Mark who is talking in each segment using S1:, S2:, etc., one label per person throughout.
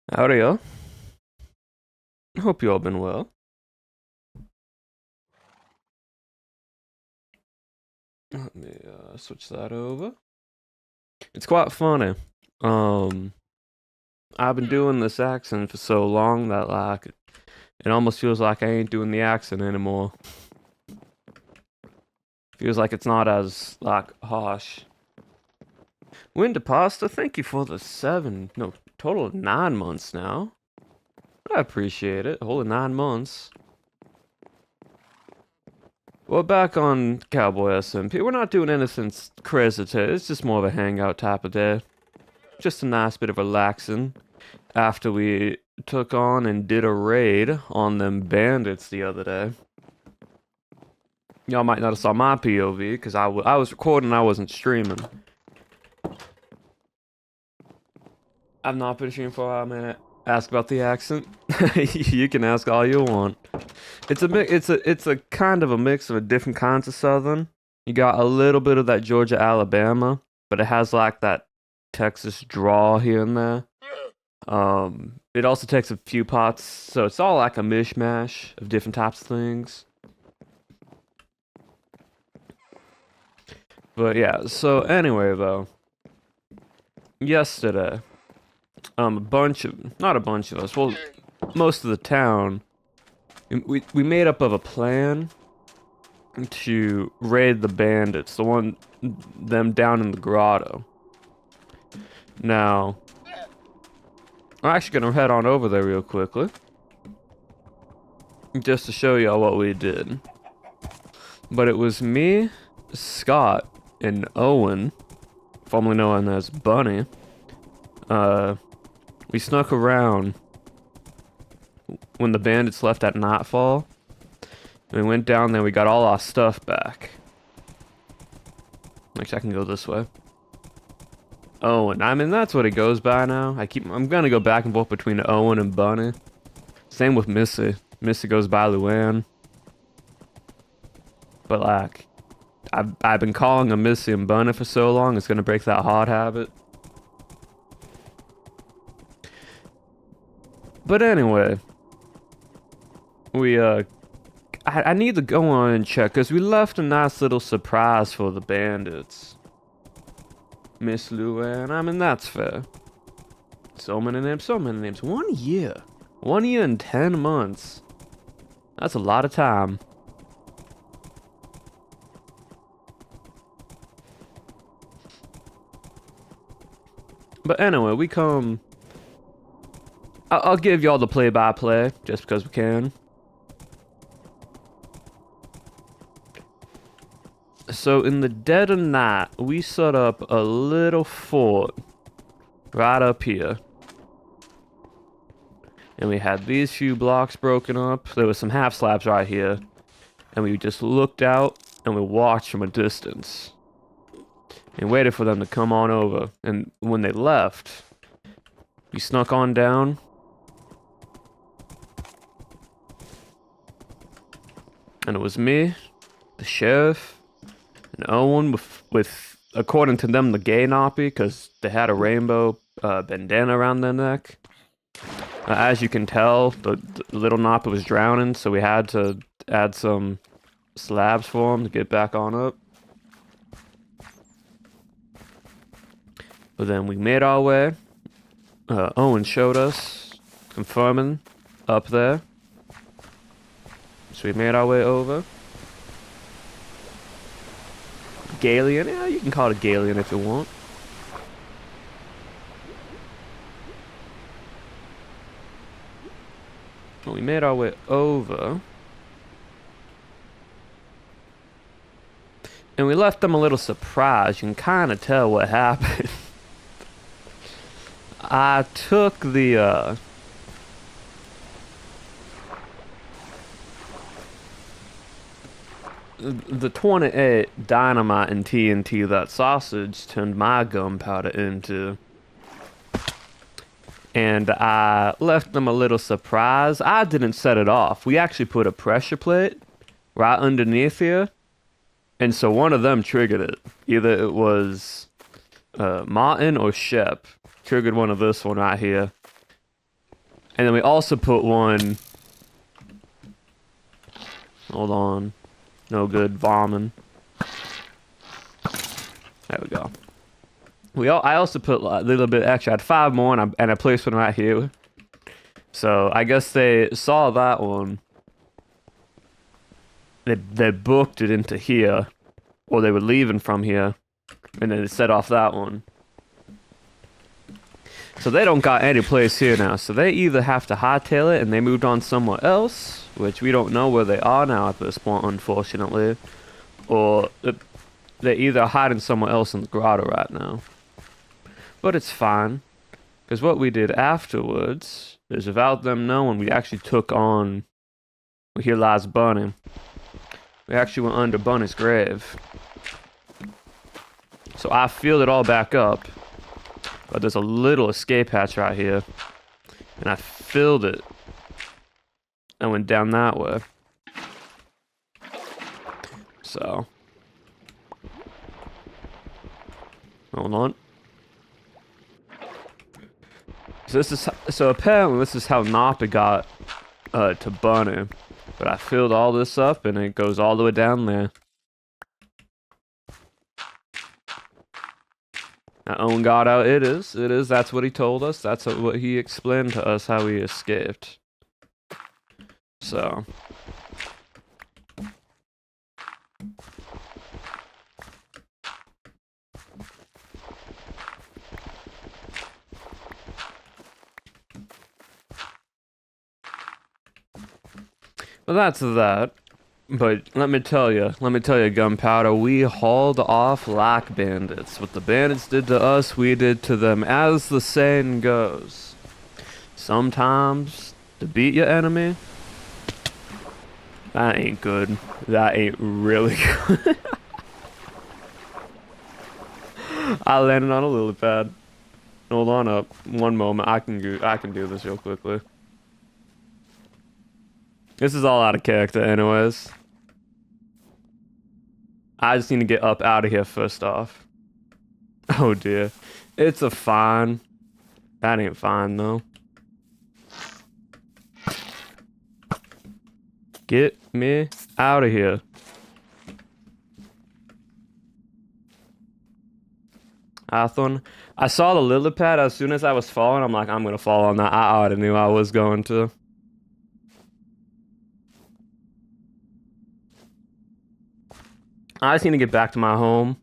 S1: Howdy, y'all. Hope you all been well. Let me switch that over. It's quite funny. Um, I've been doing this accent for so long that it almost feels like I ain't doing the accent anymore. Feels like it's not as harsh. Winter Pasta, thank you for the total of 9 months now. I appreciate it. A whole 9 months. Well, back on Cowboy SMP, we're not doing anything crazy today. It's just more of a hangout type of day. Just a nice bit of relaxing after we took on and did a raid on them bandits the other day. Y'all might not have saw my POV because I was recording, I wasn't streaming. I've not been streaming for a minute. Ask about the accent. You can ask all you want. It's a kind of a mix of different kinds of Southern. You got a little bit of that Georgia, Alabama, but it has like that Texas drawl here and there. It also takes a few parts, so it's all like a mishmash of different types of things. But yeah, so anyway though, yesterday, not a bunch of us, well, most of the town, we made up of a plan to raid the bandits, them down in the grotto. Now, I'm actually gonna head on over there real quickly, just to show y'all what we did. But it was me, Scott, and Owen, formerly known as Bunny. We snuck around when the bandits left at nightfall. We went down there, we got all our stuff back. Actually, I can go this way. Owen, I mean, that's what it goes by now. I'm gonna go back and forth between Owen and Bunny. Same with Missy. Missy goes by Luann. But I've been calling them Missy and Bunny for so long, it's gonna break that hard habit. But anyway, I need to go on and check, because we left a nice little surprise for the bandits. Miss Luann, I mean, that's fair. So many names. 1 year. 1 year and 10 months. That's a lot of time. But anyway, we come... I'll give y'all the play-by-play, just because we can. So in the dead of night, we set up a little fort right up here. And we had these few blocks broken up. There was some half slabs right here. And we just looked out and we watched from a distance. And waited for them to come on over. And when they left, we snuck on down. And it was me, the sheriff, and Owen with according to them, the gay nappy, because they had a rainbow bandana around their neck. As you can tell, the little nappy was drowning, so we had to add some slabs for him to get back on up. But then we made our way. Owen showed us, confirming up there. So we made our way over. Galian, yeah, you can call it Galian if you want. But we made our way over. And we left them a little surprised. You can kind of tell what happened. I took the 28 dynamite and TNT that sausage turned my gunpowder into. And I left them a little surprise. I didn't set it off. We actually put a pressure plate right underneath here. And so one of them triggered it. Either it was Martin or Shep triggered one of this one right here. And then we also put one... Hold on. No good. Vomit. There we go. I also put a little bit extra. I had 5 more, and I placed one right here. So I guess they saw that one. They booked it into here, or they were leaving from here, and then they set off that one. So they don't got any place here now. So they either have to hightail it, and they moved on somewhere else, which we don't know where they are now at this point, unfortunately, or they're either hiding somewhere else in the grotto right now. But it's fine, because what we did afterwards is, without them knowing, we actually took on... Well, here lies Bunny. We actually went under Bunny's grave. So I filled it all back up, but there's a little escape hatch right here, and I filled it and went down that way. So... Hold on. So apparently this is how Napa got to Bunny, but I filled all this up and it goes all the way down there. Now, Owen got out. It is. That's what he told us. That's what he explained to us how he escaped. So. Well, that's that. But let me tell you, Gunpowder, we hauled off like bandits. What the bandits did to us, we did to them. As the saying goes, sometimes to beat your enemy, that ain't good. That ain't really good. I landed on a lily pad. Hold on up. One moment. I can do this real quickly. This is all out of character anyways. I just need to get up out of here first off. Oh dear. It's a fine. That ain't fine though. Get me out of here. Athon. I saw the lily pad as soon as I was falling. I'm like, I'm gonna fall on that. I already knew I was going to. I just need to get back to my home.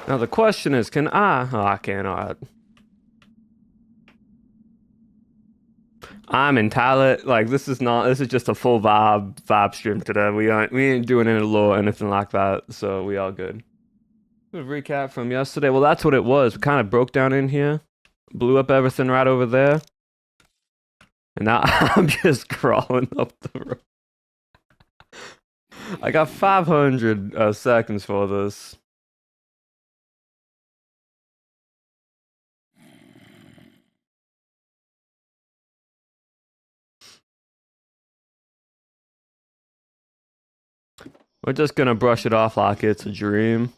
S1: Now the question is, can I? Oh, I can't. Alright. I'm entirely like this is just a full vibe stream today. We ain't doing any lore or anything like that, so we all good. A recap from yesterday. Well, that's what it was. We kind of broke down in here. Blew up everything right over there. And now I'm just crawling up the road. I got 500 seconds for this. We're just gonna brush it off like it's a dream.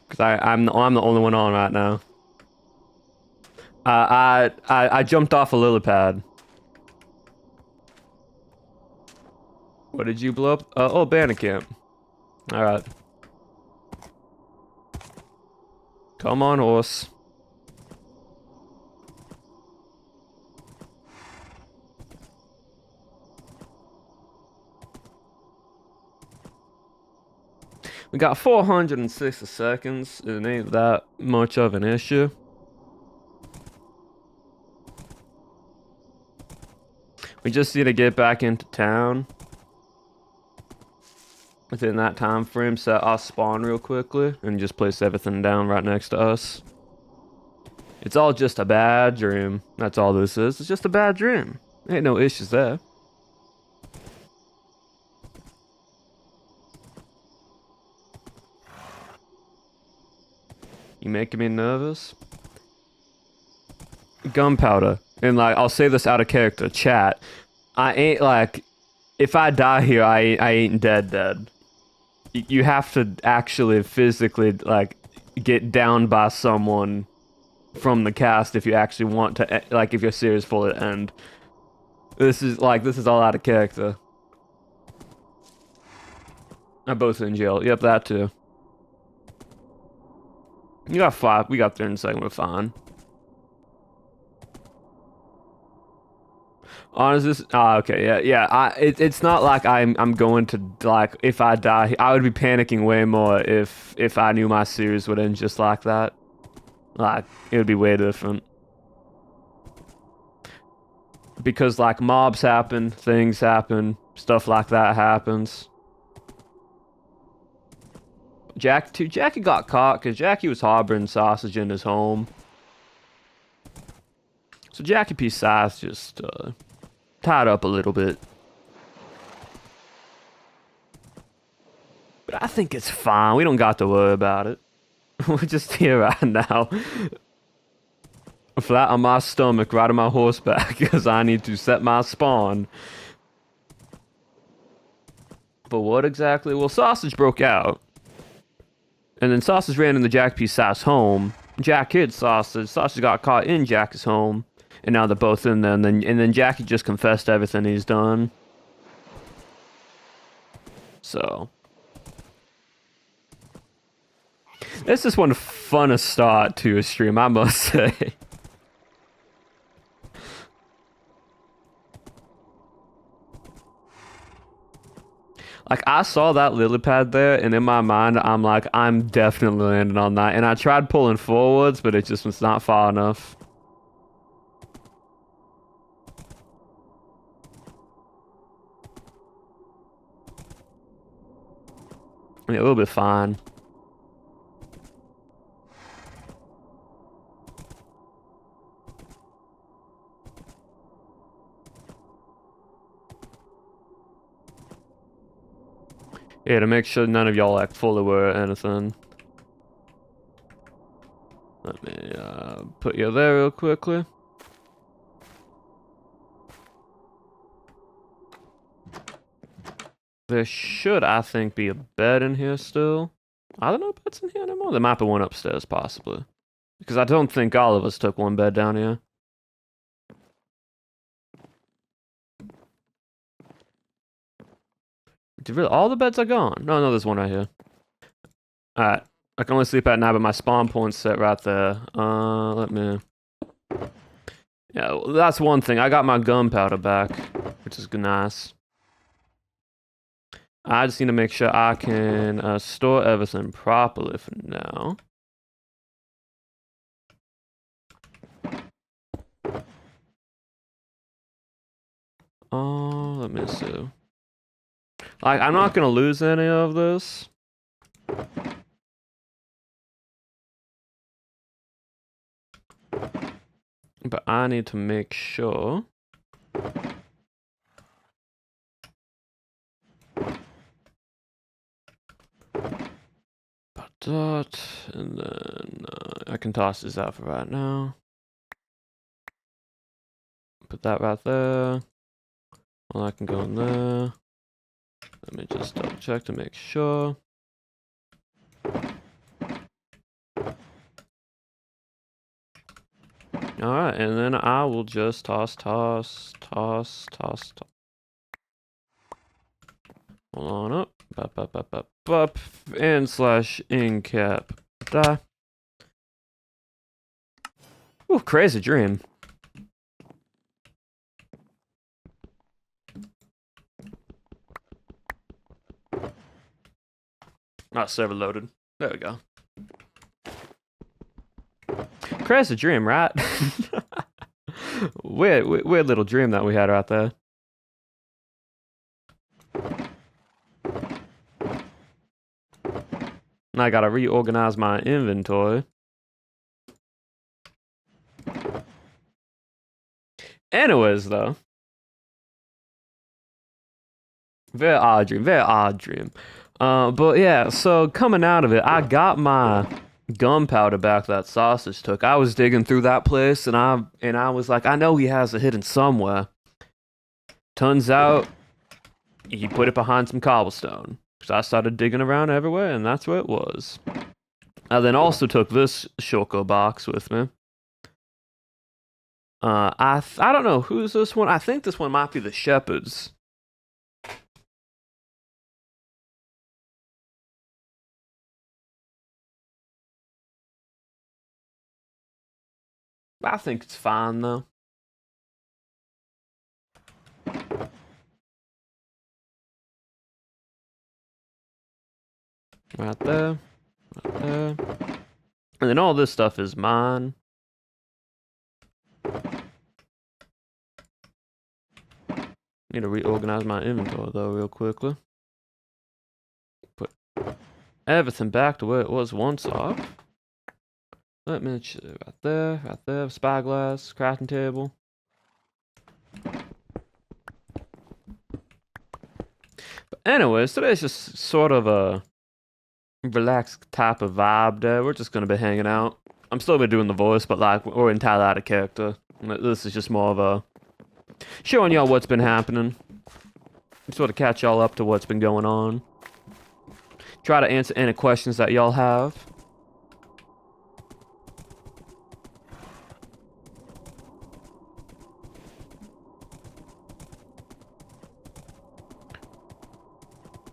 S1: Cause I'm the only one on right now. I jumped off a lily pad. What did you blow up? Oh, bandit camp. All right. Come on, horse. We got 460 seconds. It ain't that much of an issue. We just need to get back into town. Within that time frame, set our spawn real quickly and just place everything down right next to us. It's all just a bad dream. That's all this is. It's just a bad dream. Ain't no issues there. You making me nervous? Gunpowder. And like, I'll say this out of character, chat. I ain't like, if I die here, I ain't dead. You have to actually physically like get downed by someone from the cast if you actually want to, like, if your series fully end. This is all out of character. I'm both in jail. Yep, that too. You got 5. We got 30 seconds. We're fine. Honestly, okay, yeah. It's not like I'm going to, like, if I die, I would be panicking way more if I knew my series would end just like that. Like, it would be way different. Because, like, mobs happen, things happen, stuff like that happens. Jackie got caught because Jackie was harboring sausage in his home. So Jackie P. Size just tied up a little bit. But I think it's fine. We don't got to worry about it. We're just here right now. Flat on my stomach, riding my horseback, because I need to set my spawn. But what exactly? Well, Sausage broke out. And then Sausage ran into Jack P. Sass home. Jack hid Sausage. Sausage got caught in Jack's home. And now they're both in there. And then Jackie just confessed everything he's done. So. This is one funnest start to a stream, I must say. Like, I saw that lily pad there, and in my mind, I'm like, I'm definitely landing on that. And I tried pulling forwards, but it just was not far enough. I mean, we'll be fine. Yeah, to make sure none of y'all like fully were anything. Let me put you there real quickly. There should, I think, be a bed in here still. I don't know if beds in here anymore. There might be one upstairs, possibly. Because I don't think all of us took one bed down here. Really, all the beds are gone. No, there's one right here. Alright. I can only sleep at night, but my spawn point's set right there. Let me... Yeah, well, that's one thing. I got my gunpowder back, which is nice. I just need to make sure I can store everything properly for now. Oh, let me see. Like, I'm not gonna lose any of this. But I need to make sure. About that, and then I can toss this out for right now. Put that right there. Well, I can go in there. Let me just double check to make sure. Alright, and then I will just toss. Hold on up. Bup, and slash incap. Die. Ooh, crazy dream. Not server loaded. There we go. Crazy dream, right? weird little dream that we had right there. And I gotta reorganize my inventory. Anyways, though. Very odd dream. But yeah, so coming out of it, I got my gunpowder back that Sausage took. I was digging through that place, and I was like, I know he has it hidden somewhere. Turns out, he put it behind some cobblestone. Because I started digging around everywhere, and that's where it was. I then also took this shulker box with me. I don't know, who's this one? I think this one might be the Shepherd's. I think it's fine, though. Right there. Right there. And then all this stuff is mine. Need to reorganize my inventory, though, real quickly. Put everything back to where it was once off. Let me right there, spyglass, crafting table. But anyways, today's just sort of a relaxed type of vibe day. We're just gonna be hanging out. I'm still gonna be doing the voice, but like we're entirely out of character. This is just more of a showing y'all what's been happening. Sort of catch y'all up to what's been going on. Try to answer any questions that y'all have.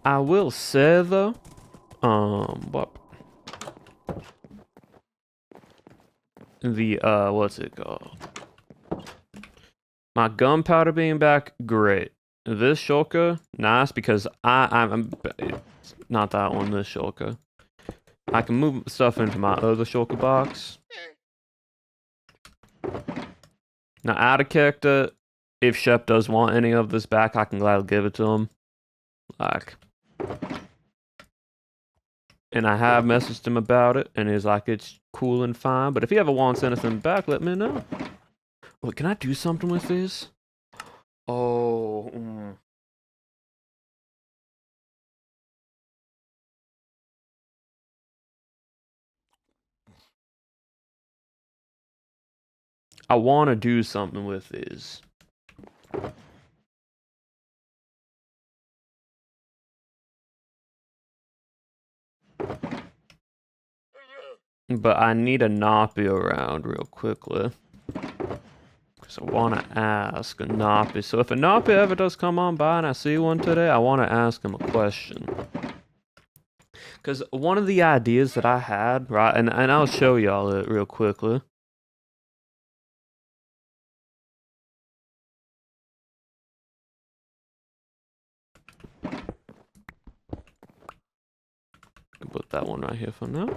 S1: I will say though, what? What's it called? My gunpowder being back, great. This shulker, nice, because I'm it's not that one, this shulker. I can move stuff into my other shulker box. Now, out of character, if Shep does want any of this back, I can gladly give it to him. Like, and I have messaged him about it, and he's like, it's cool and fine, but if he ever wants anything back, let me know. Wait, can I do something with this? Oh. I want to do something with this. But I need a Nappy around real quickly. Because I want to ask a Nappy. So if a Nappy ever does come on by and I see one today, I want to ask him a question. Because one of the ideas that I had, right, and I'll show y'all it real quickly. Put that one right here for now.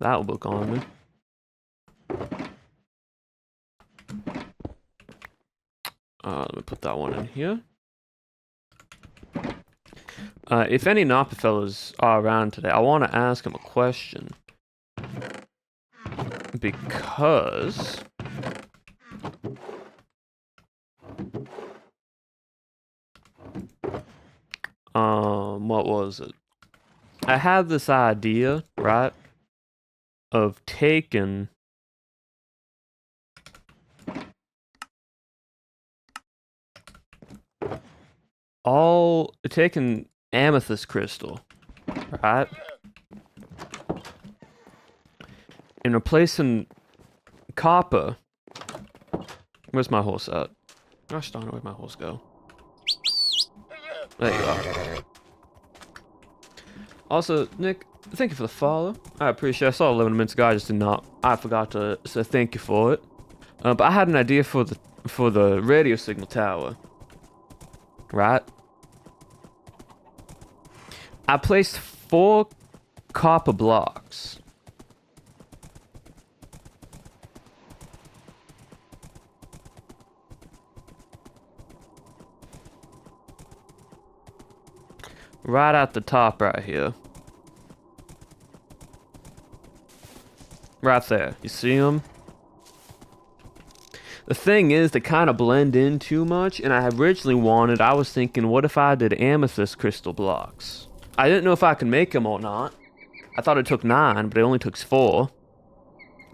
S1: That'll look on me. Let me put that one in here. If any Napa fellas are around today, I want to ask him a question. Because... what was it? I had this idea, right? Of taking... taking amethyst crystal, right? And replacing copper. Where's my horse at? Gosh darn it, where'd my horse go? There you are. Also, Nick, thank you for the follow. I appreciate it. I saw 11 minutes ago, I just did not. I forgot to say thank you for it. But I had an idea for the radio signal tower. Right? I placed 4 copper blocks. Right at the top right here. Right there. You see them? The thing is, they kind of blend in too much, and I was thinking, what if I did amethyst crystal blocks? I didn't know if I could make them or not. I thought it took 9, but it only took 4.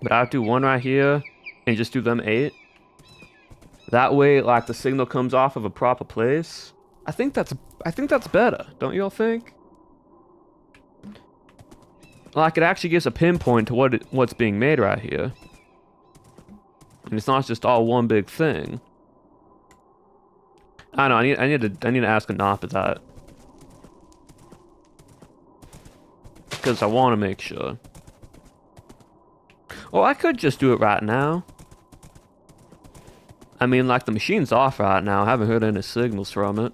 S1: But I'll do one right here, and just do them 8. That way, like, the signal comes off of a proper place. I think that's better, don't you all think? Like, it actually gives a pinpoint to what's being made right here. And it's not just all one big thing. I don't know, I need to ask Anapa that. Because I want to make sure. Well, I could just do it right now. I mean, like, the machine's off right now. I haven't heard any signals from it.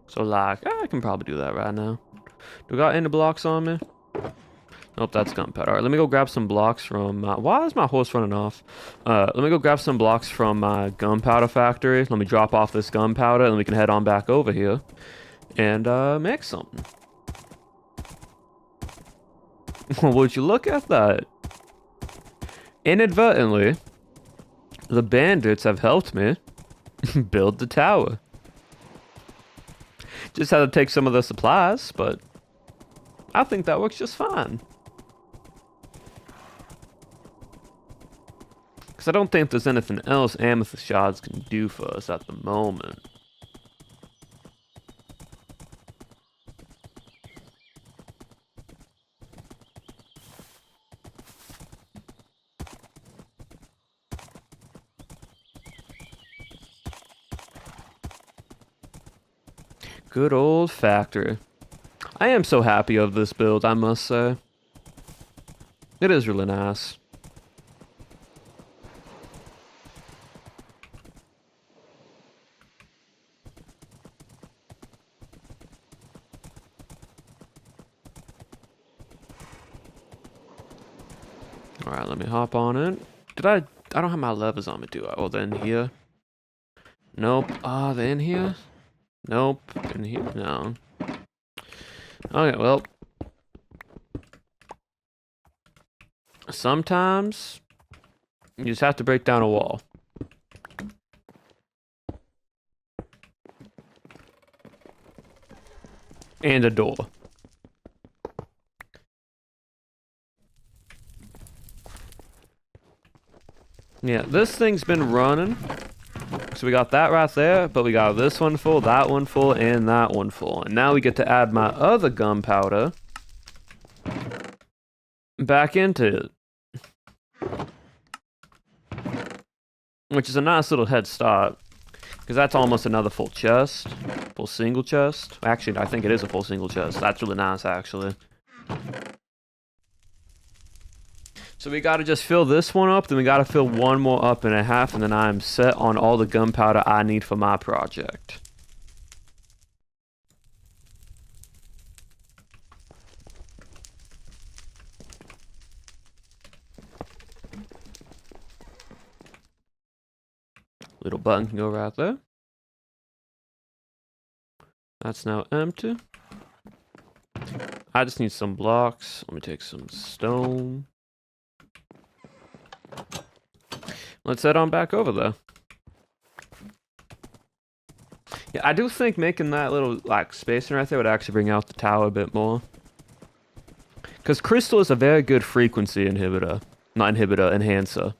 S1: So, like, I can probably do that right now. Do I got any blocks on me? Nope, that's gunpowder. Alright, let me go grab some blocks from... why is my horse running off? Let me go grab some blocks from my gunpowder factory. Let me drop off this gunpowder, and then we can head on back over here. And, make something. Would you look at that? Inadvertently, the bandits have helped me build the tower. Just had to take some of the supplies, but I think that works just fine. Because I don't think there's anything else amethyst shards can do for us at the moment. Good old factory. I am so happy of this build, I must say. It is really nice. Alright, let me hop on in. I don't have my levers on me, do I? Oh, they're in here. Nope. Ah, they're in here? Nope. In here? No. Okay, well. Sometimes you just have to break down a wall. And a door. Yeah, this thing's been running. So we got that right there, but we got this one full, that one full, and that one full. And now we get to add my other gunpowder back into it. Which is a nice little head start. Because that's almost another full chest. Full single chest. Actually, I think it is a full single chest. That's really nice, actually. So we gotta just fill this one up, then we gotta fill one more up and a half, and then I'm set on all the gunpowder I need for my project. Little button can go right there. That's now empty. I just need some blocks. Let me take some stone. Let's head on back over there. Yeah, I do think making that little, like, spacing right there would actually bring out the tower a bit more. Because crystal is a very good frequency inhibitor. Not inhibitor, enhancer.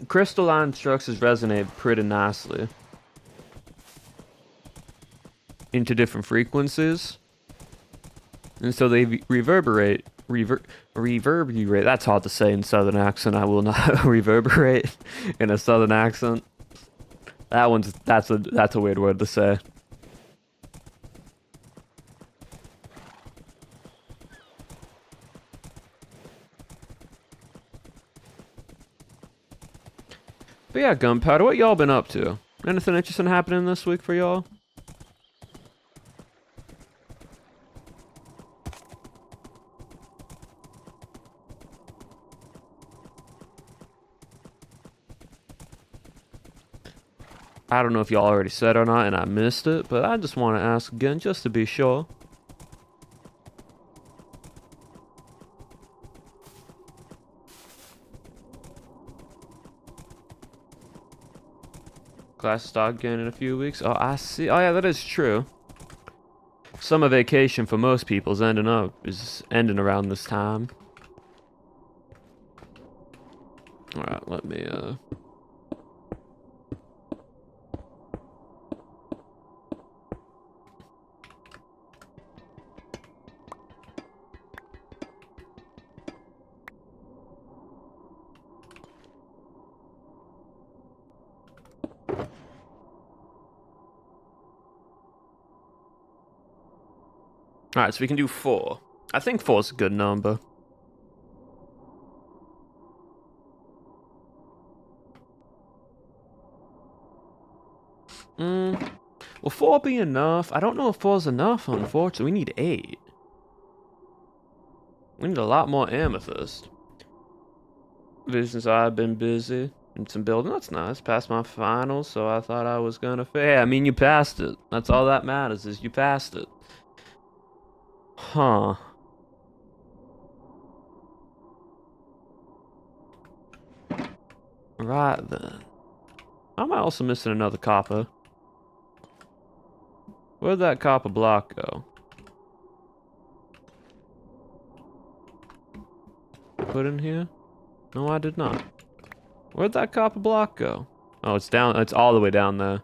S1: Crystalline structures resonate pretty nicely into different frequencies. And so they reverberate. Reverberate. That's hard to say in southern accent. I will not reverberate in a southern accent. That's a weird word to say. But yeah, gunpowder, what y'all been up to? Anything interesting happening this week for y'all? I don't know if y'all already said or not and I missed it, but I just want to ask again just to be sure. Class start again in a few weeks. Oh, I see. Oh yeah, that is true. Summer vacation for most people is ending around this time. Alright, let me, Alright, so we can do 4. I think 4 is a good number. Will 4 be enough? I don't know if 4 is enough, unfortunately. We need 8. We need a lot more amethyst. Since I've been busy and some building. That's nice. Passed my finals, so I thought I was gonna fail. Hey, I mean, you passed it. That's all that matters, is you passed it. Huh. Right then. Am I also missing another copper? Where'd that copper block go? Put in here? No, I did not. Where'd that copper block go? Oh, it's down. It's all the way down there.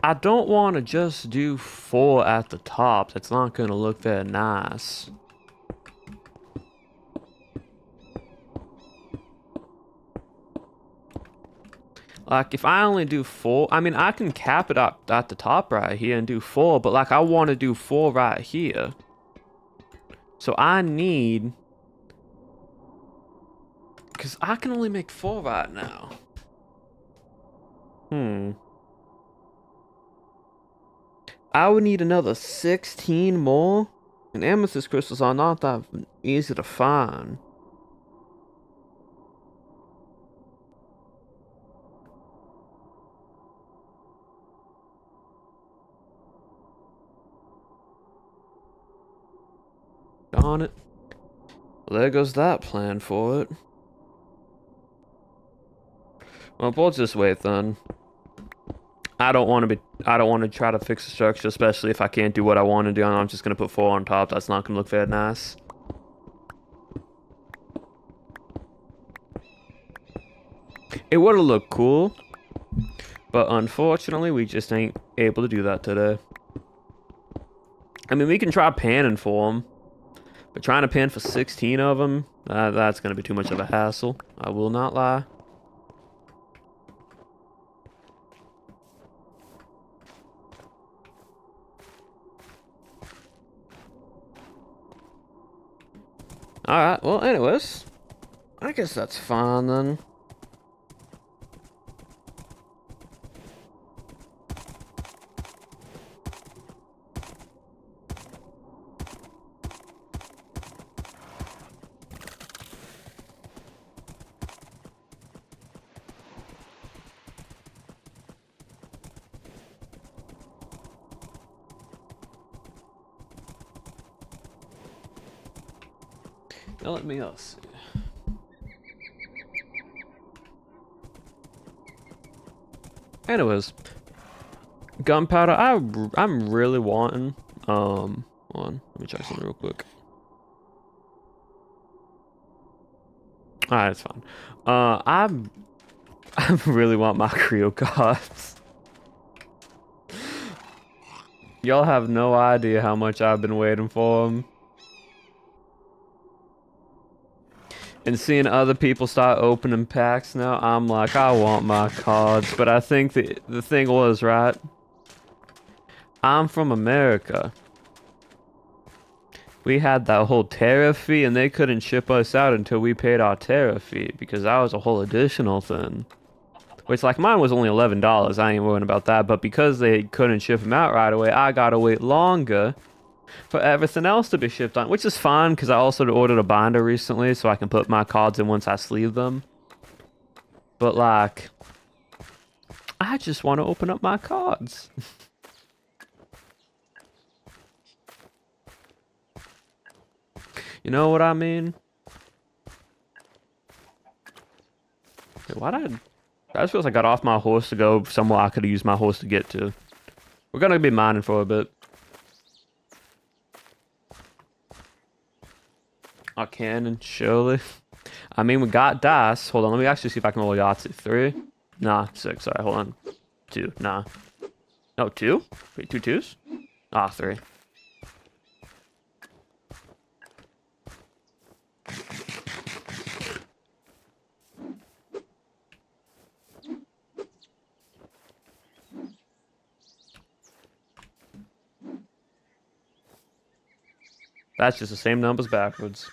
S1: I don't want to just do 4 at the top. That's not going to look very nice. Like, if I only do 4, I mean, I can cap it up at the top right here and do 4, but, like, I want to do 4 right here. So I need... Because I can only make 4 right now. I would need another 16 more. And amethyst crystals are not that easy to find. Darn it. Well, there goes that plan for it. Well, we'll just wait then. I don't want to try to fix the structure, especially if I can't do what I want to do. I'm just gonna put 4 on top. That's not gonna look very nice. It would have looked cool, but unfortunately, we just ain't able to do that today. I mean, we can try panning for them, but trying to pan for 16 of them, that's gonna be too much of a hassle. I will not lie. Alright, well, anyways, I guess that's fine then. Now let me see. Anyways, gunpowder. I'm really wanting. Hold on, let me check something real quick. Alright, it's fine. I really want my Creo cards. Y'all have no idea how much I've been waiting for them. And seeing other people start opening packs now, I'm like, I want my cards. But I think the thing was, right? I'm from America. We had that whole tariff fee, and they couldn't ship us out until we paid our tariff fee, because that was a whole additional thing. Which, like, mine was only $11. I ain't worrying about that. But because they couldn't ship them out right away, I gotta wait longer for everything else to be shipped on, which is fine because I also ordered a binder recently so I can put my cards in once I sleeve them. But like, I just want to open up my cards. You know what I mean? Wait, why did I just feels like I got off my horse to go somewhere I could have used my horse to get to. We're gonna be mining for a bit. I can, and surely. I mean, we got dice. Hold on, let me actually see if I can roll Yahtzee. 3? Nah, 6. Sorry, hold on. 2. Nah. No, 2? Wait, 2 twos? Ah, 3. That's just the same numbers backwards.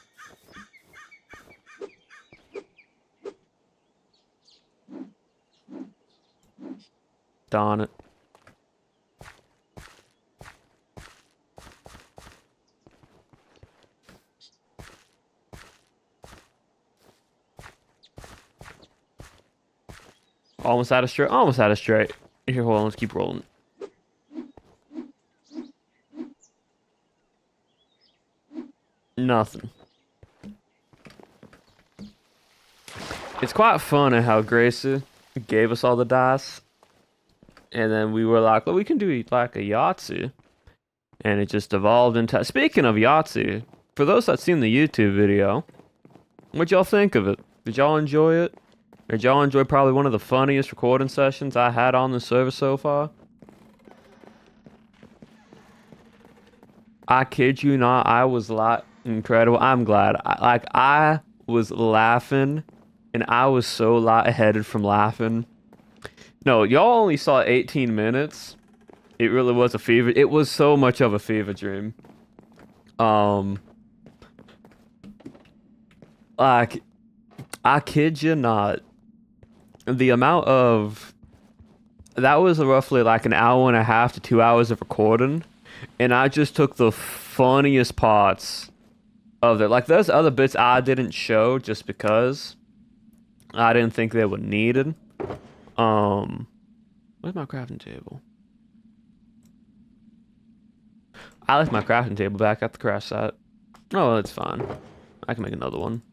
S1: Darn it. Almost out of straight. Almost out of straight. Here, hold on. Let's keep rolling. Nothing. It's quite funny how Gracie gave us all the dice. And then we were like, well, we can do like a Yahtzee. And it just evolved into... Speaking of Yahtzee, for those that seen the YouTube video, what'd y'all think of it? Did y'all enjoy it? Or did y'all enjoy probably one of the funniest recording sessions I had on the server so far? I kid you not, I was like incredible. I'm glad. I was laughing, and I was so lightheaded from laughing. No, y'all only saw 18 minutes. It really was a fever. It was so much of a fever dream. Like, I kid you not. The amount of... That was roughly like an hour and a half to 2 hours of recording. And I just took the funniest parts of it. Like, there's other bits I didn't show just because I didn't think they were needed. Where's my crafting table? I left my crafting table back at the crash site. Oh, well, it's fine. I can make another one.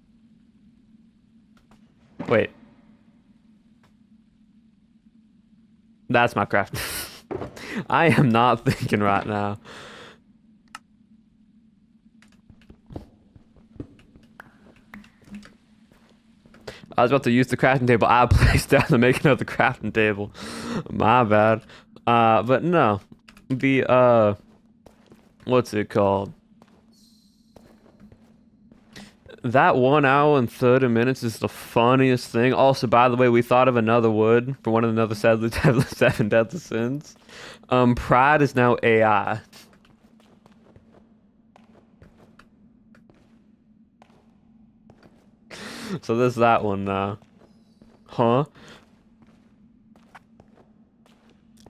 S1: Wait. That's my craft. I am not thinking right now. I was about to use the crafting table I placed down to make another crafting table. My bad. But no. The, what's it called? That 1 hour and 30 minutes is the funniest thing. Also, by the way, we thought of another word for one of the seven deadly sins. Pride is now AI. So there's that one now. Huh?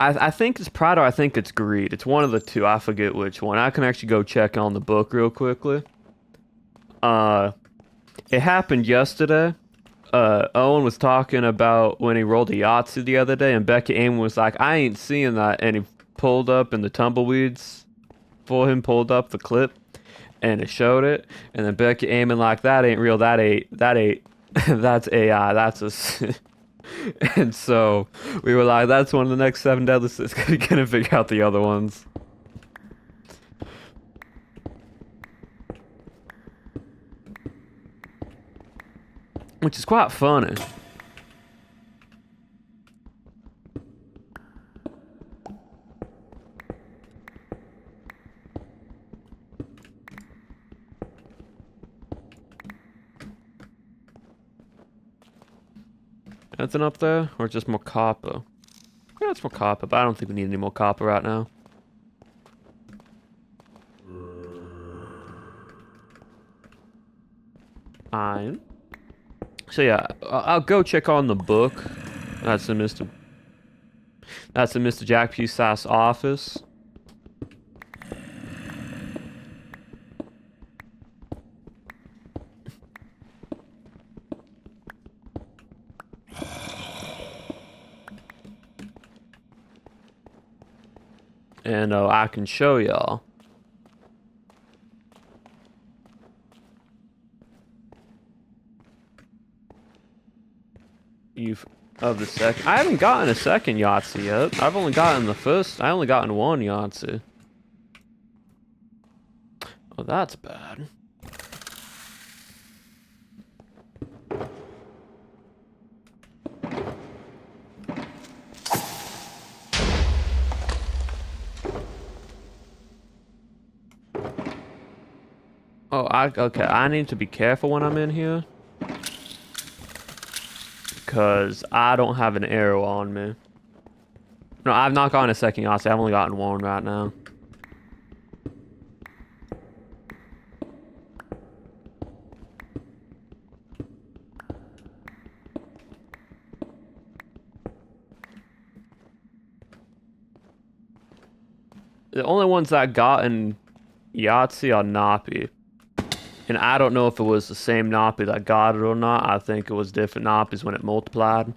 S1: I think it's pride or I think it's greed. It's one of the two. I forget which one. I can actually go check on the book real quickly. It happened yesterday. Owen was talking about when he rolled a Yahtzee the other day, and Becky Aim was like, I ain't seeing that. And he pulled up in the tumbleweeds for him, pulled up the clip, and it showed it. And then Becky aiming like, that ain't real, that ain't, that's AI, that's a... And so we were like, that's one of the next 7 deadly sins. Gonna figure out the other ones. Which is quite funny. Anything up there? Or just more copper? Yeah, it's more copper, but I don't think we need any more copper right now. Iron. So yeah, I'll go check on the book. That's in Mr. Jack Pusas' office. And I can show y'all. of the second. I haven't gotten a second Yahtzee yet. I've only gotten the first. I only gotten one Yahtzee. Oh, that's bad. Oh, okay. I need to be careful when I'm in here. Because I don't have an arrow on me. No, I've not gotten a second Yahtzee. I've only gotten one right now. The only ones that gotten Yahtzee are Nappy. And I don't know if it was the same Nappy that got it or not. I think it was different Nappies when it multiplied.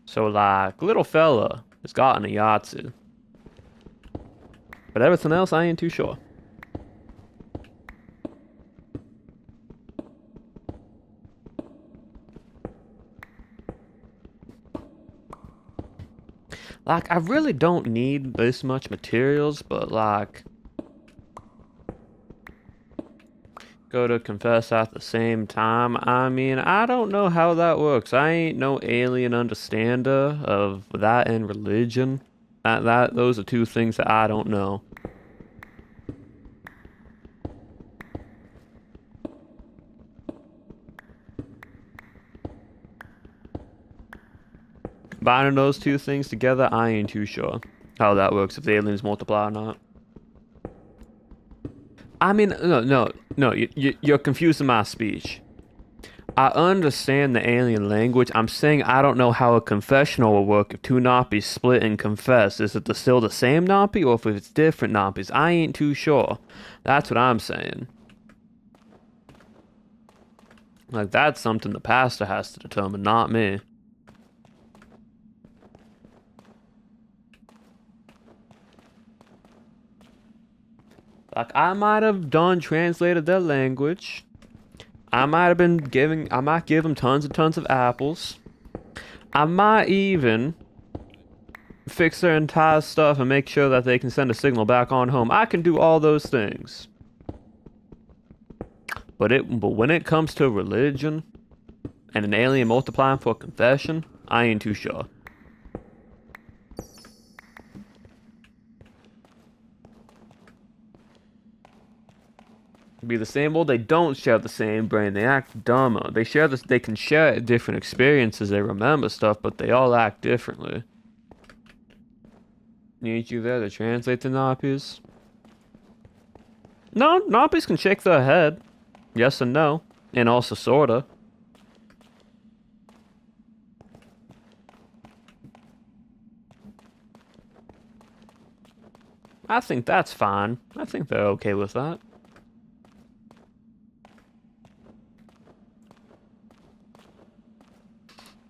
S1: So, like, little fella has gotten a Yahtzee. But everything else, I ain't too sure. Like, I really don't need this much materials, but, like... Go to confess at the same time. I mean, I don't know how that works. I ain't no alien understander of that and religion. Those are two things that I don't know. Combining those two things together, I ain't too sure how that works, if the aliens multiply or not. I mean, no, you're confusing my speech. I understand the alien language. I'm saying I don't know how a confessional will work if two Nappies split and confess. Is it still the same Nappy, or if it's different Nappies? I ain't too sure. That's what I'm saying. Like, that's something the pastor has to determine, not me. Like, I might have done translated their language. I might give them tons and tons of apples. I might even fix their entire stuff and make sure that they can send a signal back on home. I can do all those things. But when it comes to religion and an alien multiplying for confession, I ain't too sure. Be the same. Well, they don't share the same brain. They act dumber. They can share different experiences. They remember stuff, but they all act differently. Need you there to translate the Nappies? No, Nappies can shake their head. Yes and no. And also sorta. I think that's fine. I think they're okay with that.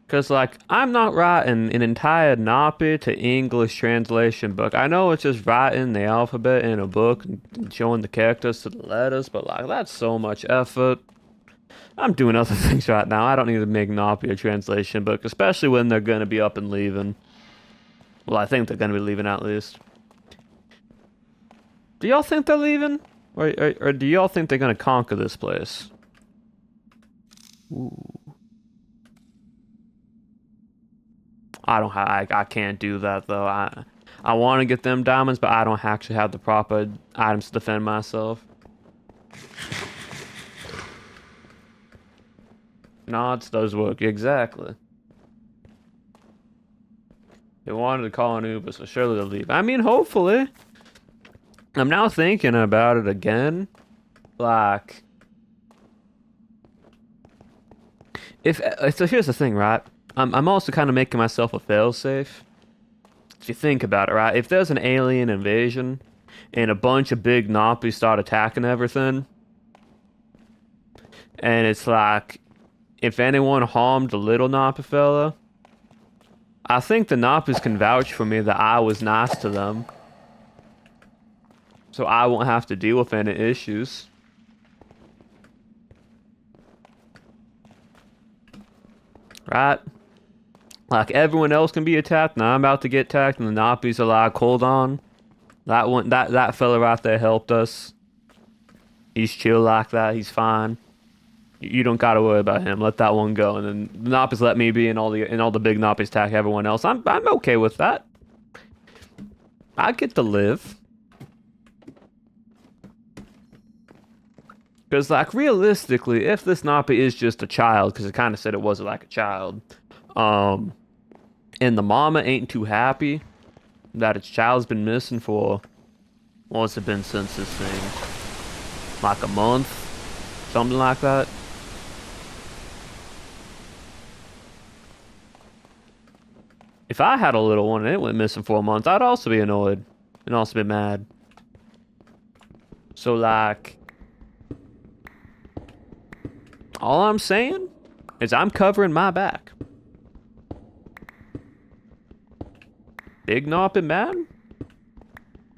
S1: Because, like, I'm not writing an entire Nappy to English translation book. I know it's just writing the alphabet in a book and showing the characters to the letters, but, like, that's so much effort. I'm doing other things right now. I don't need to make Nappy a translation book, especially when they're going to be up and leaving. Well, I think they're going to be leaving at least. Do y'all think they're leaving? Or do y'all think they're going to conquer this place? Ooh. I can't do that though. I want to get them diamonds, but I don't actually have the proper items to defend myself. Nods does work, exactly. They wanted to call an Uber, so surely they'll leave. I mean, hopefully. I'm now thinking about it again. Like, so here's the thing, right? I'm also kind of making myself a failsafe. If you think about it, right? If there's an alien invasion and a bunch of big Nappies start attacking everything, and it's like, if anyone harmed the little Nappy fella, I think the Nappies can vouch for me that I was nice to them. So I won't have to deal with any issues. Right? Like, everyone else can be attacked, now I'm about to get attacked, and the Nappies are like, hold on. That fella right there helped us. He's chill like that, he's fine. You don't gotta worry about him. Let that one go, and then the Nappies let me be, and all the big Nappies attack everyone else. I'm okay with that. I get to live. Because, like, realistically, if this Nappy is just a child, because it kind of said it was like a child, and the mama ain't too happy that its child's been missing for, what's it been since this thing? Like a month? Something like that? If I had a little one and it went missing for a month, I'd also be annoyed. And also be mad. So, like, all I'm saying is I'm covering my back. Big Noppin' man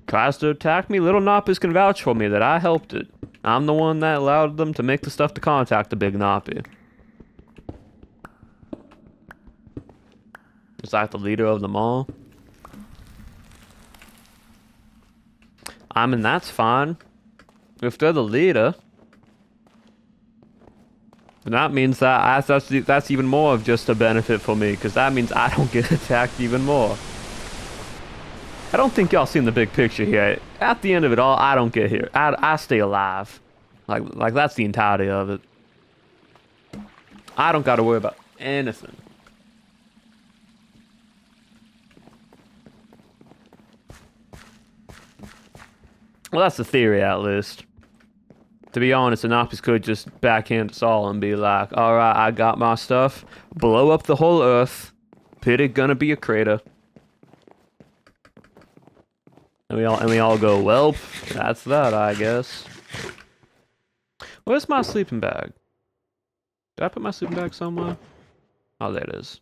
S1: tries to attack me. Little Noppies can vouch for me that I helped it. I'm the one that allowed them to make the stuff to contact the Big Noppy. It's like the leader of them all. I mean, that's fine. If they're the leader, then that means that that's even more of just a benefit for me, because that means I don't get attacked even more. I don't think y'all seen the big picture here. At the end of it all, I don't get here. I stay alive. Like that's the entirety of it. I don't gotta worry about anything. Well, that's the theory, at least. To be honest, the Nappies could just backhand us all and be like, alright, I got my stuff. Blow up the whole Earth. Pity gonna be a crater. And we all go, well, that's that, I guess. Where's my sleeping bag? Did I put my sleeping bag somewhere? Oh, there it is.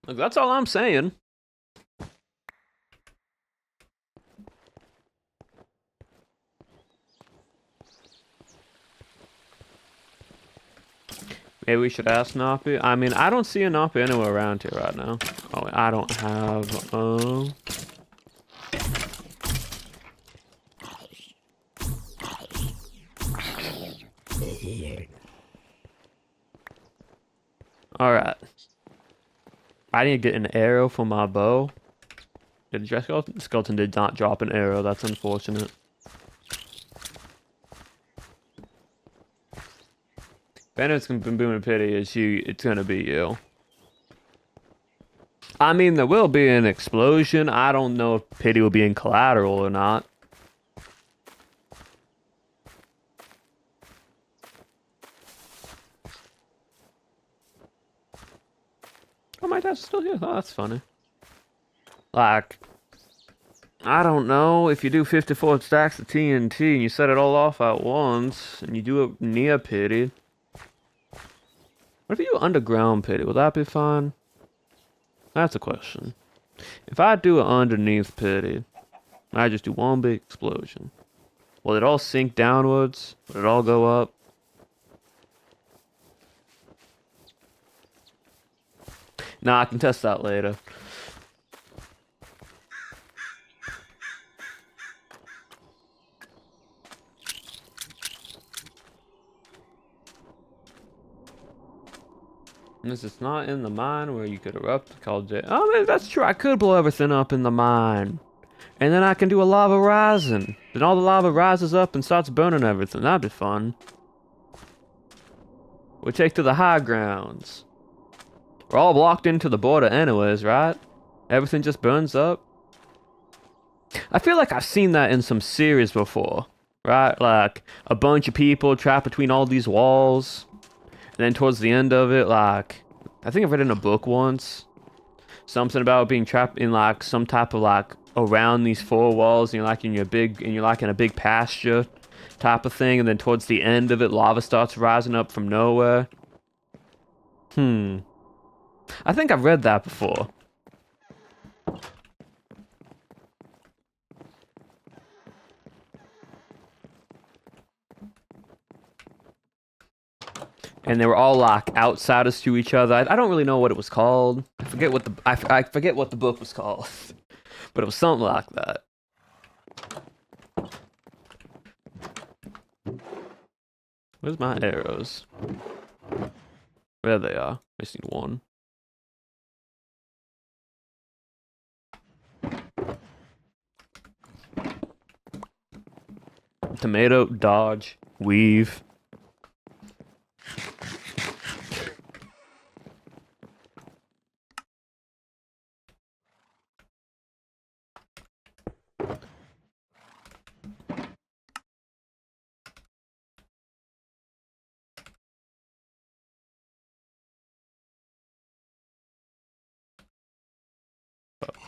S1: Look, that's all I'm saying. Maybe we should ask Nappy. I mean, I don't see a Nappy anywhere around here right now. Oh, I don't have, Alright. I need to get an arrow for my bow. Did the skeleton did not drop an arrow. That's unfortunate. If anyone's been booming pity, it's gonna be you. I mean, there will be an explosion. I don't know if pity will be in collateral or not. Oh, my dad's still here. Oh, that's funny. Like, I don't know, if you do 54 stacks of TNT and you set it all off at once, and you do it near pity. What if you do underground pity? Will that be fine? That's a question. If I do it underneath pity, I just do one big explosion. Will it all sink downwards? Will it all go up? Nah, I can test that later. This is not in the mine where you could erupt called it. Oh, man, that's true. I could blow everything up in the mine. And then I can do a lava rising. Then all the lava rises up and starts burning everything. That'd be fun. We take to the high grounds. We're all blocked into the border anyways, right? Everything just burns up. I feel like I've seen that in some series before. Right? Like, a bunch of people trapped between all these walls. And then towards the end of it, like, I think I've read in a book once, something about being trapped in like some type of like around these four walls, and you're like in a big pasture type of thing, and then towards the end of it, lava starts rising up from nowhere. I think I've read that before. and they were all like outsiders to each other. I don't really know what it was called. I forget what the book was called, but it was something like that. Where's my arrows? There they are. I just need one. Tomato, dodge, weave.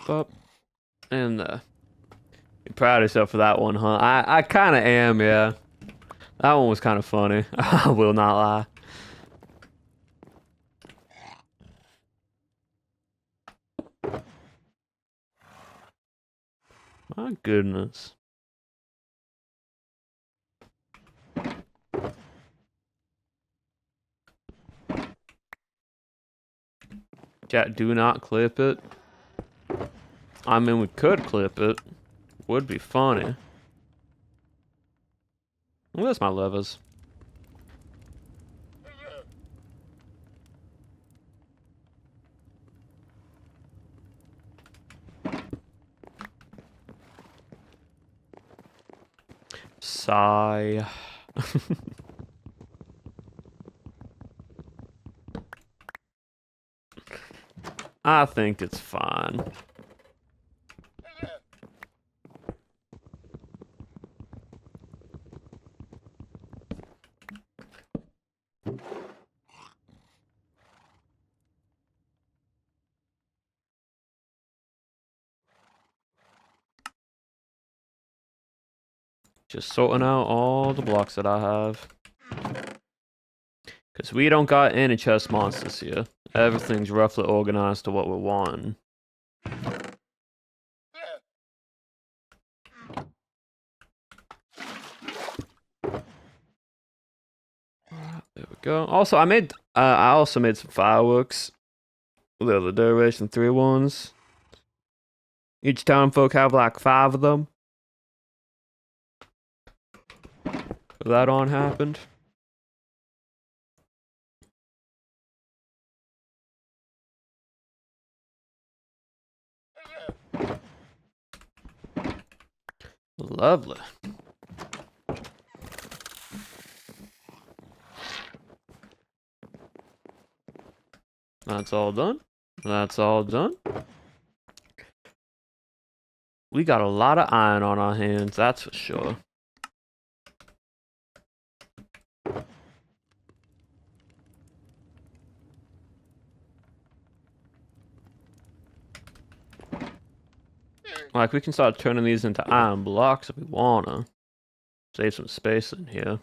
S1: Up. And you're proud of yourself for that one, huh? I kind of am, yeah. That one was kind of funny. I will not lie. My goodness. Chat, do not clip it. I mean, we could clip it. Would be funny. Well, that's my levers. Sigh. I think it's fine. Just sorting out all the blocks that I have. Because we don't got any chest monsters here. Everything's roughly organized to what we're wanting. There we go. Also, I also made some fireworks. The other Duration 3 ones. Each town folk have like 5 of them. That on happened. Lovely. That's all done. That's all done. We got a lot of iron on our hands, that's for sure. Like, we can start turning these into iron blocks if we wanna. Save some space in here.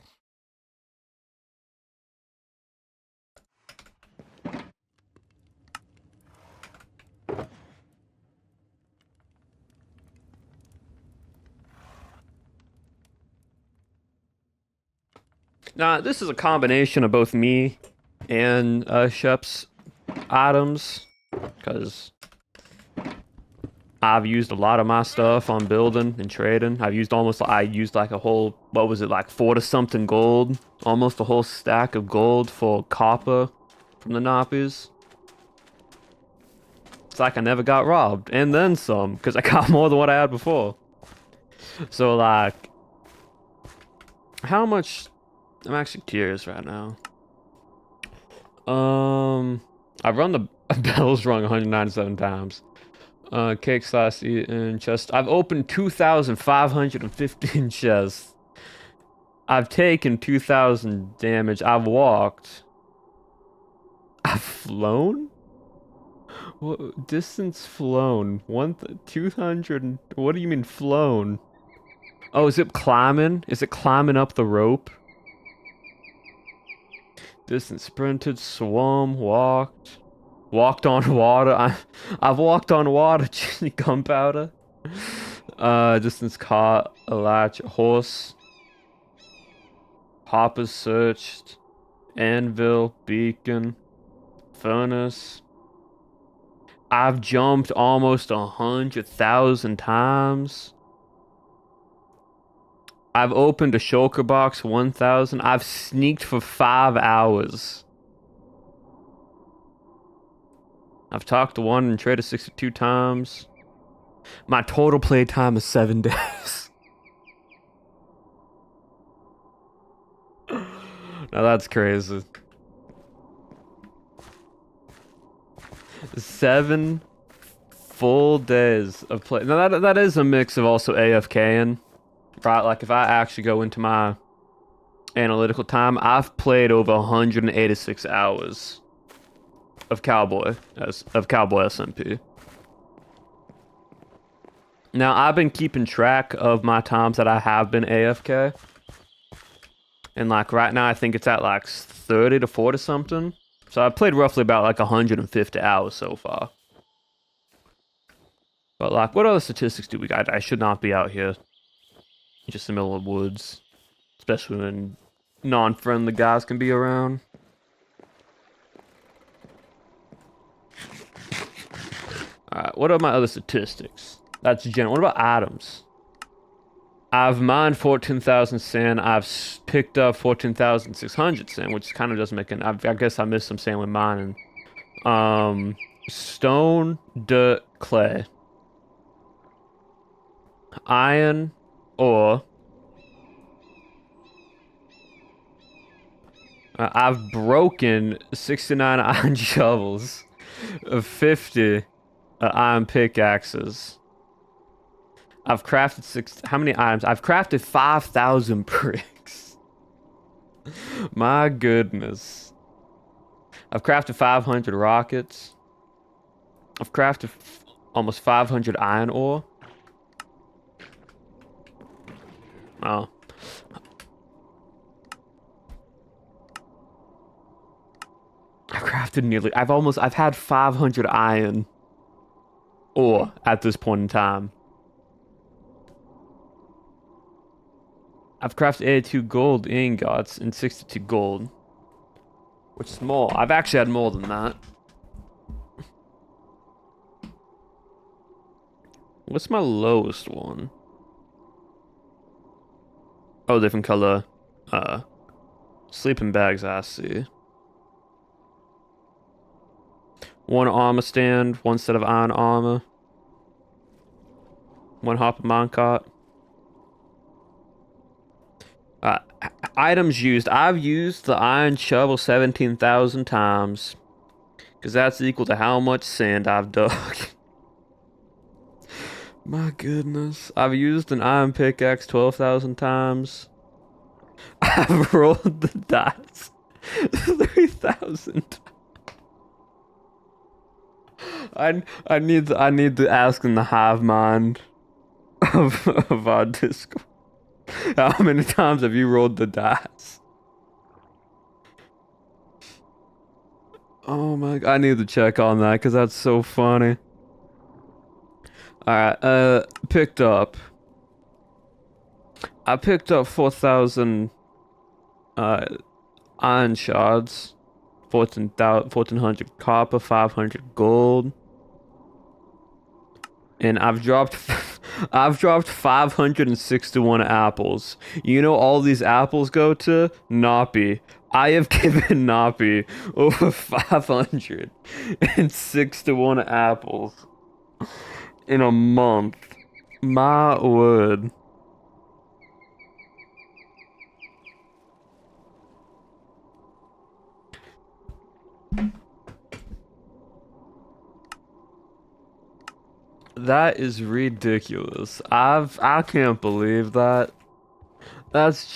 S1: Now, this is a combination of both me and Shep's items, because I've used a lot of my stuff on building and trading. I used like a whole, what was it, like 4 to something gold? Almost a whole stack of gold for copper from the Nappies. It's like I never got robbed, and then some, because I got more than what I had before. So, like, how much... I'm actually curious right now. I've run the bells wrong 197 times. Cake slice eaten chest. I've opened 2,515 chests. I've taken 2,000 damage. I've walked. I've flown? What distance flown? 200. What do you mean flown? Oh, is it climbing? Is it climbing up the rope? Distance sprinted, swum, walked. Walked on water. I've walked on water. Gunpowder. Distance caught a latch horse. Hoppers searched. Anvil, beacon, furnace. I've jumped almost 100,000 times. I've opened a shulker box 1,000. I've sneaked for 5 hours. I've talked to one and traded 62 times. My total play time is 7 days. Now that's crazy. 7 full days of play. Now that is a mix of also AFKing, right? Like if I actually go into my analytical time, I've played over 186 hours of Cowboy SMP. Now I've been keeping track of my times that I have been AFK. And like right now I think it's at like 30 to 40 something. So I've played roughly about like 150 hours so far. But like what other statistics do we got? I should not be out here. Just in the middle of the woods. Especially when non-friendly guys can be around. Alright, what are my other statistics? That's general. What about items? I've mined 14,000 sand. I've picked up 14,600 sand, which kind of doesn't make an... I guess I missed some sand with mining. Stone, dirt, clay. Iron, ore. I've broken 69 iron shovels, 50 iron pickaxes. I've crafted how many items? I've crafted 5,000 bricks. My goodness. I've crafted 500 rockets. I've crafted almost 500 iron ore. Oh. I've crafted nearly... I've had 500 iron ore at this point in time. I've crafted 82 gold ingots and 62 gold. Which is more. I've actually had more than that. What's my lowest one? Oh, different color. Sleeping bags, I see. 1 armor stand, 1 set of iron armor. 1 hopper minecart. Items used. I've used the iron shovel 17,000 times. Because that's equal to how much sand I've dug. My goodness. I've used an iron pickaxe 12,000 times. I've rolled the dice 3,000. I need to ask in the hive mind of our Discord. How many times have you rolled the dice? Oh my god, I need to check on that because that's so funny. Alright, picked up. I picked up 4,000 iron shards, 1,400 copper, 500 gold. And I've dropped 561 apples. You know all these apples go to? Nappy. I have given Nappy over 561 apples in a month. My word. That is ridiculous. I can't believe that. That's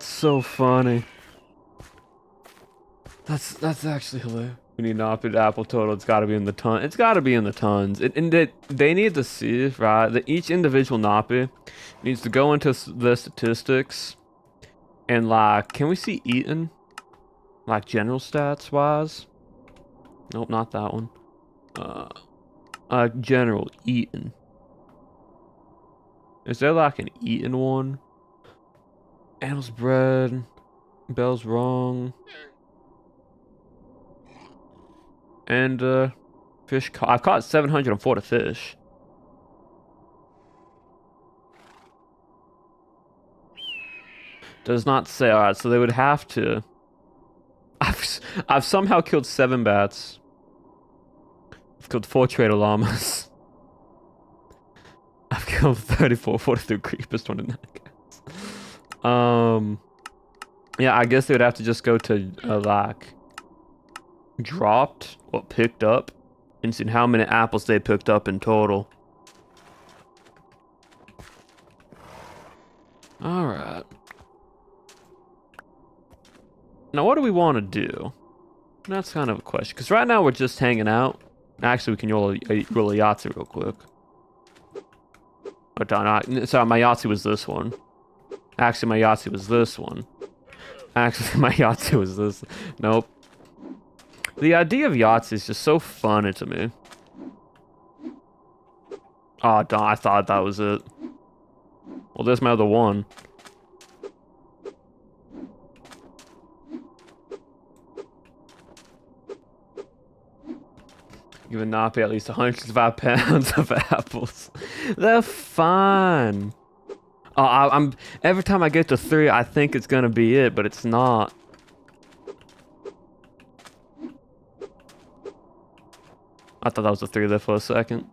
S1: so funny. That's actually hilarious. We need not the apple total. It's got to be in the ton. It's got to be in the tons. They need to see, right, that each individual Nappy needs to go into the statistics and like, can we see eaten? Like general stats wise? Nope, not that one. General eaten. Is there like an eaten one? Animals bred. Bell's wrong. And fish. I caught 740 fish. Does not say. All right, so they would have to. I've somehow killed 7 bats. I've killed 4 trader llamas. I've killed 34, 43 creepers, 29 cats. Yeah, I guess they would have to just go to like dropped or picked up and see how many apples they picked up in total. All right. Now, what do we want to do? That's kind of a question. Because right now we're just hanging out. Actually, we can roll a Yahtzee real quick. Oh, no, sorry, my Yahtzee was this one. Actually, my Yahtzee was this one. Actually, my Yahtzee was this. Nope. The idea of Yahtzee is just so funny to me. Oh, darn, I thought that was it. Well, there's my other one. Giving Nappy at least 105 pounds of apples. They're fine. Oh, I'm every time I get to 3, I think it's gonna be it, but it's not. I thought that was a 3 there for a second.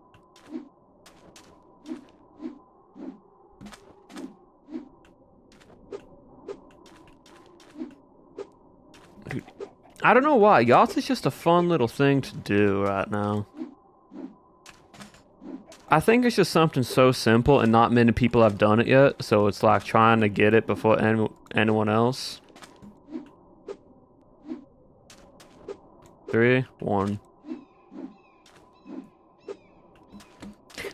S1: Dude, I don't know why. Yacht's just a fun little thing to do right now. I think it's just something so simple and not many people have done it yet, so it's like trying to get it before anyone else. 3, 1.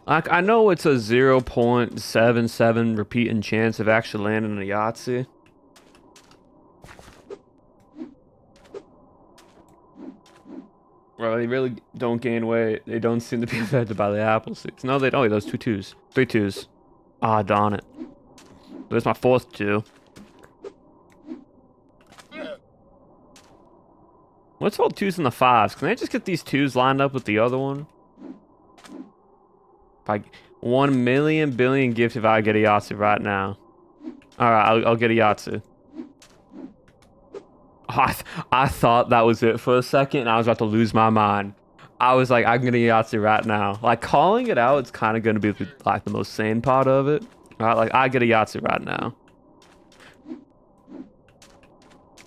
S1: Like, I know it's a 0.77 repeating chance of actually landing a Yahtzee. Well, they really don't gain weight. They don't seem to be affected by the apple seeds. No, they don't. Oh, those 2 2s. 3 2s. Ah, darn it. There's my 4th 2. What's all 2s and the 5s? Can I just get these 2s lined up with the other one? If 1 million billion gift if I get a Yahtzee right now. Alright, I'll get a Yahtzee. Oh, I thought that was it for a second, and I was about to lose my mind. I was like, I'm gonna Yahtzee right now. Like, calling it out, it's kind of gonna be like the most sane part of it. Right? Like, I get a Yahtzee right now.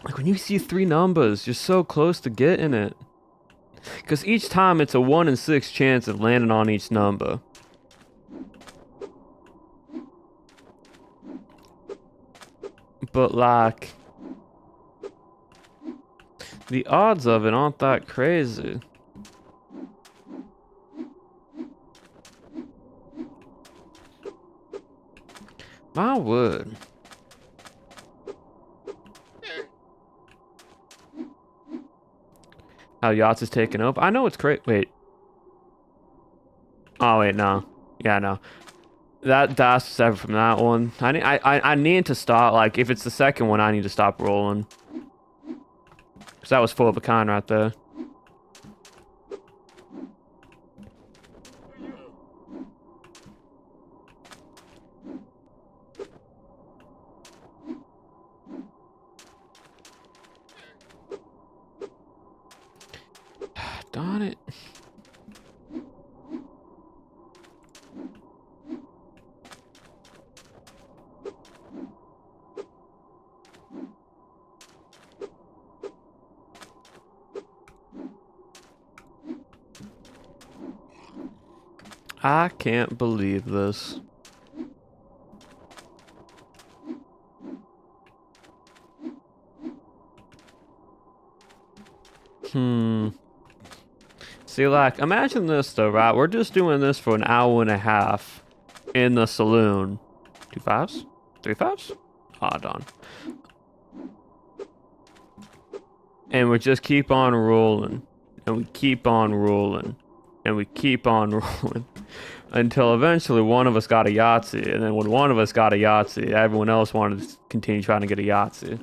S1: Like, when you see 3 numbers, you're so close to getting it. Because each time, it's a 1 in 6 chance of landing on each number. But, like, the odds of it aren't that crazy. My word. How Yachts is taking up. I know it's great. Wait. Oh wait, no. Yeah, no. That's separate from that one. I need to start, like, if it's the second one, I need to stop rolling. Because that was full of a kind right there. Darn it. I can't believe this. See, like, imagine this though, right? We're just doing this for an hour and a half in the saloon. 2 5s? 3 5s? Ah, darn. And we just keep on rolling. And we keep on rolling. And we keep on rolling. Until eventually one of us got a Yahtzee. And then when one of us got a Yahtzee, everyone else wanted to continue trying to get a Yahtzee.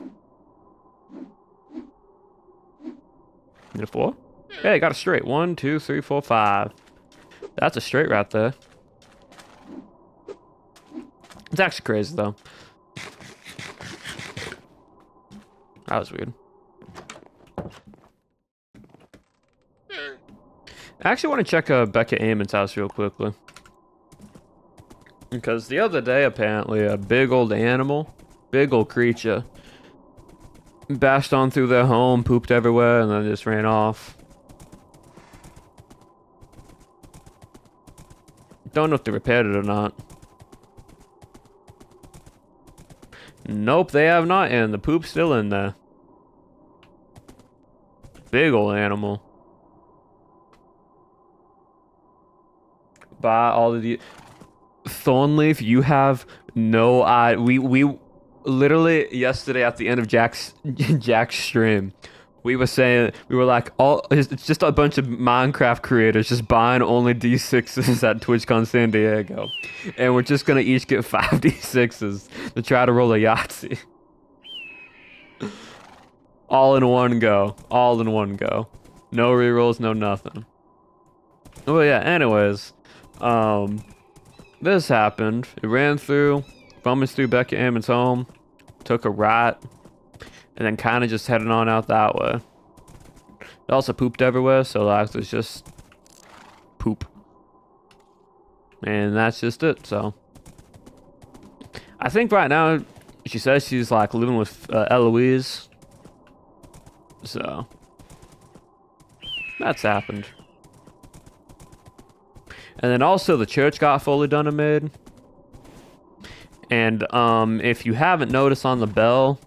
S1: Need a 4? Hey, got a straight. 1, 2, 3, 4, 5. That's a straight right there. It's actually crazy though. That was weird. I actually want to check Becca Eamon's house real quickly. Because the other day, apparently, a big old animal, big old creature, bashed on through their home, pooped everywhere, and then just ran off. Don't know if they repaired it or not. Nope, they have not, and the poop's still in there. Big old animal. By all of the Thornleaf, you have no idea. We literally yesterday at the end of Jack's stream, we were like, it's just a bunch of Minecraft creators just buying only D6s at TwitchCon San Diego, and we're just gonna each get 5 D6s to try to roll a Yahtzee. All in one go. All in one go. No rerolls, no nothing. Well, yeah, anyways. This happened. It ran through, bumming through Becca Eamon's home, took a right, and then kind of just headed on out that way. It also pooped everywhere, so like there's just poop. And that's just it, so. I think right now, she says she's like living with Eloise. So. That's happened. And then also the church got fully done and made. And if you haven't noticed on the bell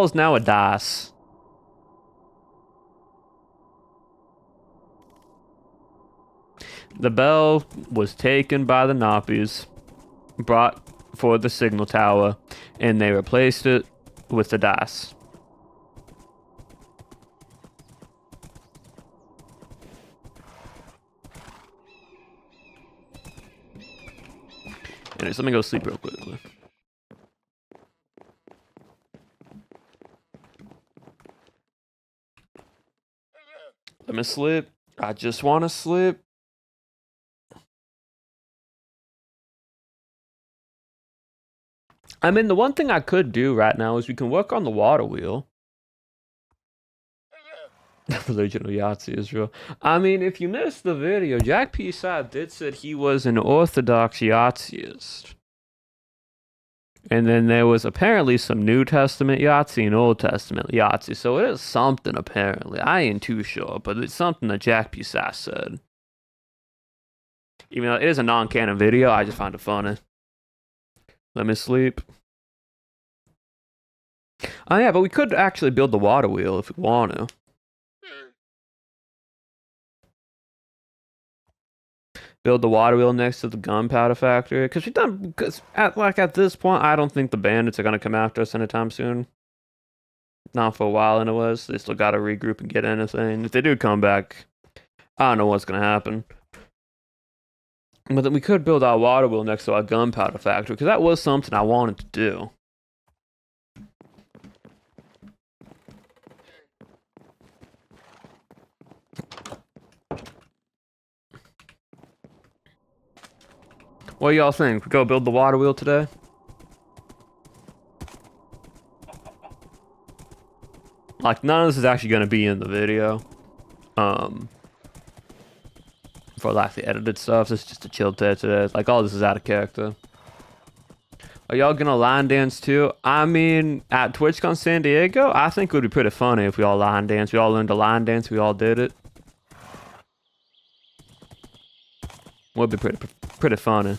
S1: is now a dice. The bell was taken by the Nappies, brought for the signal tower, and they replaced it with the dice. Anyways, let me go sleep real quickly. Let me sleep. I just want to sleep. I mean, the one thing I could do right now is we can work on the water wheel. Religion of Yahtzee is real. I mean, if you missed the video, Jack P. Side did said he was an Orthodox Yahtzeeist. And then there was apparently some New Testament Yahtzee and Old Testament Yahtzee. So it is something, apparently. I ain't too sure, but it's something that Jack P. Sass said. Even though it is a non-canon video, I just find it funny. Let me sleep. Oh yeah, but we could actually build the water wheel if we want to. Build the water wheel next to the gunpowder factory, because at this point, I don't think the bandits are gonna come after us anytime soon. Not for a while, anyways. They still gotta regroup and get anything. If they do come back, I don't know what's gonna happen. But then we could build our water wheel next to our gunpowder factory, because that was something I wanted to do. What do y'all think? We go build the water wheel today? Like, none of this is actually going to be in the video. For like the edited stuff, this is just a chill day today. Like, all this is out of character. Are y'all gonna line dance too? I mean, at TwitchCon San Diego, I think it would be pretty funny if we all line dance. We all learned to line dance, we all did it. Would be pretty funny.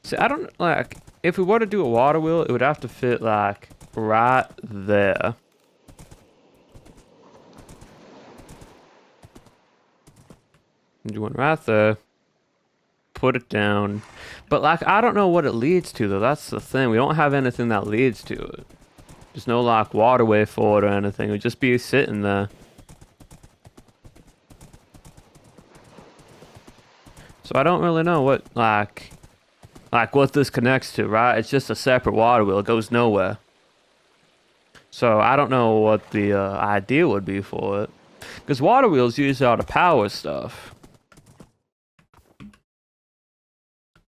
S1: See, I don't, like, if we were to do a water wheel, it would have to fit, like, right there. Do one right there. Put it down. But, like, I don't know what it leads to, though. That's the thing. We don't have anything that leads to it. There's no, like, waterway for it or anything. It would just be sitting there. So I don't really know what, like what this connects to, right? It's just a separate water wheel. It goes nowhere. So I don't know what the idea would be for it. Because water wheels use all the power stuff.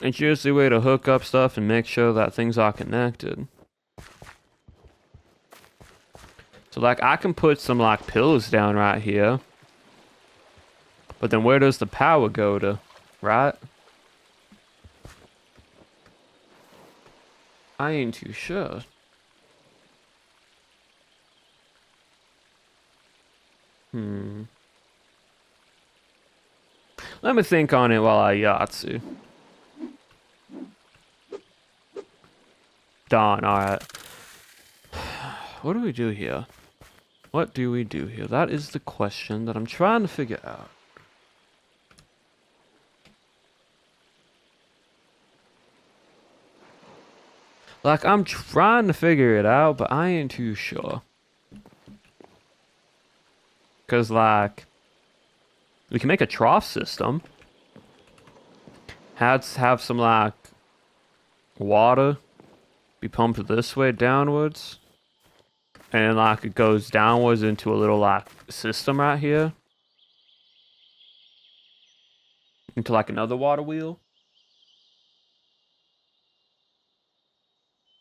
S1: It's usually a way to hook up stuff and make sure that things are connected. So like I can put some like pillars down right here. But then where does the power go to, right? I ain't too sure. Let me think on it while I Yahtzee. Darn, alright. What do we do here? What do we do here? That is the question that I'm trying to figure out. Like, I'm trying to figure it out, but I ain't too sure. Because, like, we can make a trough system. Have some, like, water be pumped this way downwards. And, like, it goes downwards into a little, like, system right here. Into, like, another water wheel.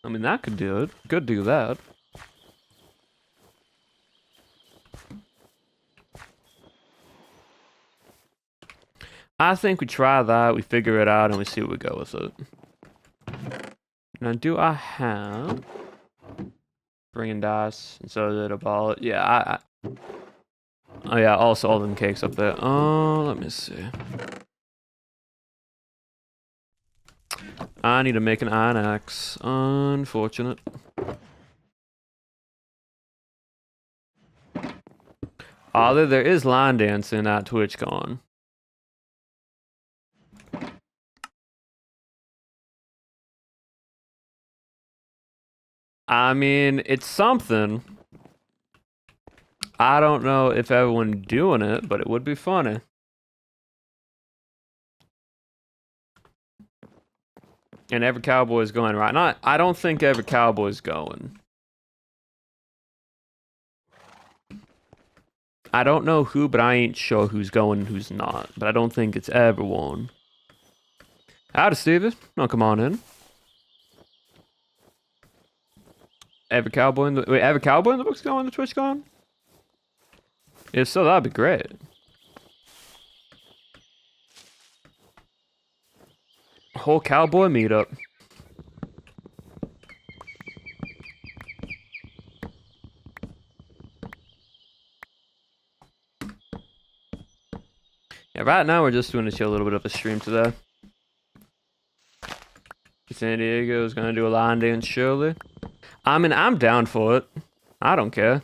S1: I mean, that could do it. Could do that. I think we try that, we figure it out, and we see where we go with it. Now, do I have... Bringing dice instead of a ball? Yeah, oh yeah, also all them cakes up there. Oh, let me see. I need to make an iron axe. Unfortunate. Although there is line dancing at TwitchCon. I mean, it's something. I don't know if everyone's doing it, but it would be funny. And every cowboy is going right. Not, I don't think every cowboy is going. I don't know who, but I ain't sure who's going and who's not. But I don't think it's everyone. Howdy, Steven. Oh, come on in. Every cowboy in the book's going to TwitchCon? If so, that'd be great. Whole cowboy meetup. Yeah, right now we're just doing a little bit of a stream today. San Diego is gonna do a line dance surely. I mean, I'm down for it. I don't care.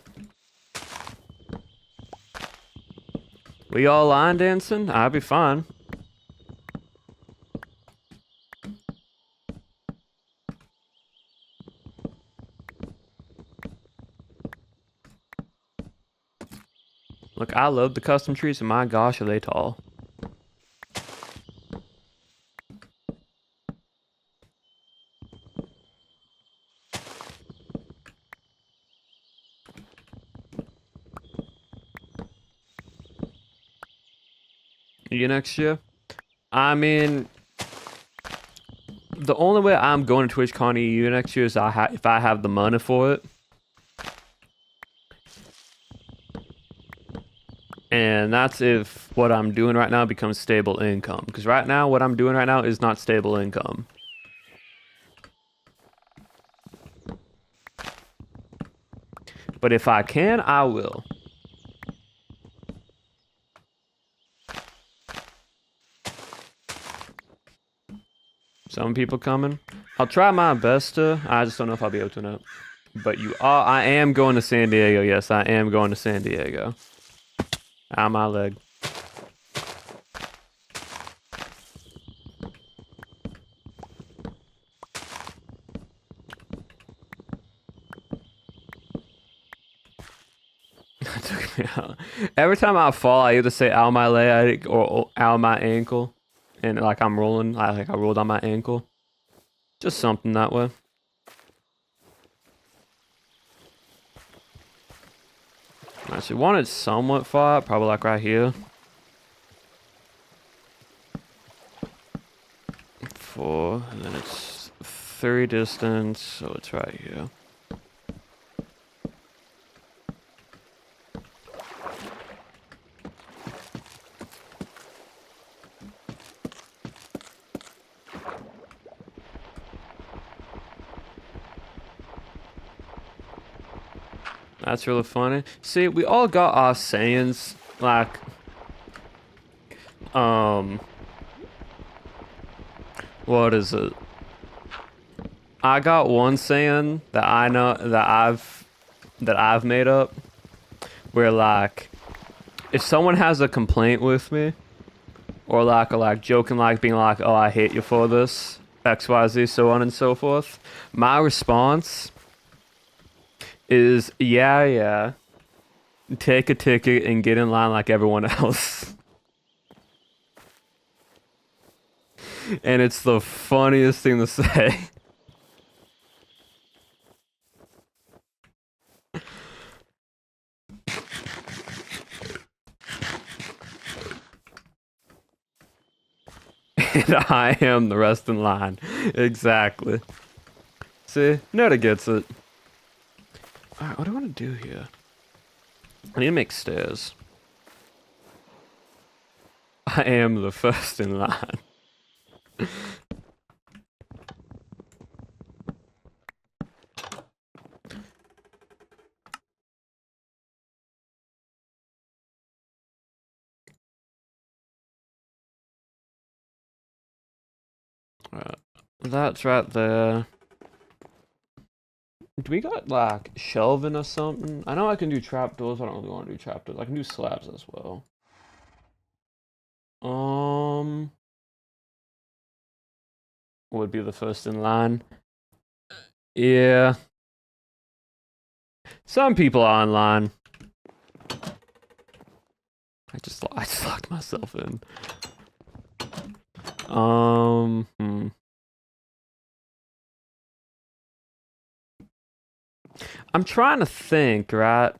S1: We all line dancing? I'd be fine. Look, I love the custom trees, and my gosh, are they tall. You next year? I mean, the only way I'm going to TwitchCon EU next year is if I have the money for it. And that's if what I'm doing right now becomes stable income. Because right now, what I'm doing right now is not stable income. But if I can, I will. Some people coming. I'll try my best to. I just don't know if I'll be able to know. But I am going to San Diego. Yes, I am going to San Diego. Ow, my leg. It took me out. Every time I fall, I either say ow my leg or ow my ankle. and like I'm rolling, like I rolled on my ankle. Just something that way. Actually, one is somewhat far, probably like right here. 4, and then it's 3 distance, so it's right here. That's really funny. See, we all got our sayings, like, what is it? I got one saying that I know that I've made up, where like, if someone has a complaint with me, or like joking, like being like, "Oh, I hate you for this," X, Y, Z, so on and so forth. My response is, "Yeah, yeah. Take a ticket and get in line like everyone else." And it's the funniest thing to say. And I am the rest in line. Exactly. See? Netta gets it. Alright, what do I want to do here? I need to make stairs. I am the first in line. Right. That's right there. Do we got like shelving or something? I know I can do trapdoors, but I don't really want to do trapdoors. I can do slabs as well. Would be the first in line. Yeah. Some people are in line. I just locked myself in. I'm trying to think, right?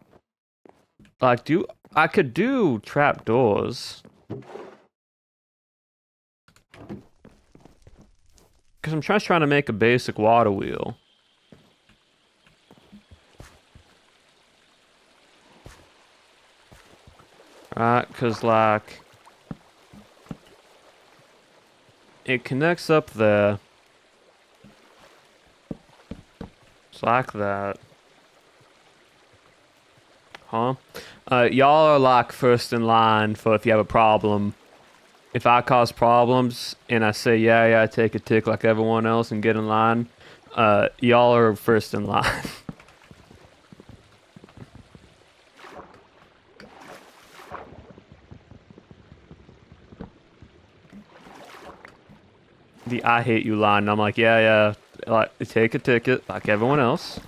S1: Like, I could do trapdoors. Because I'm just trying to make a basic water wheel. Right, because, like, it connects up there. It's like that. Huh? Y'all are, like, first in line for if you have a problem. If I cause problems and I say, yeah, yeah, I take a tick like everyone else and get in line, y'all are first in line. The I hate you line. And I'm like, yeah, yeah, like, take a ticket like everyone else.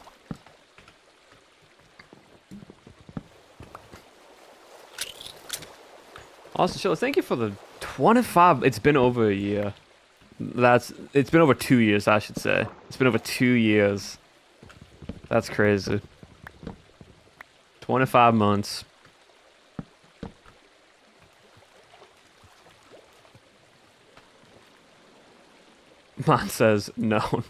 S1: Also, Sheila, thank you for the 25. It's been over a year. It's been over 2 years, I should say. It's been over 2 years. That's crazy. 25 months. Mine says no.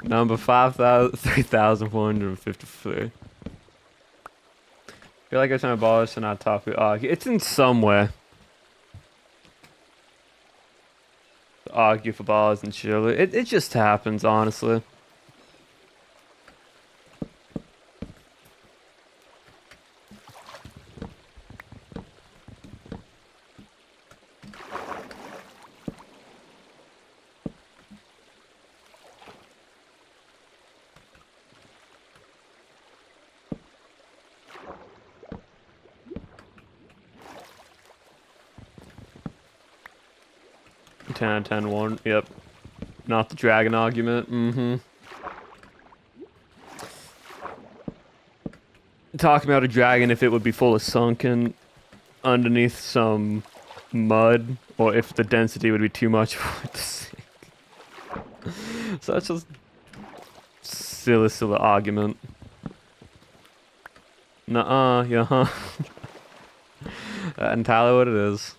S1: Number 3,453. Feel like I'm trying to abolish and not talk. It's in somewhere. Argue for balls and chill. It just happens, honestly. Ten out of 10, 1. Yep. Not the dragon argument. Mm-hmm. Talking about a dragon if it would be full of sunken underneath some mud or if the density would be too much for it to sink. Such a silly argument. Nuh-uh, yeah. That's entirely what it is.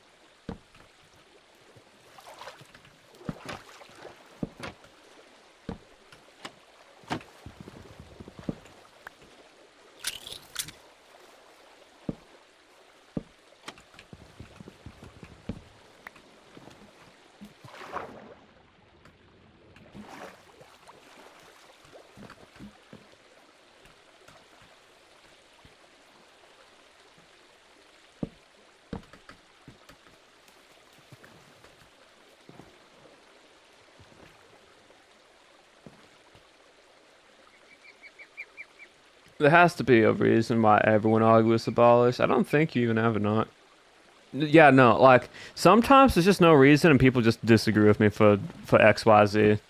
S1: There has to be a reason why everyone argues abolish. I don't think you even have or not. Yeah, no, like sometimes there's just no reason and people just disagree with me for XYZ.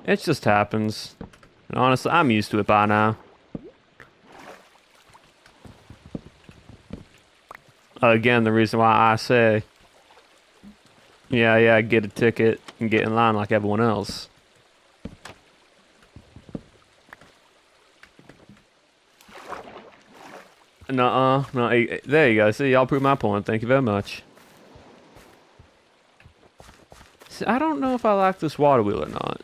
S1: It just happens. And honestly, I'm used to it by now. Again, the reason why I say, yeah, get a ticket and get in line like everyone else. Nuh-uh, no, there you go. See, y'all prove my point. Thank you very much. See, I don't know if I like this water wheel or not.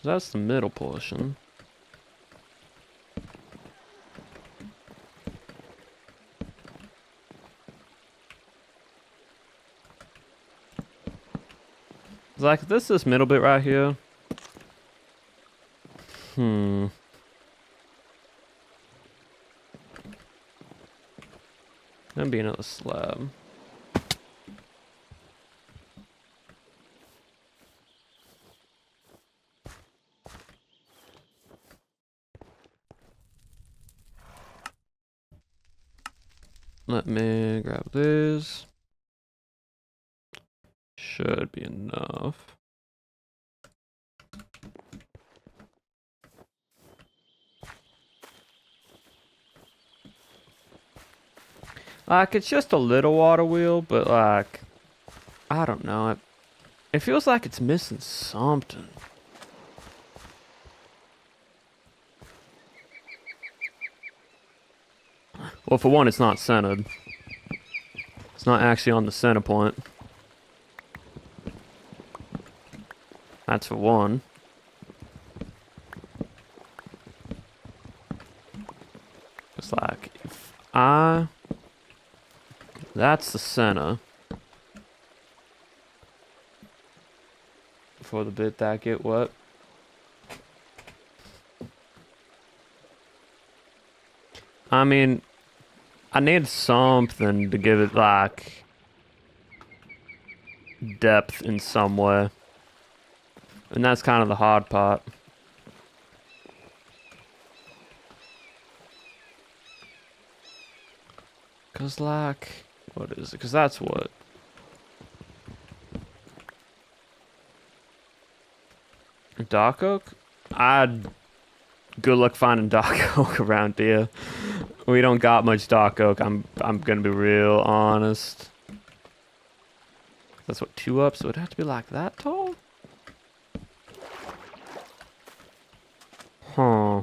S1: That's the middle portion. It's like this middle bit right here. That'd be another slab. Let me grab this. Should be enough. Like, it's just a little water wheel, but like, I don't know. It feels like it's missing something. Well, for one, it's not centered. It's not actually on the center point. That's for one. It's like, if that's the center. For the bit that get wet. I mean, I need something to give it, like, depth in some way. And that's kind of the hard part. Cause, like, what is it? Cause that's what? Dark oak? Good luck finding dark oak around here. We don't got much dark oak. I'm gonna be real honest. That's what, 2 up, so it'd have to be like that tall? Huh.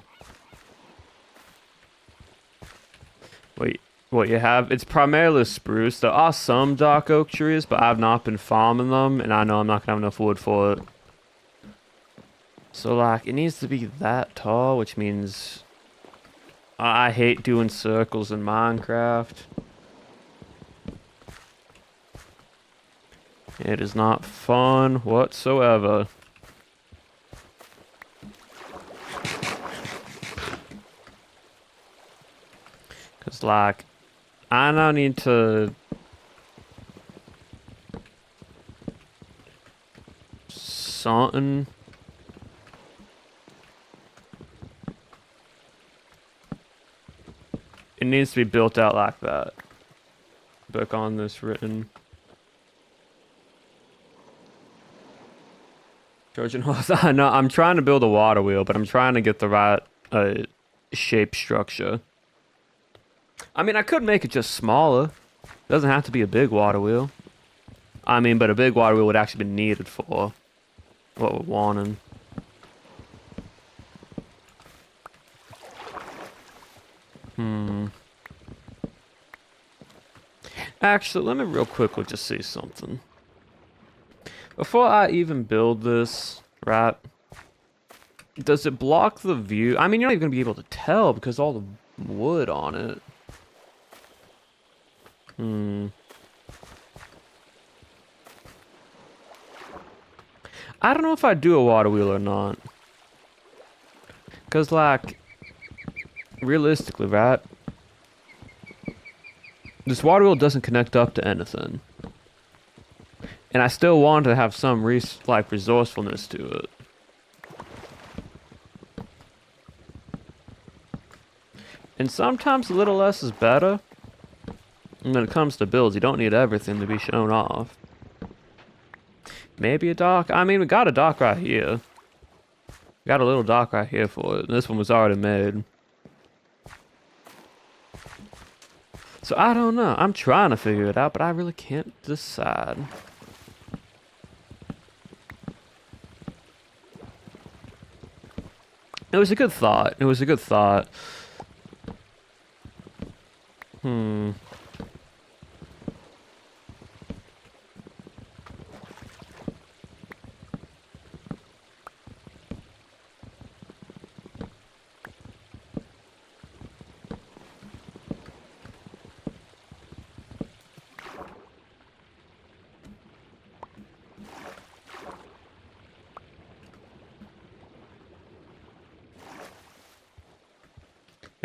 S1: Wait, what you have? It's primarily spruce. There are some dark oak trees, but I've not been farming them, and I know I'm not gonna have enough wood for it. So, like, it needs to be that tall, which means I hate doing circles in Minecraft. It is not fun whatsoever. Cause, like, I now need to something. It needs to be built out like that. Book on this written. Trojan horse. I know. I'm trying to build a water wheel, but I'm trying to get the right shape structure. I mean, I could make it just smaller. It doesn't have to be a big water wheel. I mean, but a big water wheel would actually be needed for what we're wanting. Actually, let me real quickly just see something. Before I even build this, right? Does it block the view? I mean, you're not even going to be able to tell because all the wood on it. I don't know if I do a water wheel or not. Because, like, realistically, right? This water wheel doesn't connect up to anything. And I still want to have some, resourcefulness to it. And sometimes a little less is better. And when it comes to builds, you don't need everything to be shown off. Maybe a dock? I mean, we got a dock right here. Got a little dock right here for it. This one was already made. So I don't know. I'm trying to figure it out, but I really can't decide. It was a good thought. It was a good thought.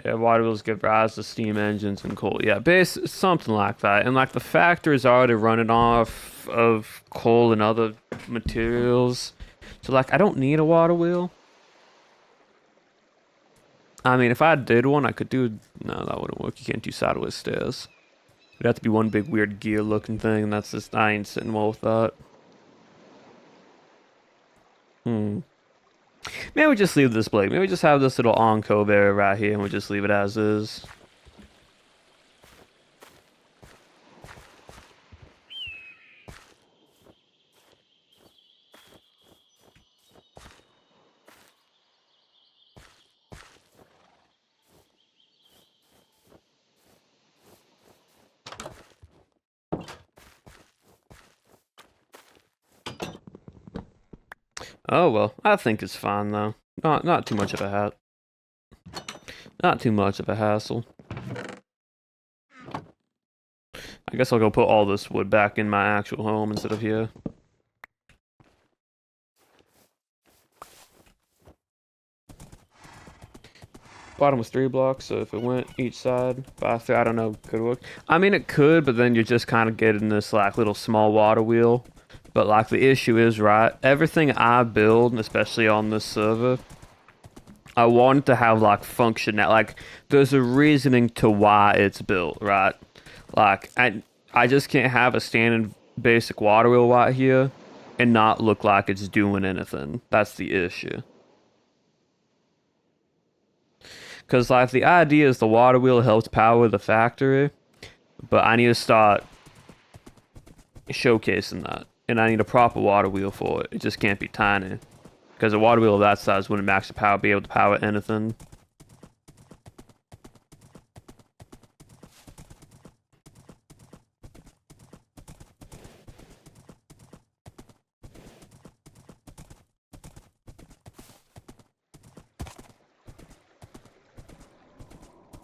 S1: Yeah, water wheels give rise to steam engines and coal. Yeah, something like that. And like the factory is already running off of coal and other materials. So like I don't need a water wheel. I mean, if I did one, I could do... No, that wouldn't work. You can't do sideways stairs. It'd have to be one big weird gear looking thing, and that's just... I ain't sitting well with that. Maybe we just leave this blank. Maybe we just have this little alcove area right here, and we just leave it as is. Oh well, I think it's fine though. Not too much of a Not too much of a hassle. I guess I'll go put all this wood back in my actual home instead of here. Bottom was 3 blocks, so if it went each side by 3, I don't know, could work. I mean, it could, but then you're just kind of getting this like little small water wheel. But like the issue is, right, everything I build, especially on this server, I want to have like function that like there's a reasoning to why it's built, right? Like I just can't have a standard basic water wheel right here and not look like it's doing anything. That's the issue. Because, like, the idea is the water wheel helps power the factory, but I need to start showcasing that. And I need a proper water wheel for it. It just can't be tiny. Because a water wheel of that size wouldn't max the power, be able to power anything.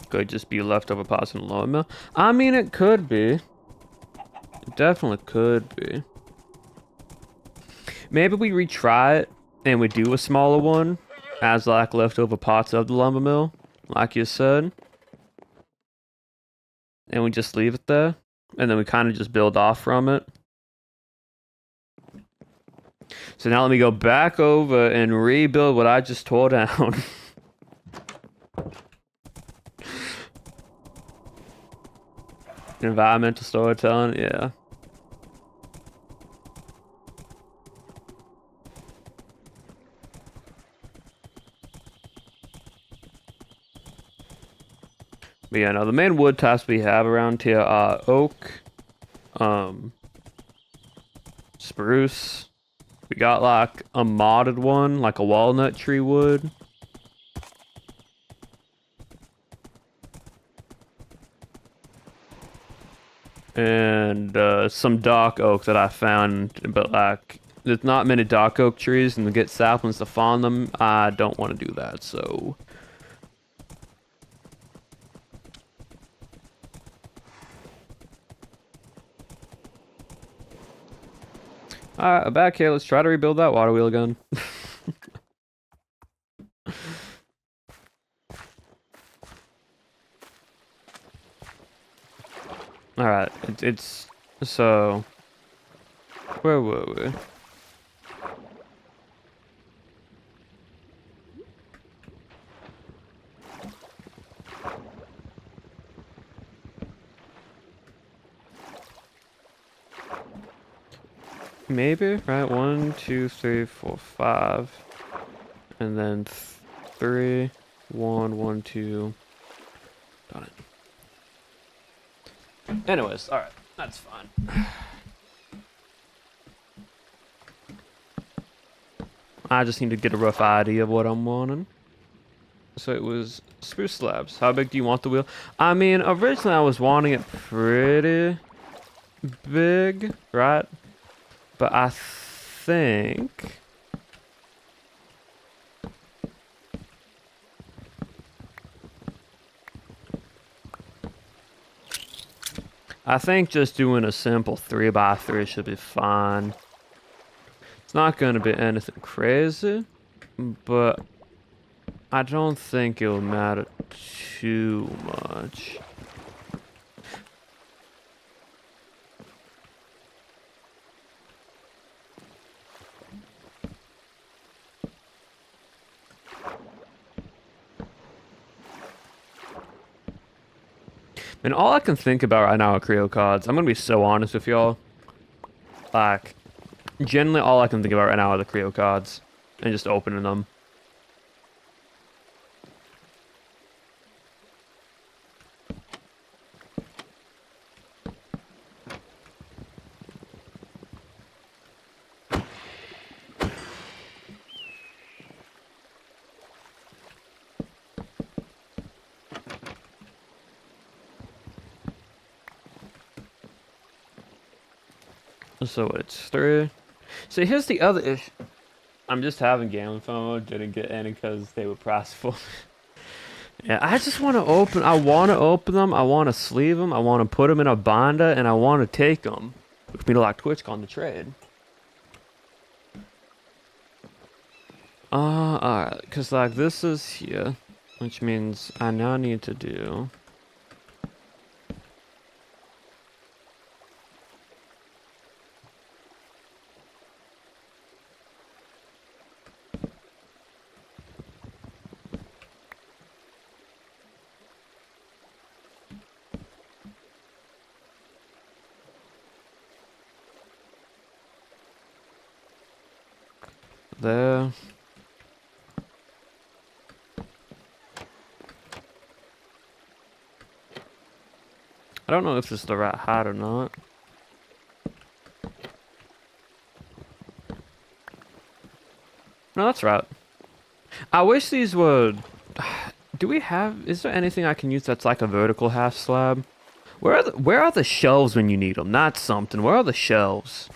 S1: Could just be leftover parts in the lower mill. I mean, it could be. It definitely could be. Maybe we retry it and we do a smaller one as like leftover parts of the lumber mill, like you said. And we just leave it there. And then we kind of just build off from it. So now let me go back over and rebuild what I just tore down. Environmental storytelling, yeah. But yeah, no, the main wood types we have around here are oak, um, spruce. We got like a modded one, like a walnut tree wood. And some dark oak that I found, but like there's not many dark oak trees, and to get saplings to farm them, I don't want to do that. So, back here. Let's try to rebuild that water wheel again. All right, it's so. Where were we? Maybe, right? 1, 2, 3, 4, 5. And then 3, 1, 1, 2. Got it. Anyways, alright. That's fine. I just need to get a rough idea of what I'm wanting. So it was spruce slabs. How big do you want the wheel? I mean, originally I was wanting it pretty big, right? But I think just doing a simple 3x3 should be fine. It's not going to be anything crazy, but I don't think it will matter too much. And all I can think about right now are Creo cards. I'm gonna be so honest with y'all. Like, generally all I can think about right now are the Creo cards. And just opening them. So it's 3. So here's the other issue. I'm just having gambling FOMO. Didn't get any because they were priceful. Yeah, I just want to open. I want to open them. I want to sleeve them. I want to put them in a binder, and I want to take them. With me to like TwitchCon the trade. Alright, because like this is here, which means I now need to do. There. I don't know if this is the right height or not. No, that's right. I wish these were... Do we have... Is there anything I can use that's like a vertical half slab? Where are the shelves when you need them? That's something. Where are the shelves?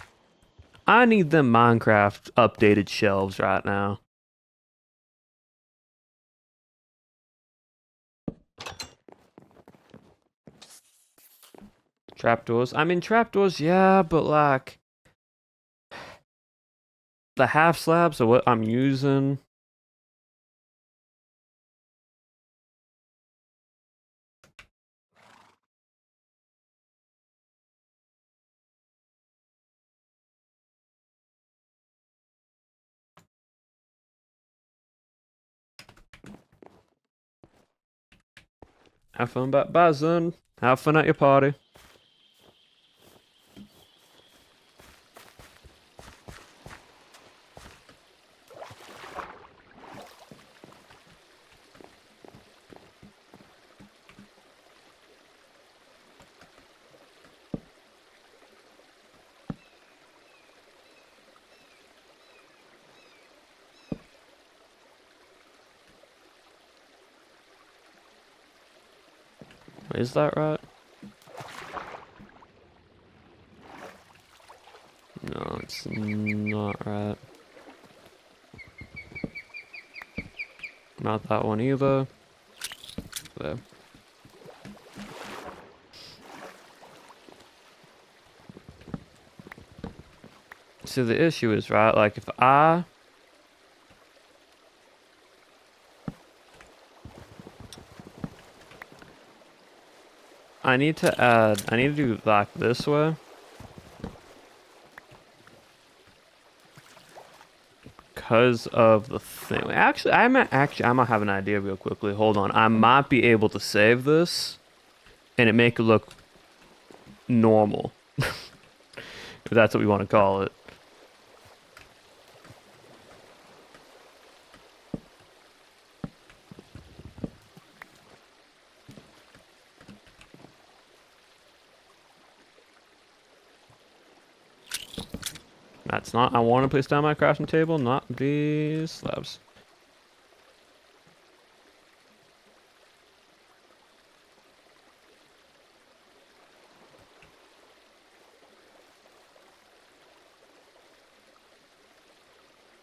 S1: I need them Minecraft updated shelves right now. Trapdoors. I mean, trapdoors, yeah, but like... The half slabs are what I'm using. Have fun, bye, Zen. Have fun at your party. Is that right? No, it's not right. Not that one either. There. See, the issue is, right, like, if I need to do like this way. Because of the thing. Actually, I might have an idea real quickly. Hold on. I might be able to save this and it make it look normal. If that's what we want to call it. That's not, I want to place down my crafting table, not these slabs.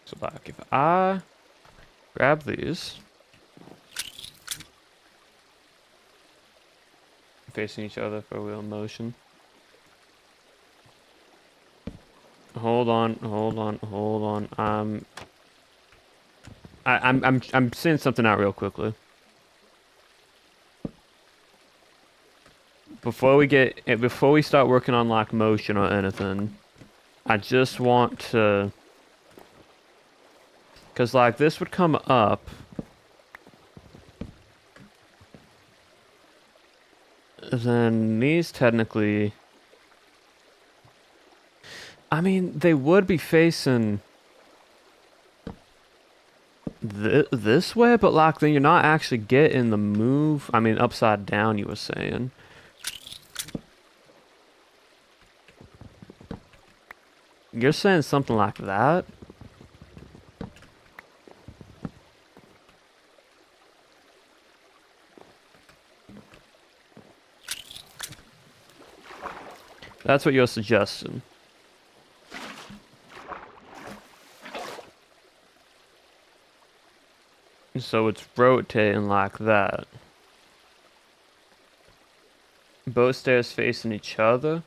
S1: So like, if I grab these, facing each other for wheel motion. Hold on. I'm seeing something out real quickly. Before we start working on like motion or anything, I just want to, cause like this would come up. Then these technically, I mean, they would be facing this way, but like then you're not actually getting the move. I mean, upside down, you were saying. You're saying something like that? That's what you're suggesting. So it's rotating like that. Both stairs facing each other.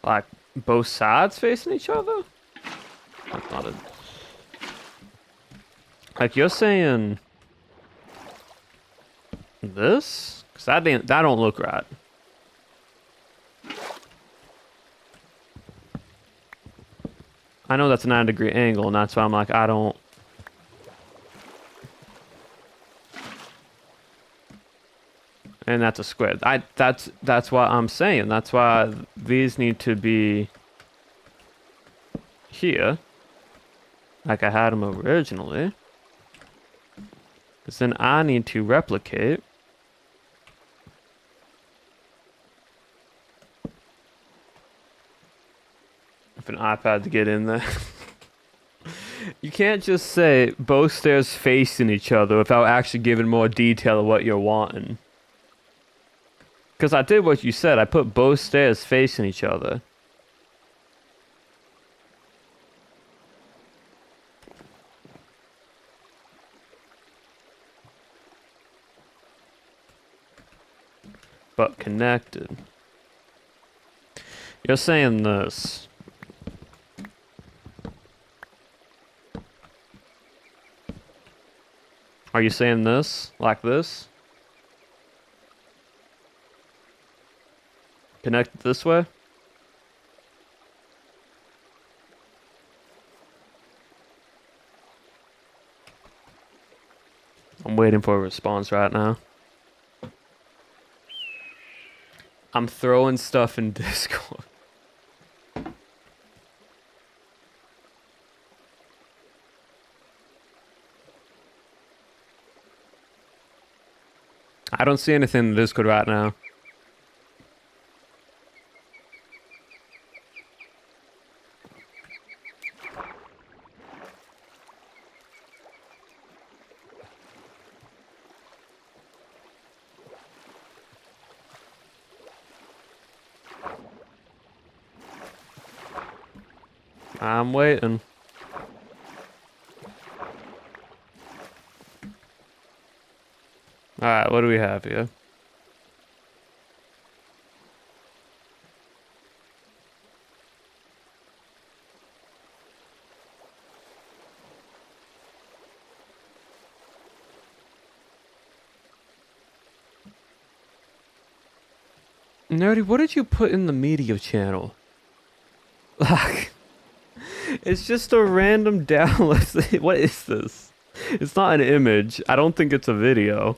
S1: Like both sides facing each other? That's not it. Like you're saying this? Cause that don't look right. I know that's a 9-degree angle, and that's why I'm like, I don't. And that's a square. That's what I'm saying. That's why these need to be here, like I had them originally. Because then I need to replicate. If an iPad to get in there. You can't just say both stairs facing each other without actually giving more detail of what you're wanting. Because I did what you said. I put both stairs facing each other. But connected. You're saying this. Are you saying this? Like this? Connected this way? I'm waiting for a response right now. I'm throwing stuff in Discord. I don't see anything in Discord right now. I'm waiting. Alright, what do we have here? Nerdy, what did you put in the media channel? Like, it's just a random download. What is this? It's not an image. I don't think it's a video.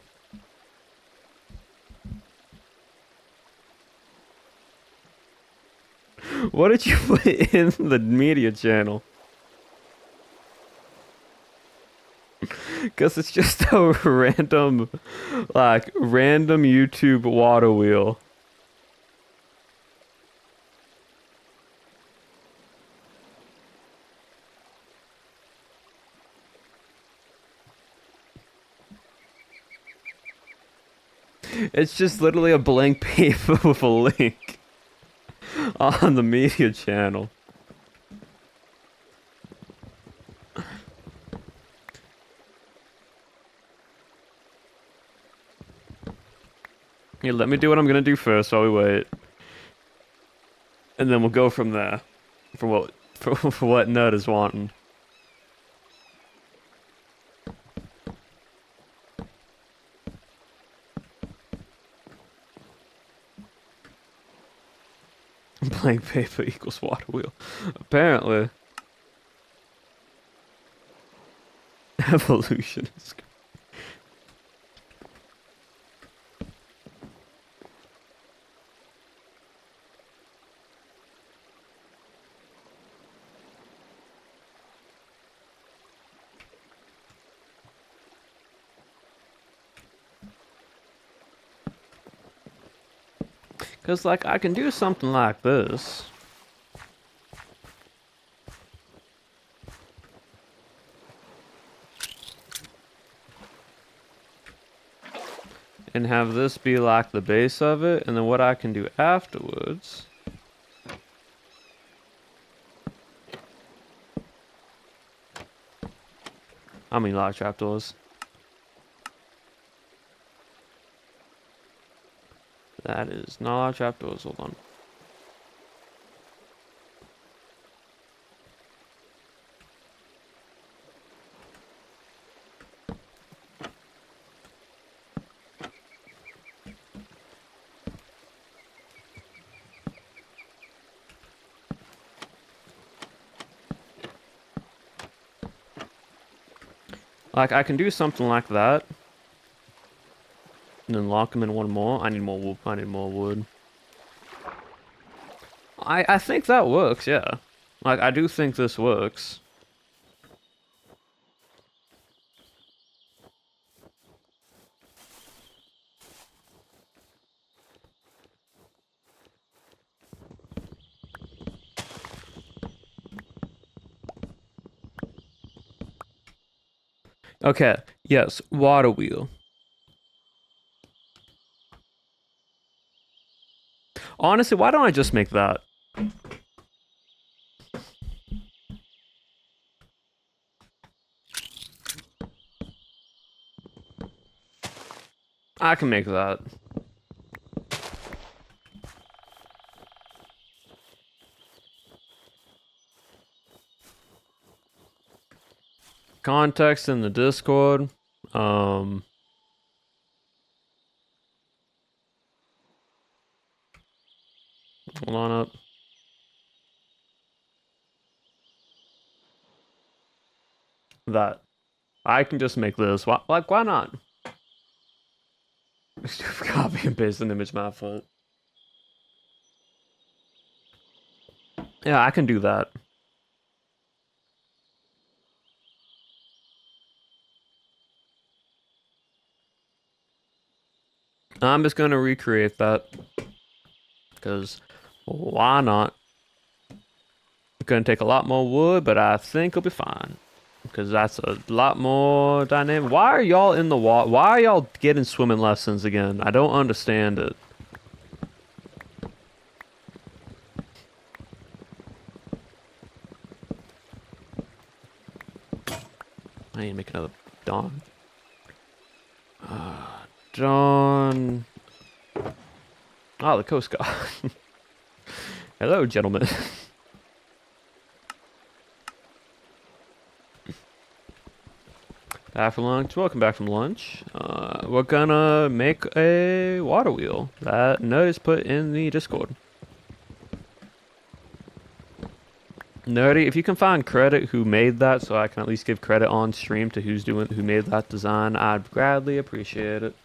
S1: What did you put in the media channel? Because it's just a random, random YouTube water wheel. It's just literally a blank paper with a link on the media channel. Here, let me do what I'm gonna do first while we wait. And then we'll go from there. For what Nerd is wanting. Blank paper equals water wheel. Apparently. Evolution is... Because, like, I can do something like this. And have this be, like, the base of it. And then what I can do afterwards... I mean, large trapdoors. That is not large trapdoors. Hold on. Like, I can do something like that. And then lock them in one more. I need more wood. I need more wood. I think that works, yeah. Like, I do think this works. Okay, yes, water wheel. Honestly, why don't I just make that? I can make that. Context in the Discord. Hold on up. That. I can just make this. Why not? Copy and paste an image map font. Yeah, I can do that. I'm just gonna recreate that. Because why not? It's gonna take a lot more wood, but I think it'll be fine. Because that's a lot more dynamic. Why are y'all in the water? Why are y'all getting swimming lessons again? I don't understand it. I need to make another dawn. Dawn. Oh, the Coast Guard. Hello, gentlemen. Back from lunch. Welcome back from lunch. We're gonna make a water wheel. That note is put in the Discord. Nerdy, if you can find credit who made that, so I can at least give credit on stream to who made that design, I'd gladly appreciate it.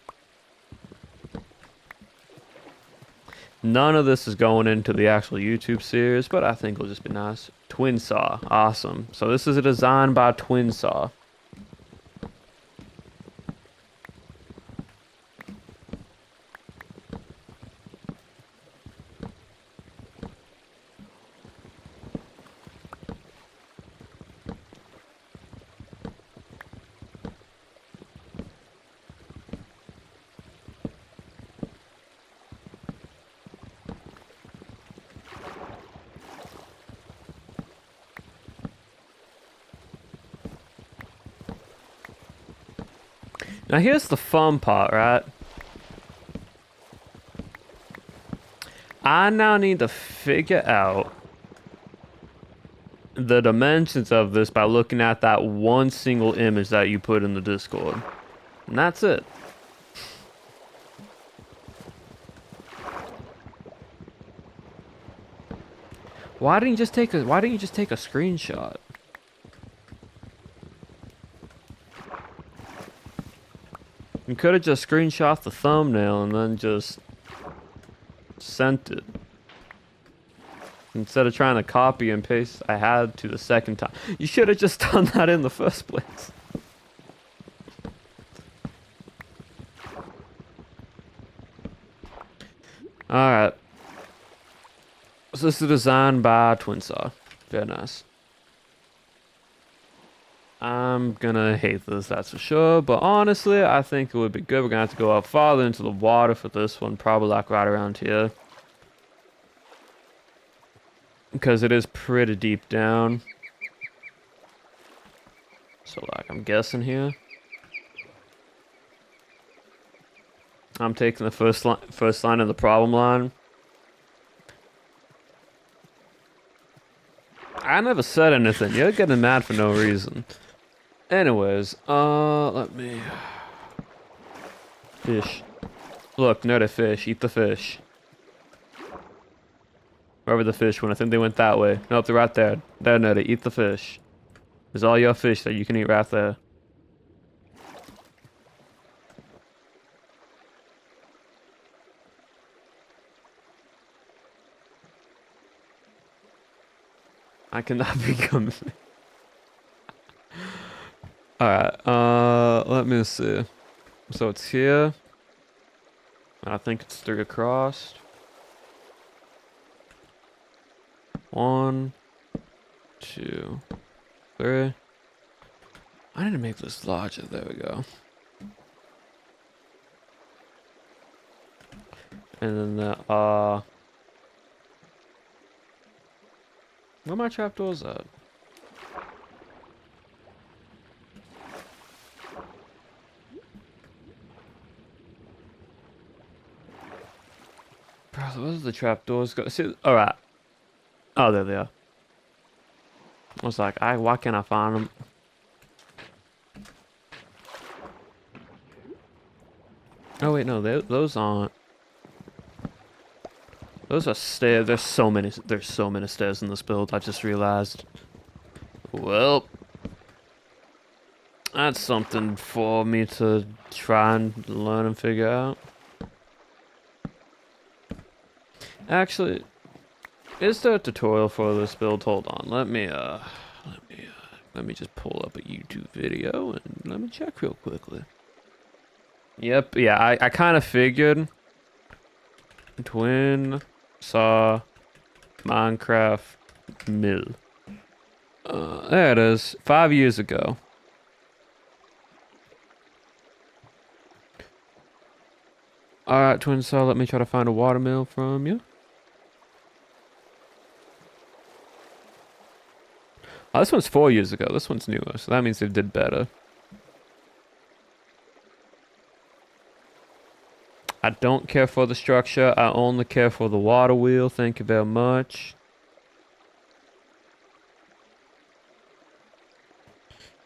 S1: None of this is going into the actual YouTube series, but I think it'll just be nice. Twin Saw, awesome. So this is a design by Twin Saw. Now here's the fun part, right? I now need to figure out the dimensions of this by looking at that one single image that you put in the Discord. And that's it. Why didn't you just take a screenshot? You could have just screenshot the thumbnail and then just sent it. Instead of trying to copy and paste, I had to the second time. You should have just done that in the first place. Alright. So this is designed by Twin Saw. Very nice. I'm gonna hate this, that's for sure. But honestly, I think it would be good. We're gonna have to go up farther into the water for this one. Probably like right around here. Because it is pretty deep down. So like, I'm guessing here. I'm taking the first line of the problem line. I never said anything. You're getting mad for no reason. Anyways, let me... Fish. Look, no, the fish. Eat the fish. Wherever the fish went. I think they went that way. Nope, they're right there. There, no, they eat the fish. There's all your fish that you can eat right there. I cannot become... Alright, let me see. So it's here. I think it's 3 across. 1, 2, 3. I need to make this larger. There we go. And then where my trapdoors at? Bro, where's the trapdoors go? See, alright. Oh, there they are. I was like, why can't I find them? Oh wait, no, those aren't. Those are stairs. There's so many stairs in this build. I just realized. Well, that's something for me to try and learn and figure out. Actually, is there a tutorial for this build? Hold on. Let me just pull up a YouTube video and let me check real quickly. Yep, yeah, I kind of figured. Twin saw Minecraft mill. There it is. 5 years ago. Alright, Twin saw, let me try to find a watermill from you. Oh, this one's 4 years ago. This one's newer, so that means they did better. I don't care for the structure. I only care for the water wheel. Thank you very much.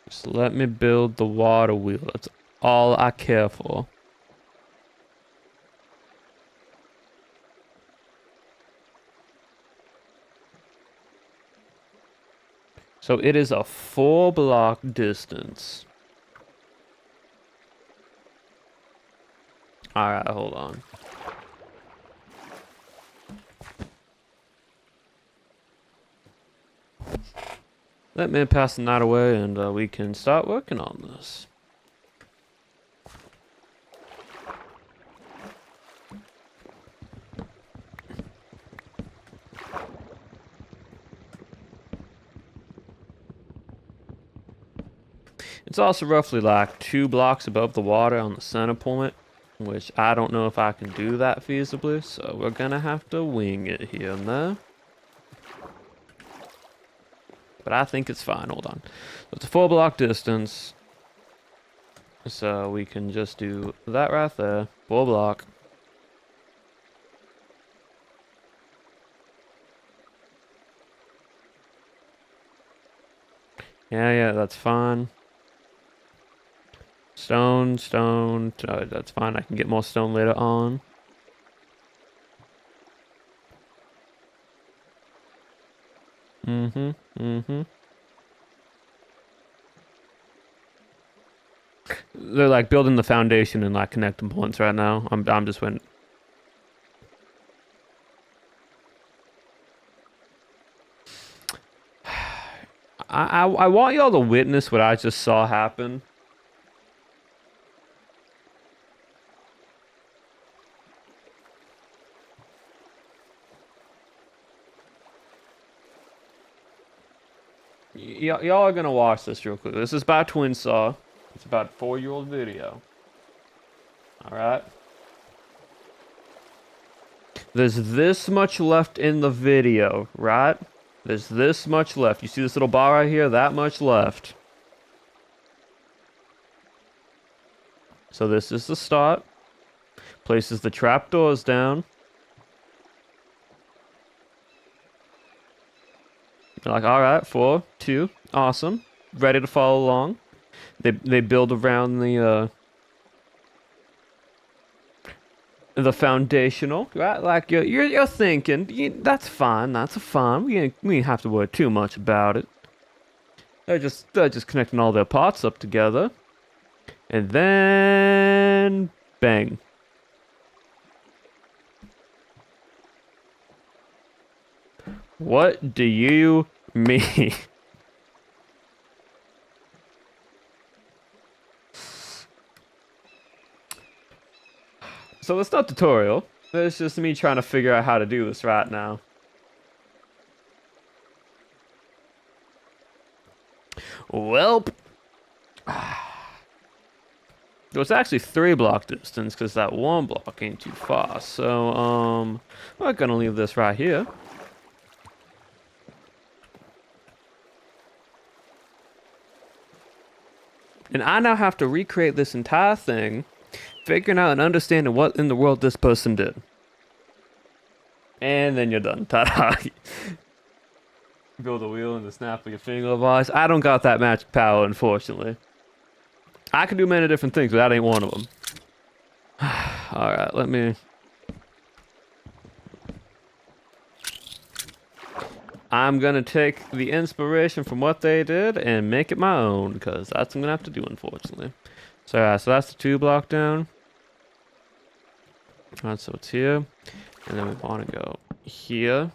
S1: Just let me build the water wheel. That's all I care for. So it is a 4-block distance. Alright, hold on. Let me pass the night away and we can start working on this. It's also roughly like 2 blocks above the water on the center point, which I don't know if I can do that feasibly, so we're gonna have to wing it here and there. But I think it's fine. Hold on. So it's a 4-block distance. So we can just do that right there. 4-block. Yeah, that's fine. Stone. Oh, that's fine. I can get more stone later on. They're like building the foundation and like connecting points right now. I'm just waiting. I want y'all to witness what I just saw happen. Y'all are gonna watch this real quick. This is by Twin Saw. It's about a 4-year-old video. Alright. There's this much left in the video, right? There's this much left. You see this little bar right here? That much left. So this is the start. Places the trapdoors down. They're like, alright, 4, 2, awesome. Ready to follow along. They build around the foundational, right? Like you're thinking, that's fine, that's fine. We ain't have to worry too much about it. They're just connecting all their parts up together, and then bang. What do you mean? So it's not tutorial. It's just me trying to figure out how to do this right now. Welp. It was actually 3-block distance because that 1 block ain't too far. So, we're gonna leave this right here. And I now have to recreate this entire thing, figuring out and understanding what in the world this person did. And then you're done. Ta-da. Build a wheel in the snap of your finger of eyes. I don't got that magic power, unfortunately. I can do many different things, but that ain't one of them. Alright, let me... I'm gonna take the inspiration from what they did and make it my own, because that's what I'm gonna have to do, unfortunately. So, so that's the 2-block down. Alright, so it's here. And then we want to go here.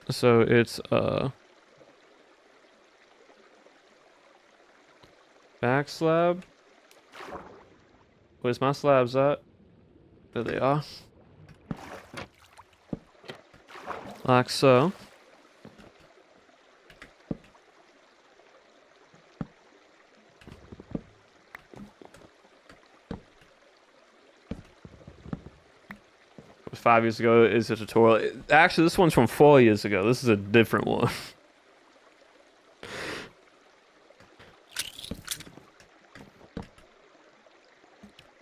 S1: So it's back slab. Where's my slabs at? There they are. Like so. It was 5 years ago is a tutorial. Actually, this one's from 4 years ago. This is a different one.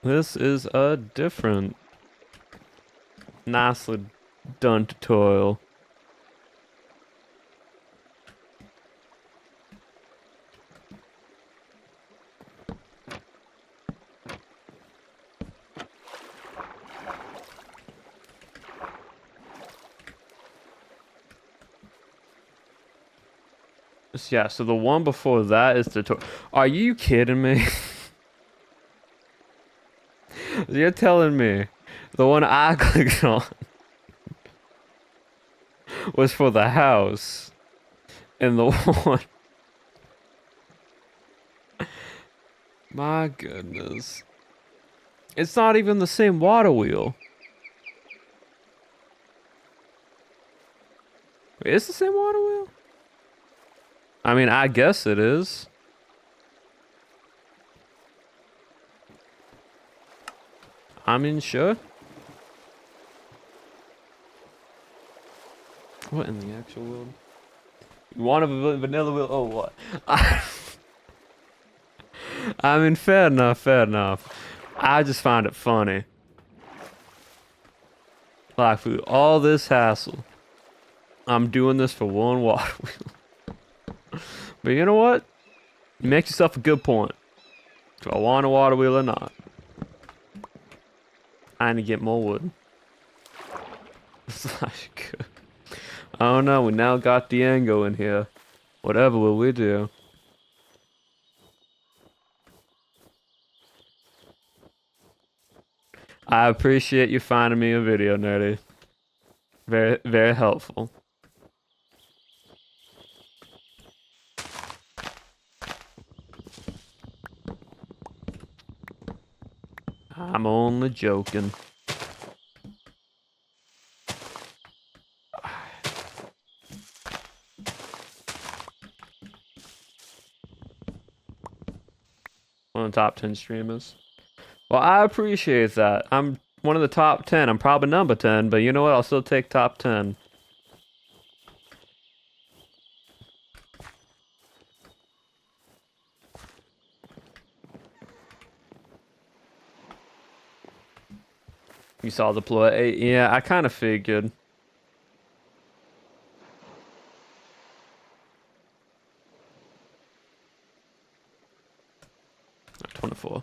S1: This is a different, nicely done tutorial. Yeah, so the one before that is tutorial. Are you kidding me? You're telling me the one I clicked on was for the house, and the one... My goodness. It's not even the same water wheel. Wait, it's the same water wheel? I mean, I guess it is. I mean, sure. What in the actual world? You want a vanilla wheel? Oh, what? I mean, fair enough, fair enough. I just find it funny. Like, through all this hassle, I'm doing this for one water wheel. But you know what? You make yourself a good point. Do I want a water wheel or not? I need to get more wood. It's like, oh no, we now got Diego in here. Whatever will we do? I appreciate you finding me a video, Nerdy. Very, very helpful. I'm only joking. One of the top 10 streamers. Well, I appreciate that. I'm one of the top 10. I'm probably number 10, but you know what? I'll still take top 10. You saw the play. Yeah, I kind of figured. Oh, 24.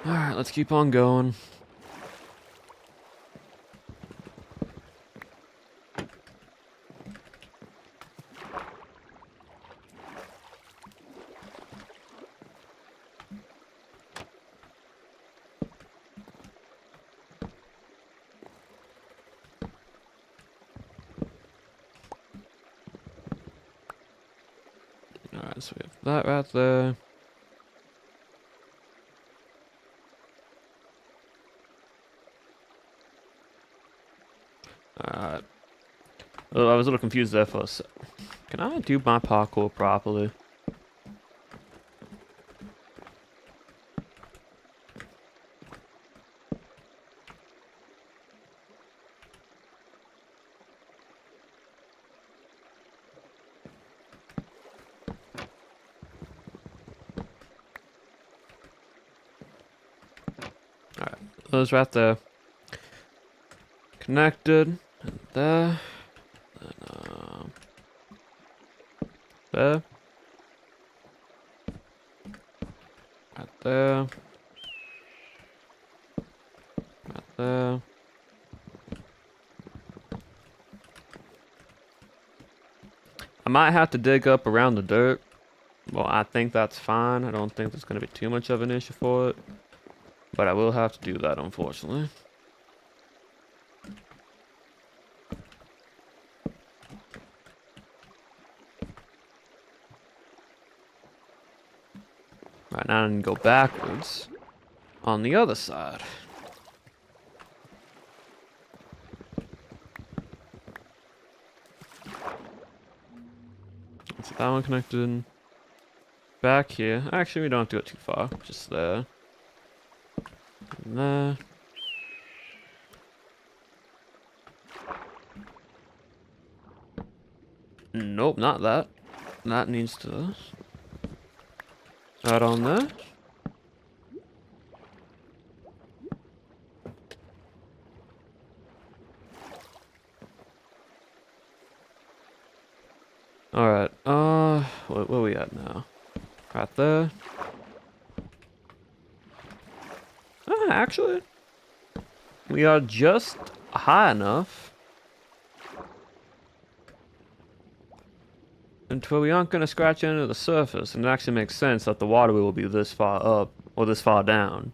S1: Alright, let's keep on going. Alright, so we have that right there. Alright. Oh, I was a little confused there for a sec. Can I do my parkour properly? Alright, those right there. Connected. And there. And, there. Right there. Right there. might have to dig up around the dirt. Well, I think that's fine. I don't think there's going to be too much of an issue for it. But I will have to do that, unfortunately. Right, now I can go backwards on the other side. So that one connected back here. Actually, we don't have to go too far. Just there. And there. Nope, not that. That needs to... Right on there. Alright, where are we at now? Right there. Actually, we are just high enough until we aren't going to scratch into the surface, and it actually makes sense that the water will be this far up, or this far down.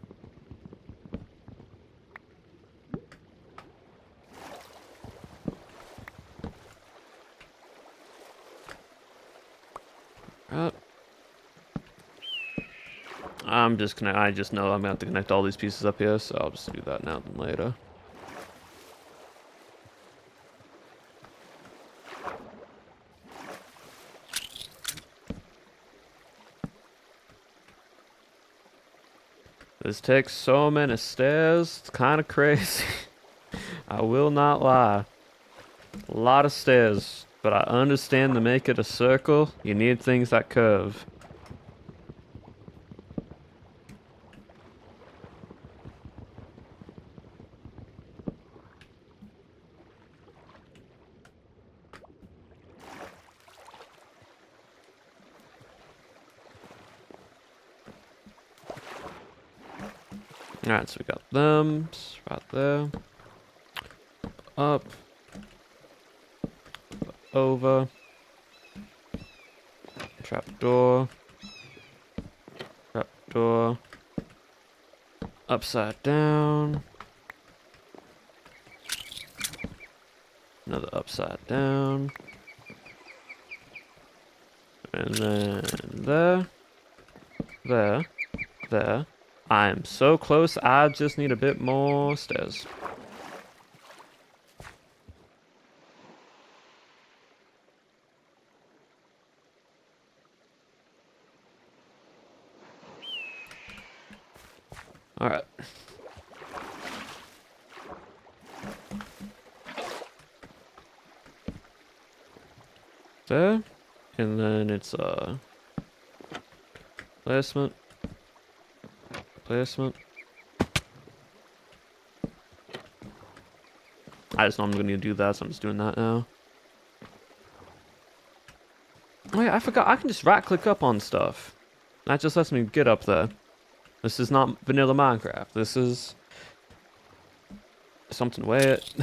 S1: Right. I just know I'm gonna have to connect all these pieces up here, so I'll just do that now than later. This takes so many stairs, it's kind of crazy. I will not lie. A lot of stairs, but I understand to make it a circle, you need things that curve. Alright, so we got them right there. Up. Over. Trapdoor. Trapdoor. Upside down. Another upside down. And then there. There. There. I'm so close, I just need a bit more stairs. Alright. There. And then it's placement. Placement. I just know I'm gonna do that, so I'm just doing that now. Oh yeah, I forgot, I can just right click up on stuff. That just lets me get up there. This is not vanilla Minecraft. This is something to weigh it.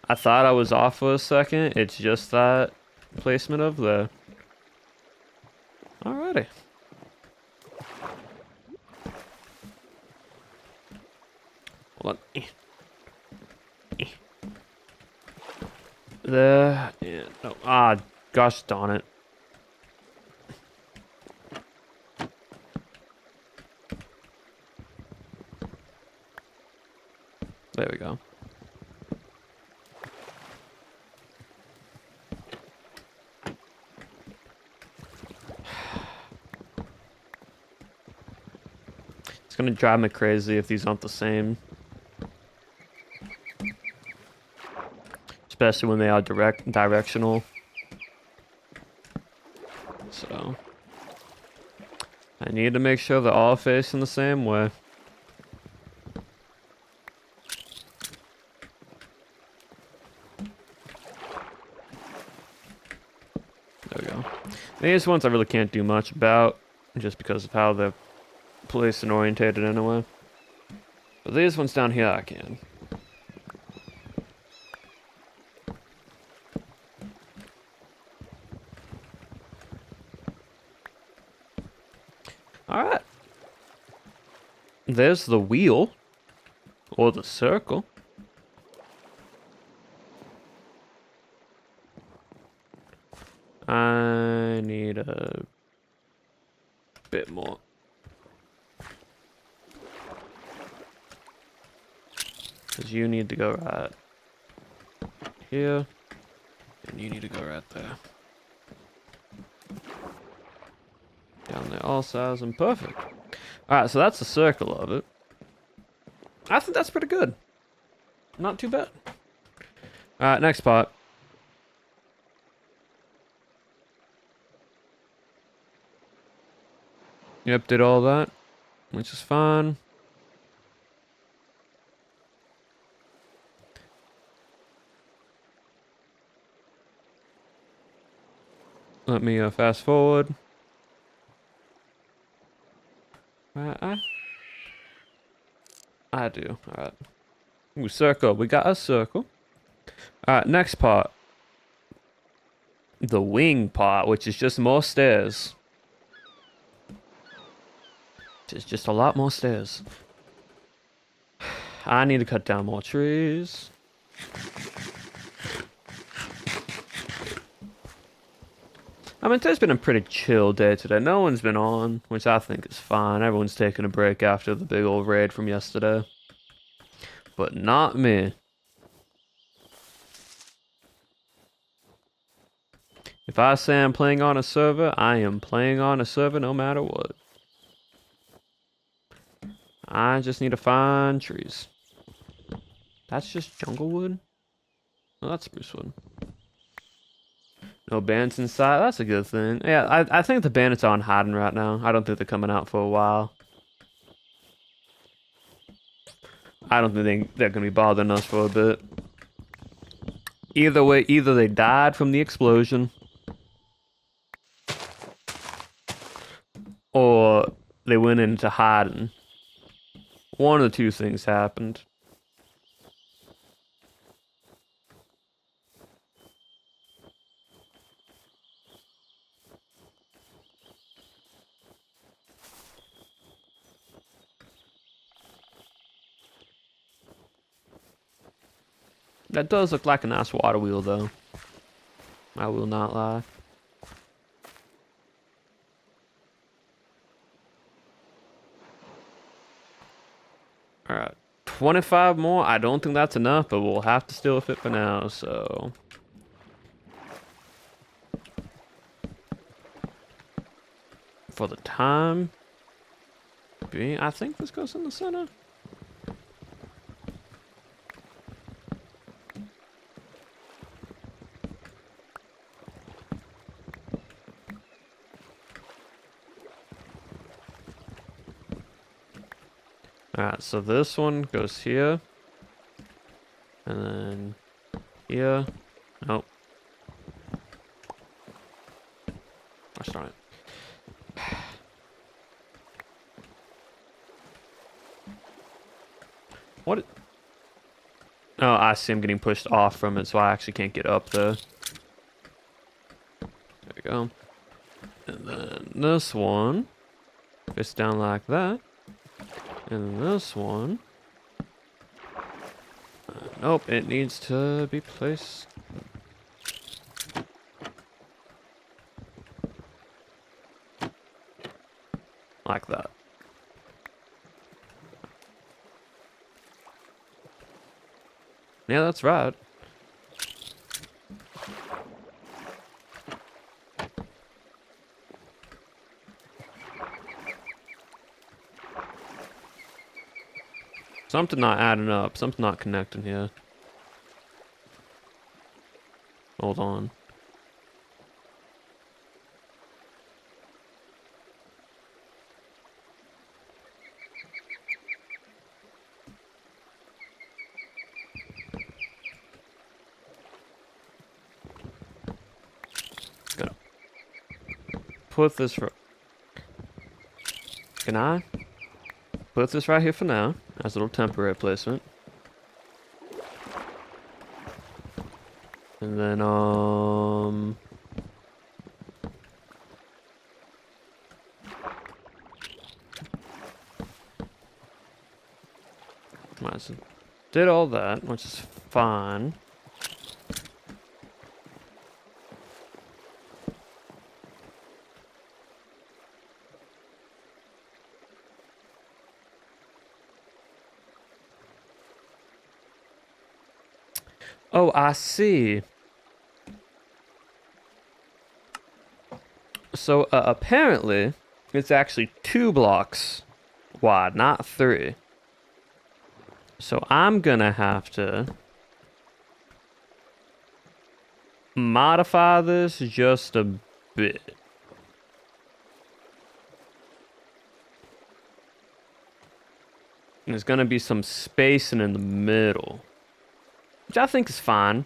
S1: I thought I was off for a second. It's just that placement of the... Alrighty. Hold on. There. Yeah. Oh, ah, gosh darn it. There we go. It's gonna drive me crazy if these aren't the same. Especially when they are directional. So. I need to make sure they're all facing the same way. There we go. These ones I really can't do much about, just because of how they're placed and orientated anyway. But these ones down here I can. Alright. There's the wheel. Or the circle. I need a bit more. Because you need to go right here. And you need to go right there. Down there, all sides, and perfect. Alright, so that's the circle of it. I think that's pretty good. Not too bad. Alright, next part. Yep, did all that, which is fine. Let me fast forward. I do. Alright. Ooh, circle. We got a circle. Alright, next part. The wing part, which is just more stairs. It's just a lot more stairs. I need to cut down more trees. I mean, today's been a pretty chill day today. No one's been on, which I think is fine. Everyone's taking a break after the big old raid from yesterday. But not me. If I say I'm playing on a server, I am playing on a server no matter what. I just need to find trees. That's just jungle wood? Oh, that's spruce wood. No bandits inside. That's a good thing. Yeah, I think the bandits are on hiding right now. I don't think they're coming out for a while. I don't think they're going to be bothering us for a bit. Either way, either they died from the explosion, or they went into hiding. One of the two things happened. That does look like a nice water wheel, though. I will not lie. Alright. 25 more? I don't think that's enough, but we'll have to steal with it for now, so... For the time being, I think this goes in the center. Alright, so this one goes here. And then here. Nope. That's right. What? Oh, I see him getting pushed off from it, so I actually can't get up there. There we go. And then this one fits down like that. And this one... nope, it needs to be placed... like that. Yeah, that's right. Something not adding up. Something not connecting here. Hold on. put this. Can I put this right here for now as a little temporary placement? And then Right, so did all that, which is fine. Oh, I see. So apparently, it's actually 2 blocks wide, not 3. So I'm gonna have to modify this just a bit. And there's gonna be some spacing in the middle, which I think is fine.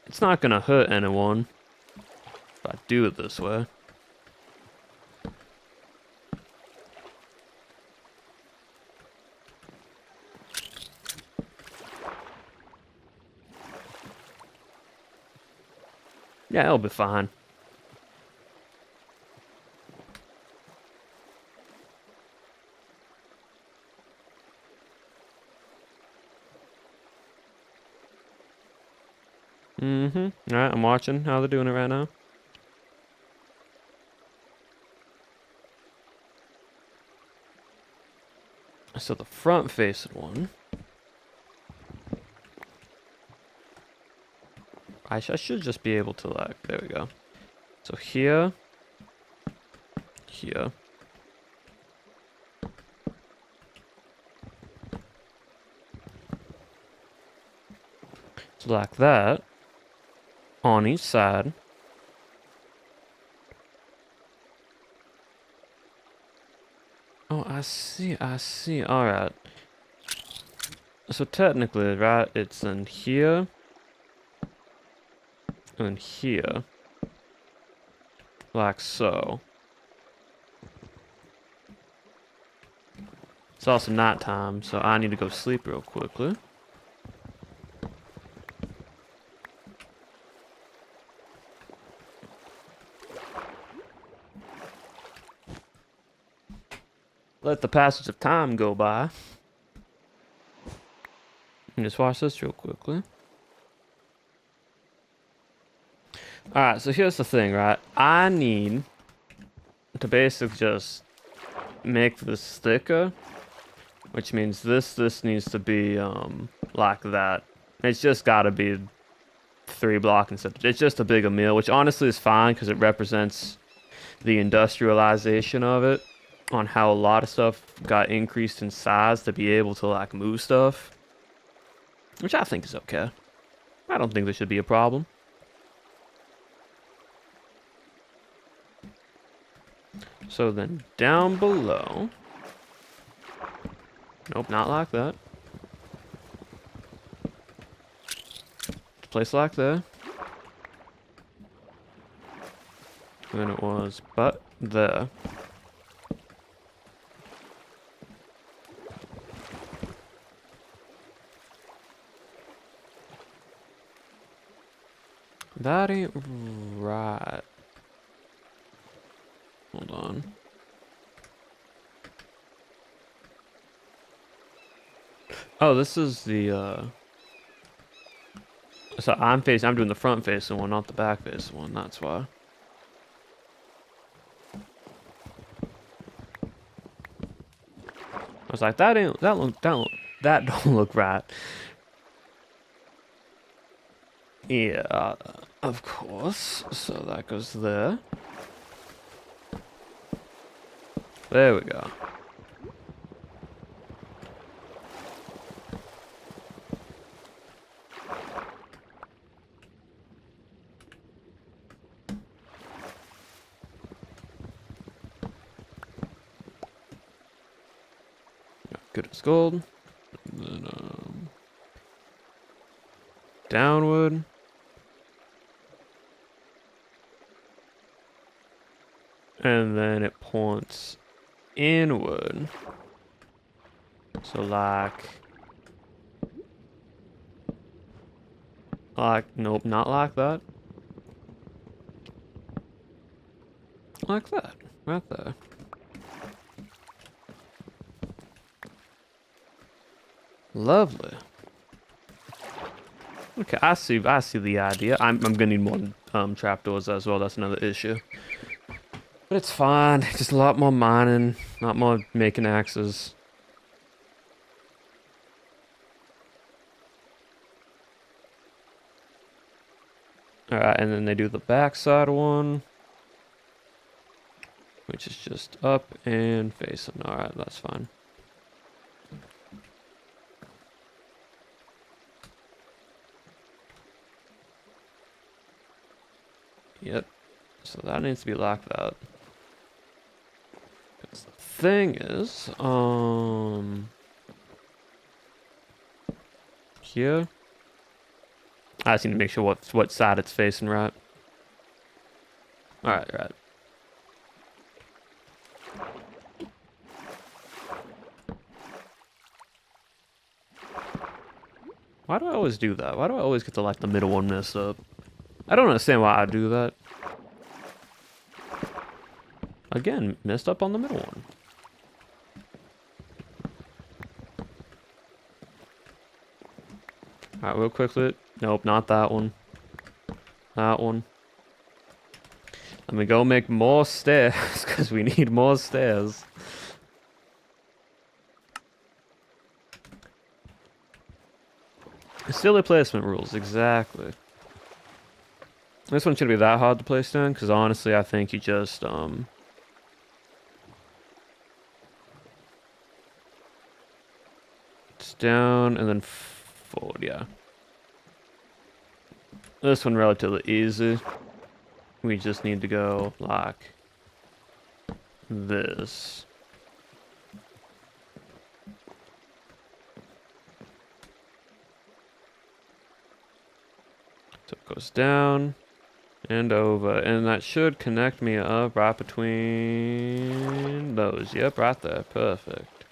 S1: It's not gonna hurt anyone if I do it this way. Yeah, it'll be fine. Alright, I'm watching how they're doing it right now. So the front facing one. I should just be able to, like, there we go. So here. Here. So like that. On each side. Oh, I see, alright. So technically, right, it's in here. And here. Like so. It's also night time, so I need to go sleep real quickly. Let the passage of time go by. And just watch this real quickly. Alright, so here's the thing, right? I need to basically just make this thicker. Which means this needs to be like that. It's just gotta be 3 block instead. It's just a bigger mill, which honestly is fine because it represents the industrialization of it. On how a lot of stuff got increased in size to be able to like move stuff. Which I think is okay. I don't think there should be a problem. So then down below. Nope, not like that. Place like that. And then it was but there. That ain't right. Hold on. Oh, this is the so I'm doing the front facing one, not the back facing one, that's why. I was like, that don't look right. Yeah, of course. So that goes there. There we go. Good as gold. And then, downward. And then it points inward. So nope, not like that. Like that, right there. Lovely. Okay, I see the idea. I'm gonna need more trapdoors as well. That's another issue. But it's fine. Just a lot more mining, a lot more making axes. All right, and then they do the backside one, which is just up and facing. All right, that's fine. Yep. So that needs to be like that. Because the thing is, here, I just need to make sure what side it's facing, right? All right, right. Why do I always do that? Why do I always get to like the middle one messed up? I don't understand why I do that. Again, messed up on the middle one. Alright, real quickly. Nope, not that one. That one. Let me go make more stairs, because we need more stairs. Silly placement rules, exactly. This one shouldn't be that hard to place down, because honestly, I think you just, it's down and then forward, yeah. This one relatively easy. We just need to go like this. So it goes down and over, and that should connect me up right between those. Yep, right there. Perfect.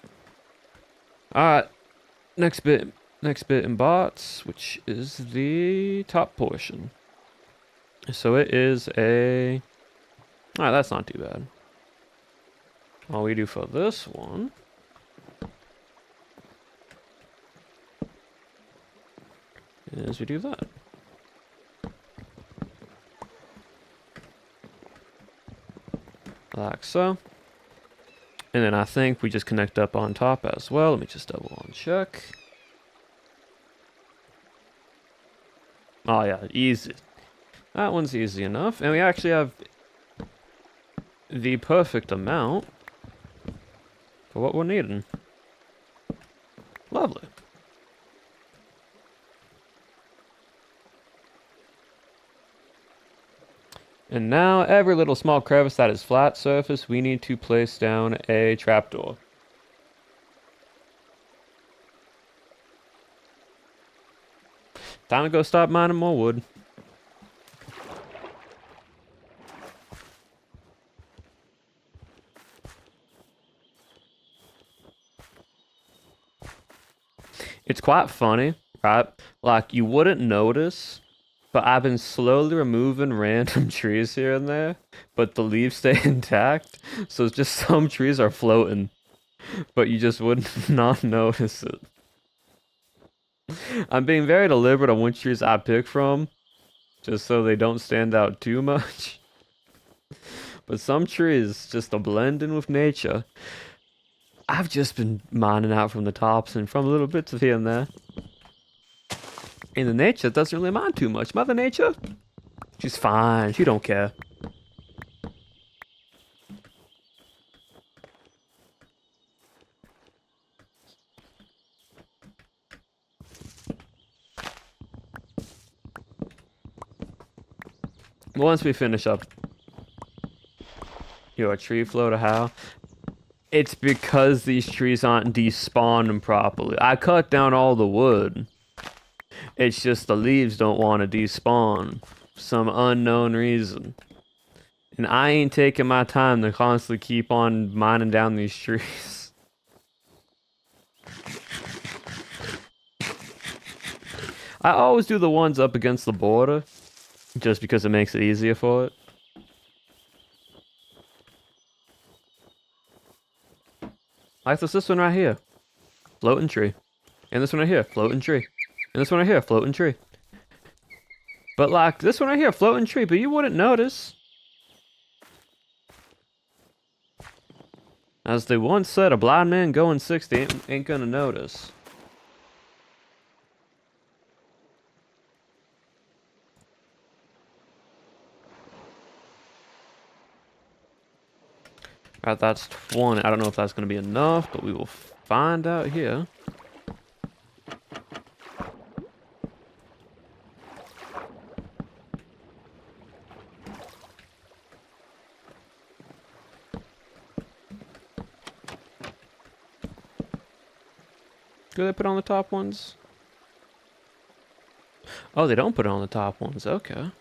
S1: Alright, next bit in bots, which is the top portion. So it is a... Alright, that's not too bad. All we do for this one is we do that. Like so. And then I think we just connect up on top as well. Let me just double on check. Oh yeah, easy. That one's easy enough. And we actually have the perfect amount for what we're needing. Lovely. And now, every little small crevice that is flat surface, we need to place down a trapdoor. Time to go start mining more wood. It's quite funny, right? Like, you wouldn't notice, but I've been slowly removing random trees here and there, but the leaves stay intact, so it's just some trees are floating, but you just would not notice it. I'm being very deliberate on which trees I pick from, just so they don't stand out too much. But some trees, just to blend in with nature, I've just been mining out from the tops and from little bits of here and there. And the nature doesn't really mind too much. Mother Nature, she's fine. She don't care. Once we finish up your tree floater, how? It's because these trees aren't despawning properly. I cut down all the wood. It's just the leaves don't want to despawn for some unknown reason. And I ain't taking my time to constantly keep on mining down these trees. I always do the ones up against the border, just because it makes it easier for it. Like this one right here. Floating tree. And this one right here, floating tree. And this one right here, floating tree. But like, this one right here, floating tree, but you wouldn't notice. As they once said, a blind man going 60 ain't gonna notice. Alright, that's 20. I don't know if that's gonna be enough, but we will find out here. Do they put on the top ones? Oh, they don't put it on the top ones. Okay.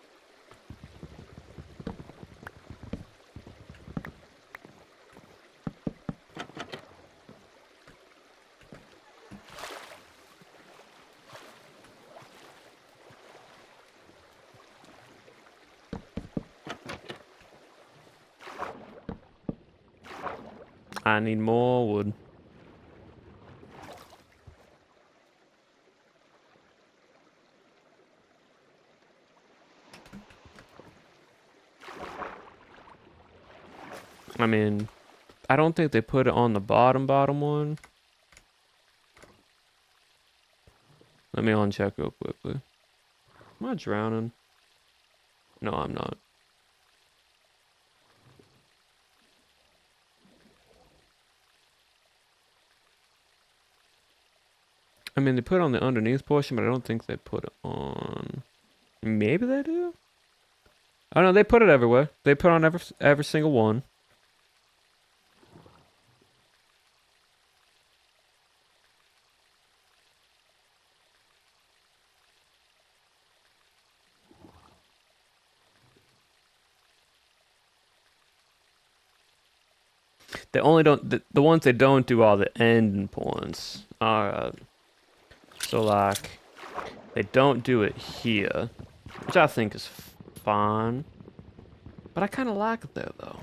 S1: I need more wood. I mean, I don't think they put it on the bottom one. Let me uncheck real quickly. Am I drowning? No, I'm not. I mean, they put it on the underneath portion, but I don't think they put it on... Maybe they do? I don't know, they put it everywhere. They put on every single one. They only don't... The ones they don't do are the end points. Alright. So, like... They don't do it here. Which I think is fine. But I kind of like it there, though.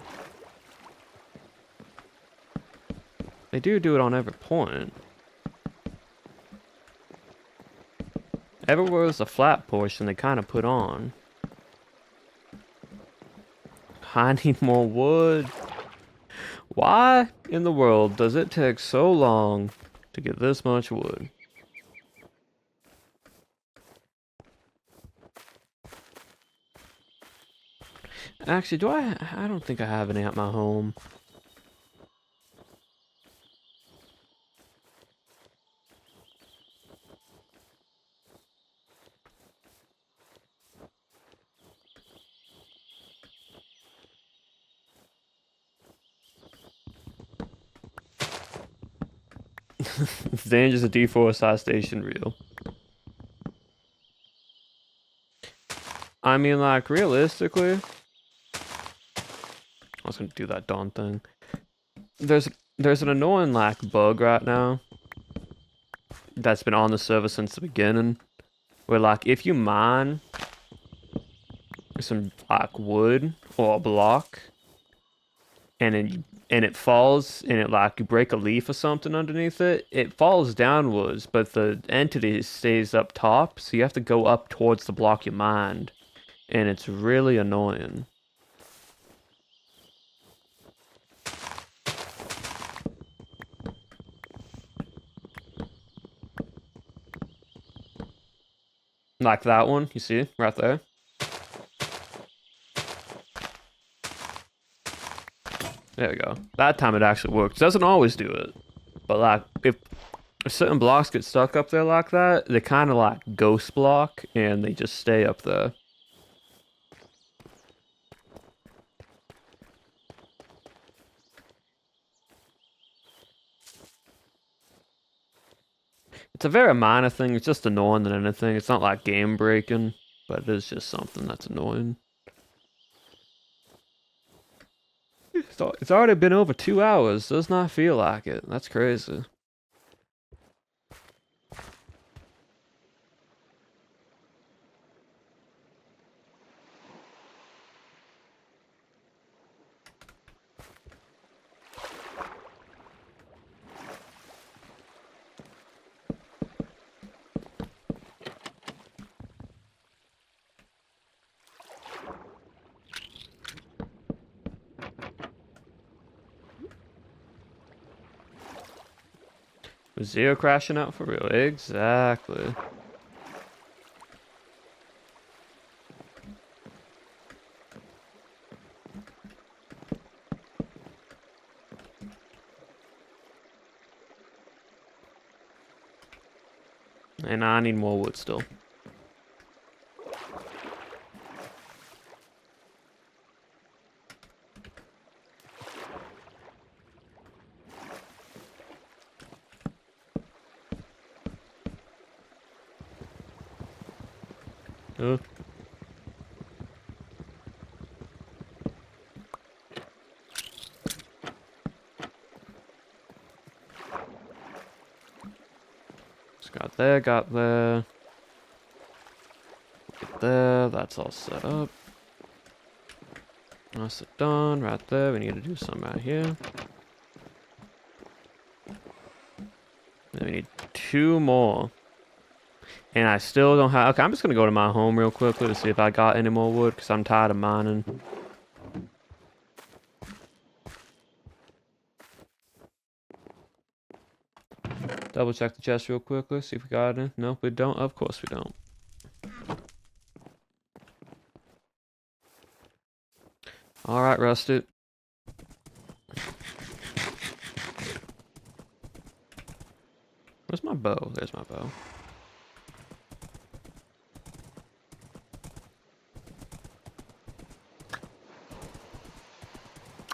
S1: They do it on every point. Everywhere there's a flat portion, they kind of put on. I need more wood. Why in the world does it take so long to get this much wood? Actually, do I don't think I have any at my home. It's dangerous to deforestation real. I mean, like, realistically... I was gonna do that dawn thing. There's an annoying, like, bug right now that's been on the server since the beginning. Where, like, if you mine some, like, wood or a block... and it falls, and it like you break a leaf or something underneath it, it falls downwards, but the entity stays up top, so you have to go up towards the block you mined, and it's really annoying. Like that one, you see, right there. There we go. That time it actually works. Doesn't always do it, but like if certain blocks get stuck up there like that, they kind of like ghost block, and they just stay up there. It's a very minor thing. It's just annoying than anything. It's not like game breaking, but it is just something that's annoying. It's already been over 2 hours. Does not feel like it. That's crazy. Was Zero crashing out for real? Exactly. And I need more wood still. Uh. Just got there, got there. Get there, that's all set up. That's it done, right there. We need to do something right here. Then we need 2 more. And I still don't have... Okay, I'm just going to go to my home real quickly to see if I got any more wood, because I'm tired of mining. Double check the chest real quickly, see if we got any. No, we don't. Of course we don't. Alright, Rusted. Where's my bow? There's my bow.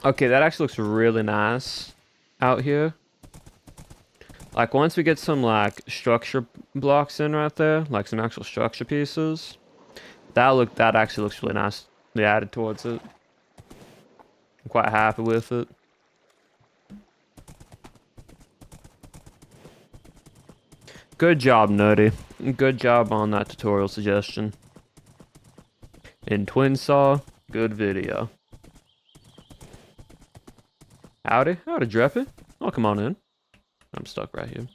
S1: Okay, that actually looks really nice out here. Like, once we get some, like, structure blocks in right there, like some actual structure pieces, that actually looks really nicely added towards it. I'm quite happy with it. Good job, Nutty. Good job on that tutorial suggestion. And Twin Saw, good video. Howdy, Dreppy. Oh, come on in. I'm stuck right here.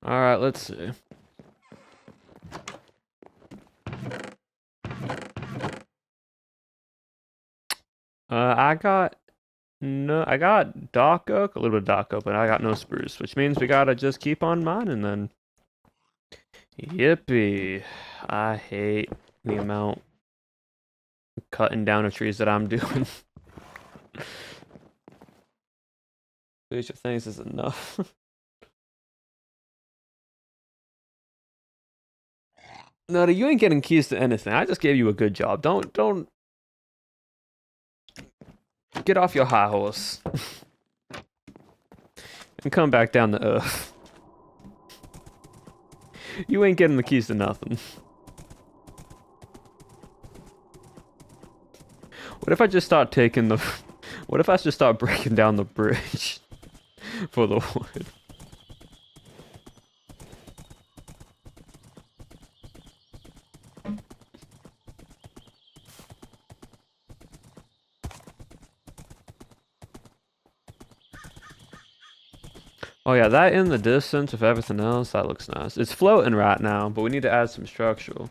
S1: Alright, let's see. I got dark oak, a little bit of dark oak, but I got no spruce, which means we gotta just keep on mining then. Yippee. I hate the amount of cutting down of trees that I'm doing. Future things is enough. No, you ain't getting keys to anything. I just gave you a good job. Don't get off your high horse. And come back down to earth. You ain't getting the keys to nothing. What if I just start taking the... What if I just start breaking down the bridge for the wood? Oh yeah, that in the distance of everything else, that looks nice. It's floating right now, but we need to add some structural.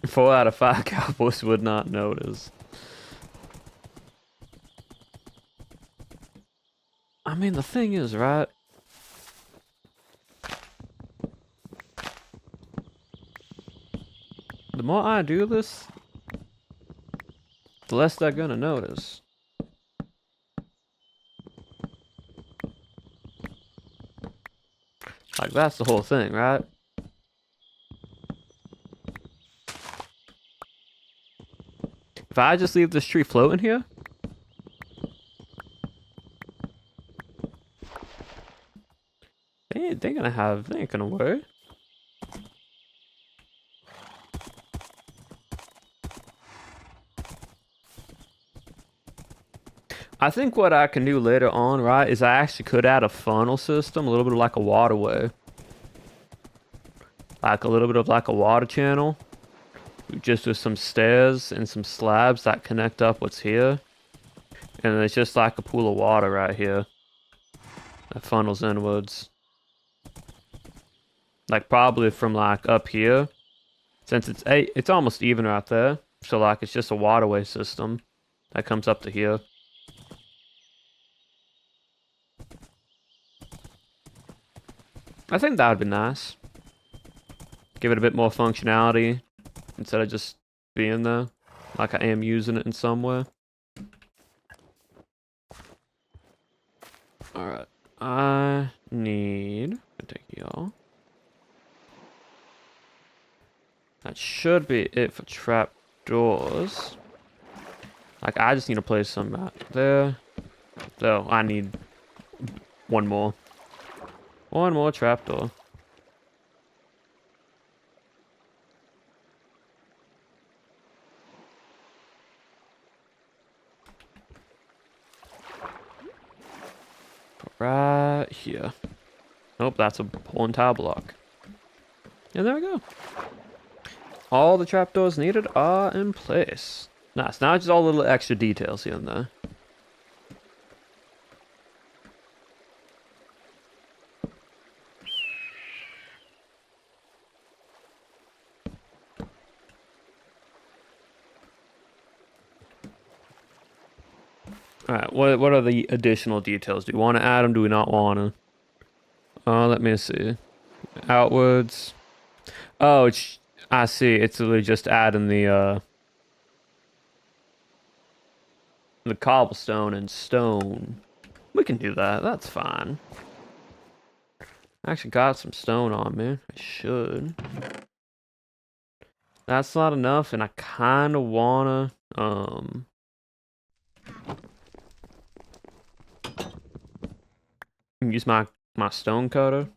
S1: 4 out of 5 Cowboys would not notice. I mean, the thing is, right? The more I do this, the less they're gonna notice. Like, that's the whole thing, right? If I just leave this tree floating here, they ain't gonna worry. I think what I can do later on, right, is I actually could add a funnel system, a little bit of like a waterway. Like a little bit of like a water channel. Just with some stairs and some slabs that connect up what's here. And it's just like a pool of water right here. That funnels inwards. Like probably from like up here. Since it's almost even right there. So like it's just a waterway system that comes up to here. I think that would be nice. Give it a bit more functionality instead of just being there. Like I am using it in some way. Alright. I need to take y'all. That should be it for trap doors. Like I just need to place some right there. So I need one more. One more trapdoor. Right here. Nope, that's a whole entire block. And there we go. All the trapdoors needed are in place. Nice. Now just all the little extra details here and there. Alright, what are the additional details? Do we want to add them? Do we not want to? Let me see. Outwards. Oh, I see. It's literally just adding the cobblestone and stone. We can do that. That's fine. I actually got some stone on me. I should. That's not enough, and I kind of wanna use my stone cutter.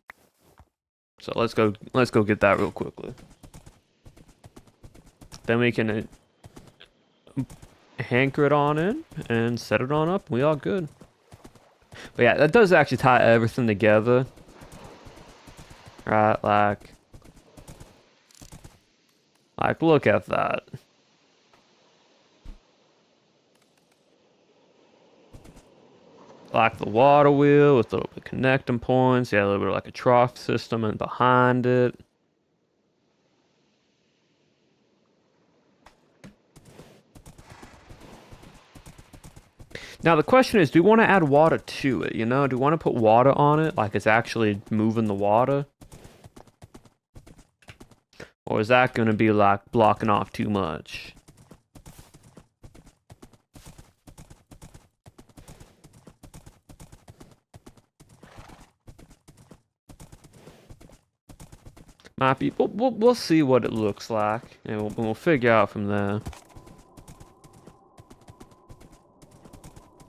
S1: So let's go get that real quickly. Then we can anchor it on in and set it on up. We all good. But yeah, that does actually tie everything together. Right, like look at that. Like the water wheel with the connecting points. Yeah, a little bit of like a trough system and behind it. Now the question is, do we want to add water to it, you know? Do we want to put water on it, like it's actually moving the water? Or is that going to be like blocking off too much? Might be, we'll see what it looks like, and we'll figure out from there.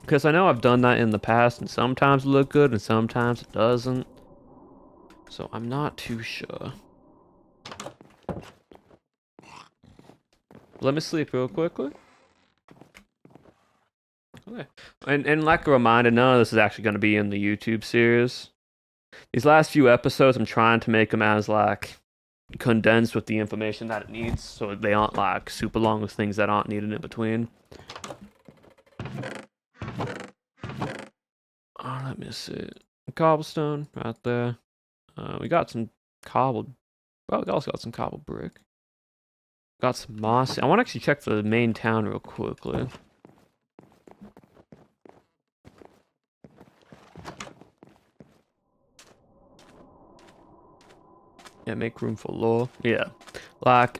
S1: Because I know I've done that in the past, and sometimes it look good, and sometimes it doesn't. So I'm not too sure. Let me sleep real quickly. Okay. And like a reminder, none of this is actually going to be in the YouTube series. These last few episodes, I'm trying to make them as like condensed with the information that it needs, so they aren't like super long with things that aren't needed in between. Oh, let me see. Cobblestone right there. We got some cobbled. Well, we also got some cobbled brick. Got some moss. I want to actually check the main town real quickly. Yeah, make room for lore. Yeah. Like,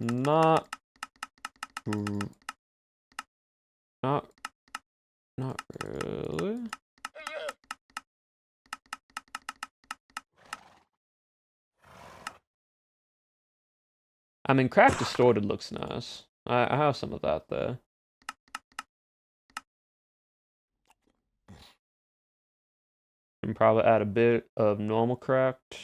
S1: Not really. I mean, craft distorted looks nice. I have some of that there. And probably add a bit of normal cracked.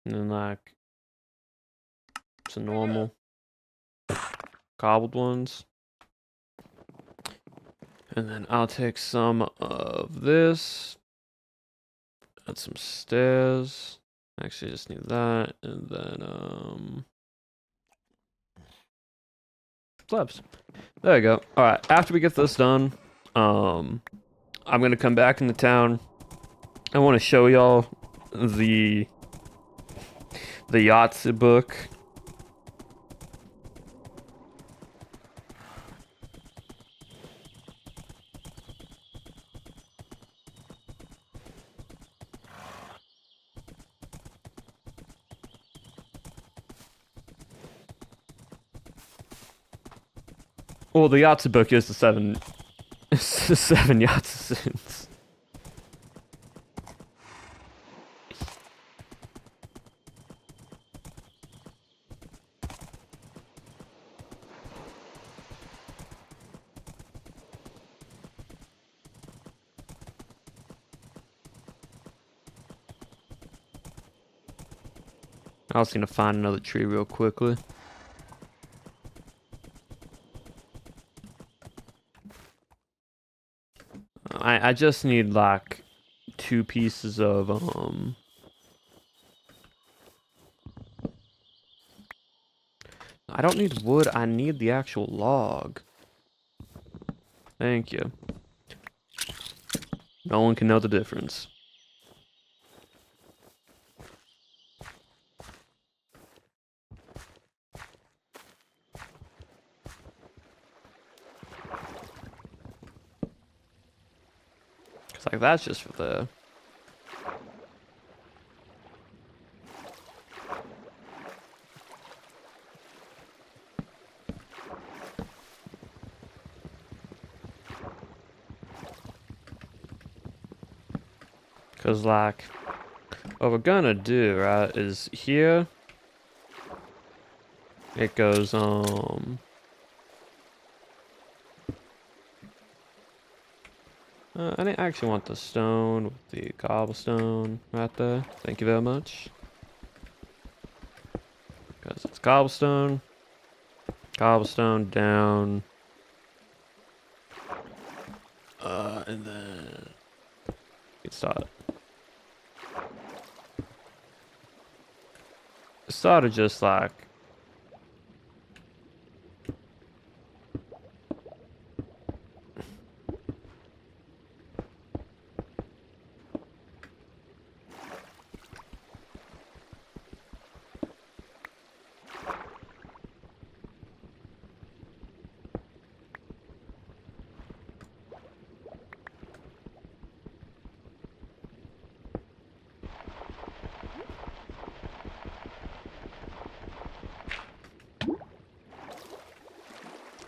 S1: And then like some normal cobbled ones. And then I'll take some of this. Add some stairs. Actually just need that. And then slabs. There you go. Alright, after we get this done, I'm gonna come back into town. I wanna show y'all the Yahtzee book. Well, the Yahtzee book is the seven Yahtzee sins. I was gonna find another tree real quickly. I just need like 2 pieces of I don't need wood, I need the actual log. Thank you. No one can know the difference. Cause like that's just for the cause like what we're gonna do, right, is here it goes I didn't actually want the stone with the cobblestone right there. Thank you very much. Because it's cobblestone, cobblestone down, and then get started. It started just like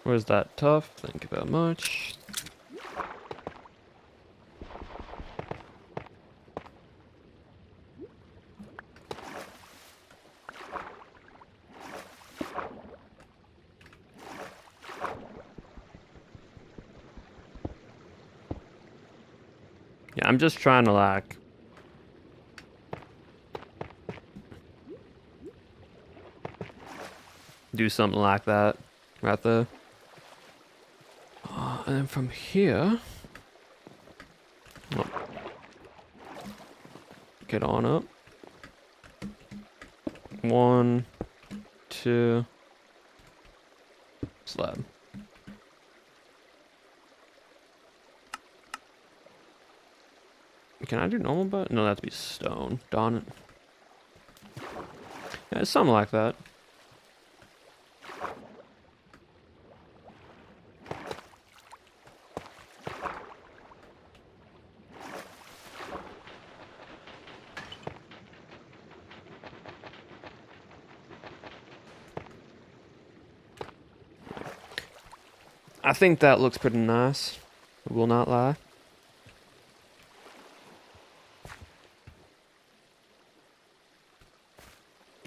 S1: where's that tough? Thank you very much. Yeah, I'm just trying to like do something like that right there. And then from here, oh, get on up. 1, 2, slab. Can I do normal but no, that'd be stone. Darn it. Yeah, it's something like that. I think that looks pretty nice. I will not lie.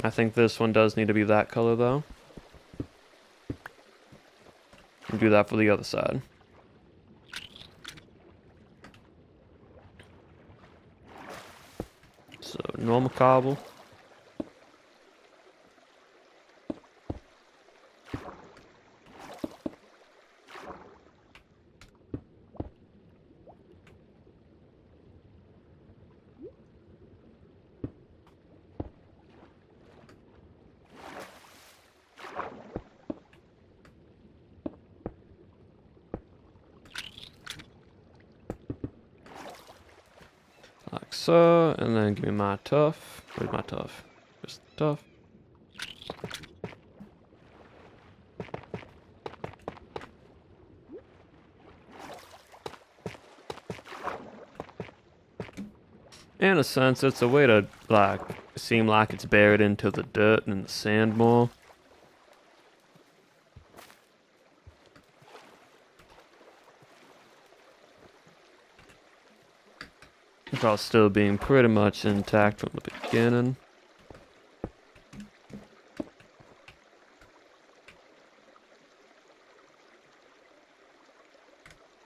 S1: I think this one does need to be that color though. And do that for the other side. So normal cobble. Like so, and then give me my tough. Where's my tough? Just tough. In a sense, it's a way to, like, seem like it's buried into the dirt and the sand more. While still being pretty much intact from the beginning.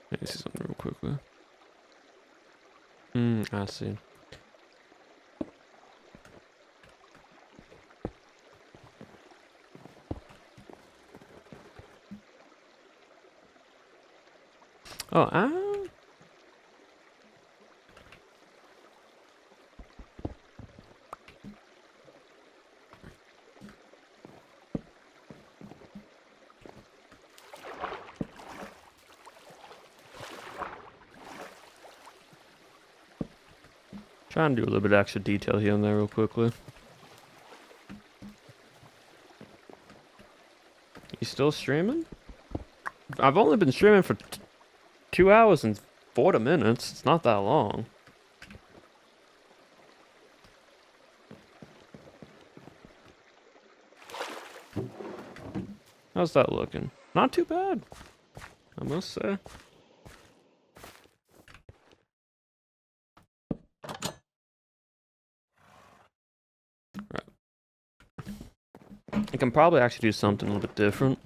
S1: Let me see something real quickly. I see. Oh, trying to do a little bit of extra detail here and there real quickly. You still streaming? I've only been streaming for 2 hours and 40 minutes. It's not that long. How's that looking? Not too bad, I must say. Right. I can probably actually do something a little bit different.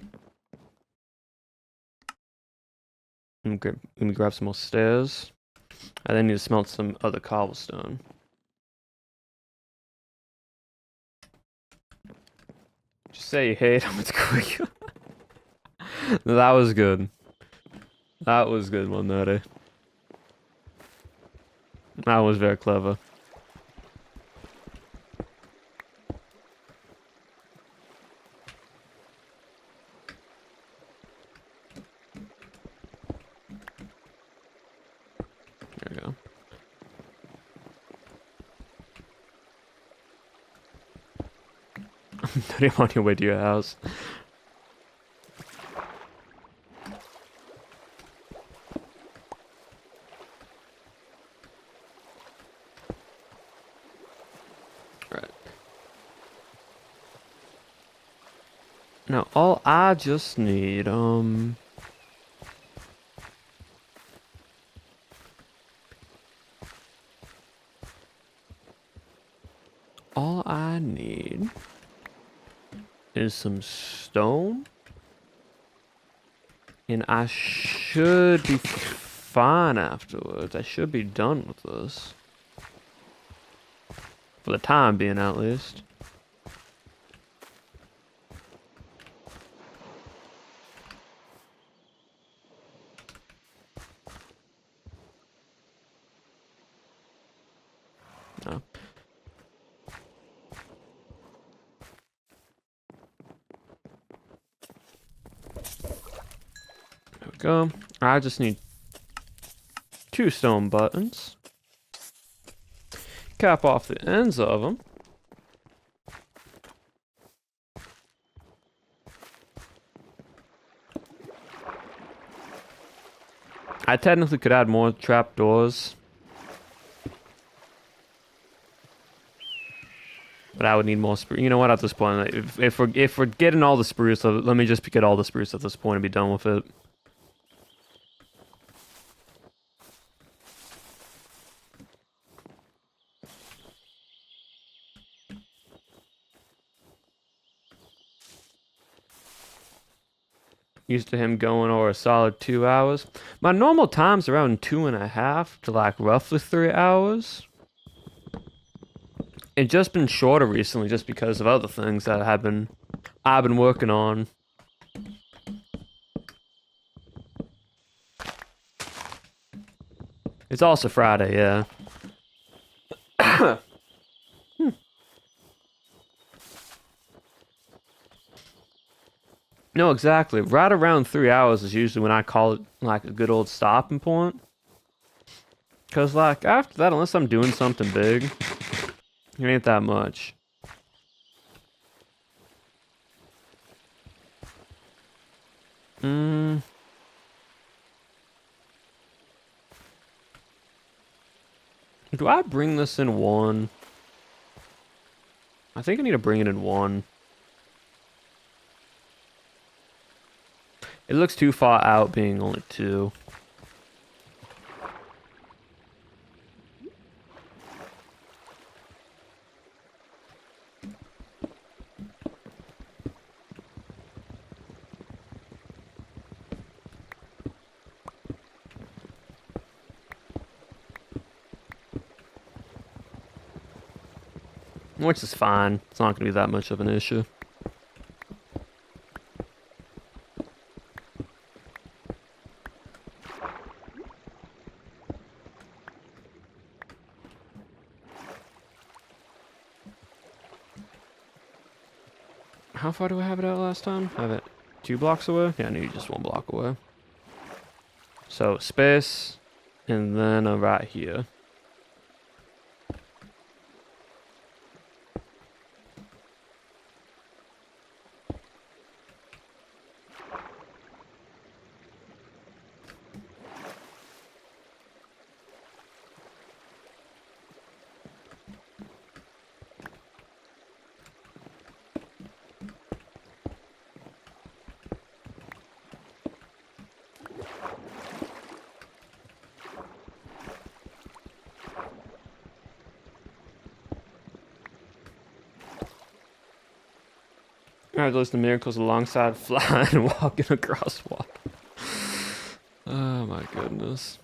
S1: Let me grab some more stairs. I then need to smelt some other cobblestone. Just say you hate him, it's quick. That was good. That was good, one Nutty. That was very clever. There we go. Nutty, I'm on your way to your house. Now, all I just need, all I need is some stone, and I should be fine afterwards. I should be done with this. For the time being, at least. No. There we go. I just need 2 stone buttons. Cap off the ends of them. I technically could add more trapdoors. But I would need more spruce. You know what? At this point, if we're getting all the spruce, let me just get all the spruce at this point and be done with it. used to him going over a solid 2 hours. My normal time's around 2.5 to like roughly 3 hours. It's just been shorter recently, just because of other things that I've been working on. It's also Friday, yeah. No, exactly. Right around 3 hours is usually when I call it like a good old stopping point. Cause like after that, unless I'm doing something big, it ain't that much. Hmm. Do I bring this in one? I think I need to bring it in one. It looks too far out being only two. Which is fine. It's not gonna be that much of an issue. How far do I have it out last time? I have it 2 blocks away? Yeah, I need just 1 block away. So space, and then right here. Alright, those the miracles alongside flying and walking across water. Oh my goodness.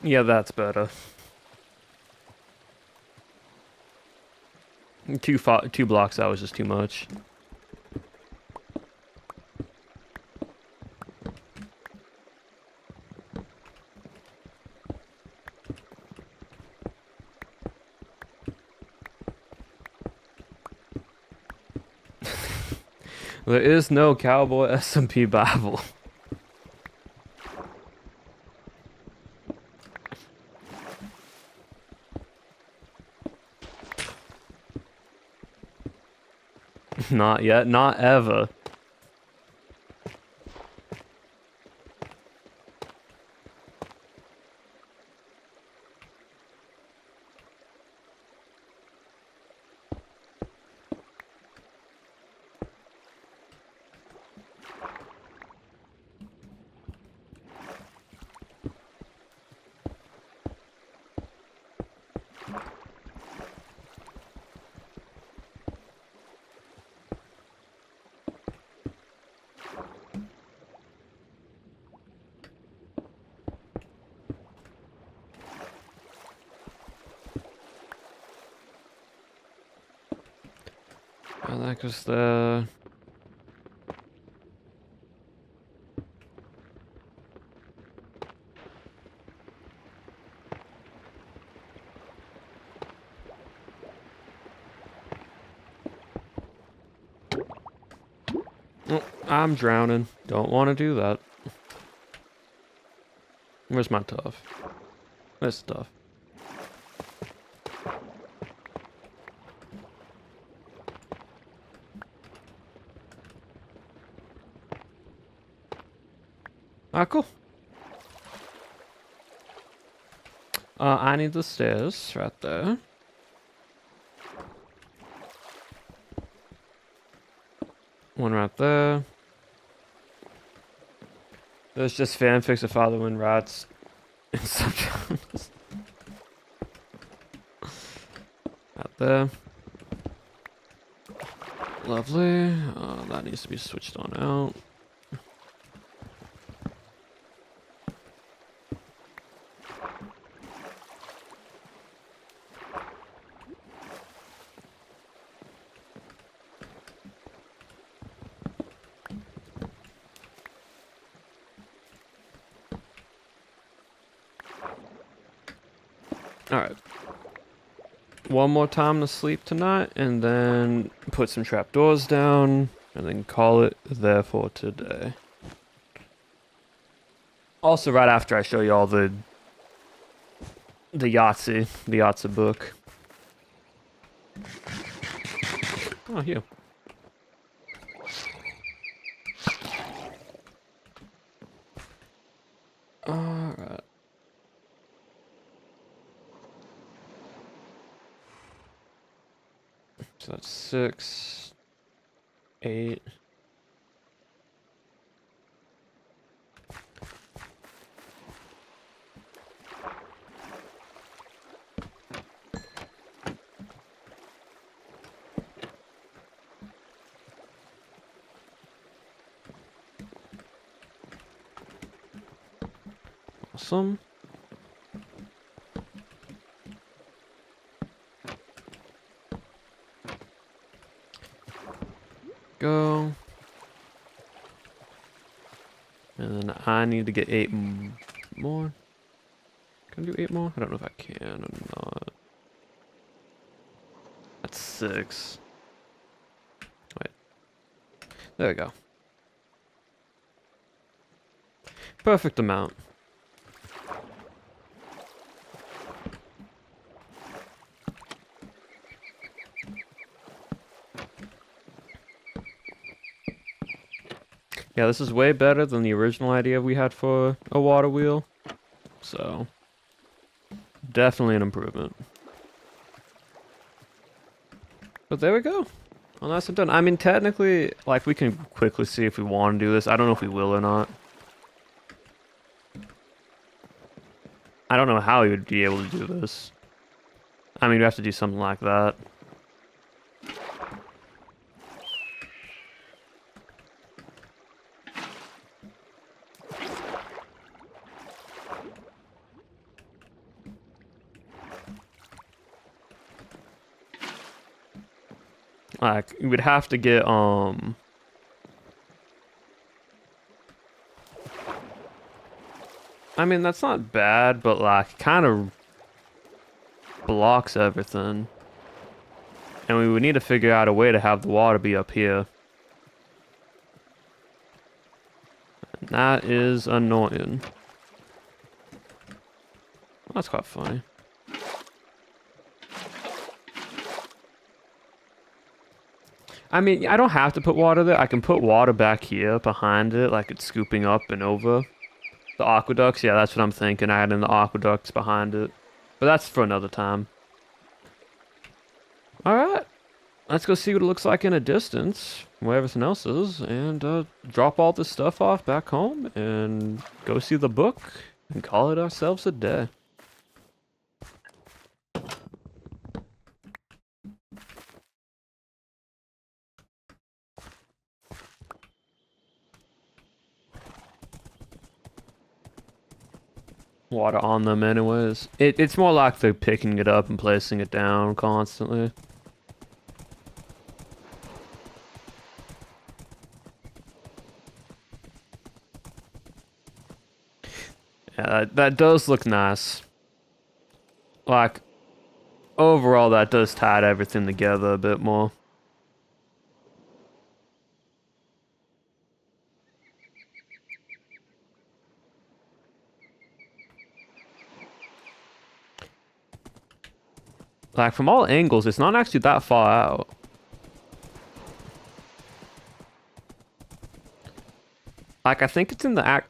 S1: Yeah, that's better. 2 blocks out was just too much. There is no Cowboy SMP Bible. Not yet, not ever. Oh, that goes there. I'm drowning. Don't want to do that. Where's my stuff? Where's stuff? Ah, cool. I need the stairs right there. One right there. There's just fanfics of Father Wind Rats in subgenres. Out there. Lovely. That needs to be switched on out. Alright. One more time to sleep tonight, and then put some trapdoors down, and then call it there for today. Also, right after I show you all the Yahtzee book. Oh, you. Alright. So that's 6, 8. Awesome. Go. And then I need to get 8 more. Can I do 8 more? I don't know if I can or not. That's 6. Wait. There we go. Perfect amount. Yeah, this is way better than the original idea we had for a water wheel. So, definitely an improvement. But there we go. Well, that's done. I mean, technically, like, we can quickly see if we want to do this. I don't know if we will or not. I don't know how we would be able to do this. I mean, we have to do something like that. Like, we'd have to get, I mean, that's not bad, but, like, kind of blocks everything. And we would need to figure out a way to have the water be up here. And that is annoying. Well, that's quite funny. I mean, I don't have to put water there. I can put water back here behind it, like it's scooping up and over. The aqueducts, yeah, that's what I'm thinking. Adding the aqueducts behind it. But that's for another time. Alright. Let's go see what it looks like in a distance, where everything else is, and drop all this stuff off back home, and go see the book, and call it ourselves a day. Water on them anyways. It's more like they're picking it up and placing it down constantly. Yeah, that does look nice. Like, overall that does tie everything together a bit more. Like, from all angles, it's not actually that far out. Like, I think it's in the act...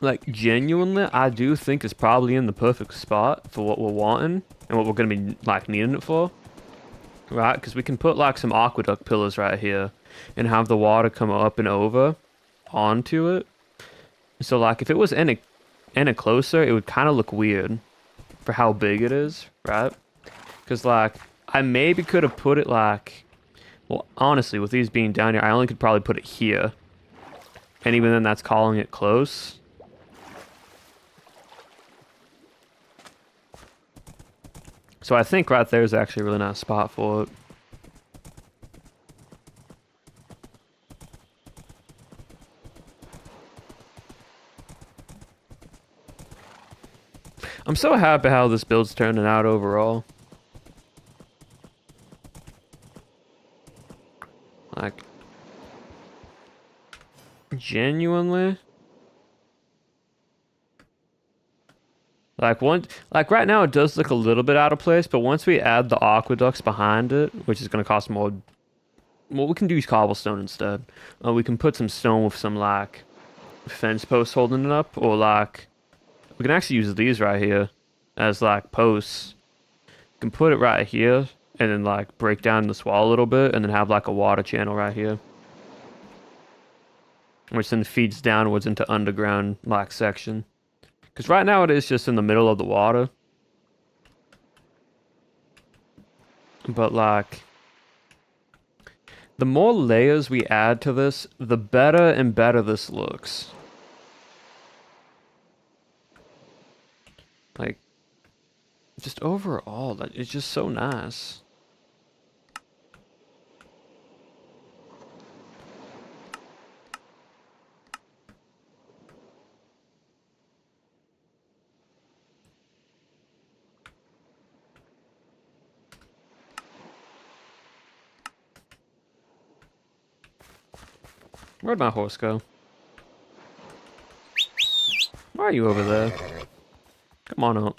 S1: Like, genuinely, I do think it's probably in the perfect spot for what we're wanting and what we're going to be, like, needing it for. Right? Because we can put, like, some aqueduct pillars right here and have the water come up and over onto it. So, like, if it was any closer, it would kind of look weird for how big it is, right? Because, like, I maybe could have put it, like... Well, honestly, with these being down here, I only could probably put it here. And even then, that's calling it close. So I think right there is actually a really nice spot for it. I'm so happy how this build's turning out overall. Like, genuinely. Like right now it does look a little bit out of place, but once we add the aqueducts behind it, which is going to cost more, well, we can use cobblestone instead. We can put some stone with some like fence posts holding it up, or like we can actually use these right here as like posts. We can put it right here and then like break down this wall a little bit, and then have like a water channel right here, which then feeds downwards into underground like section. Because right now it is just in the middle of the water. But like, the more layers we add to this, the better and better this looks. Like, just overall, it's just so nice. Where'd my horse go? Why are you over there? Come on out.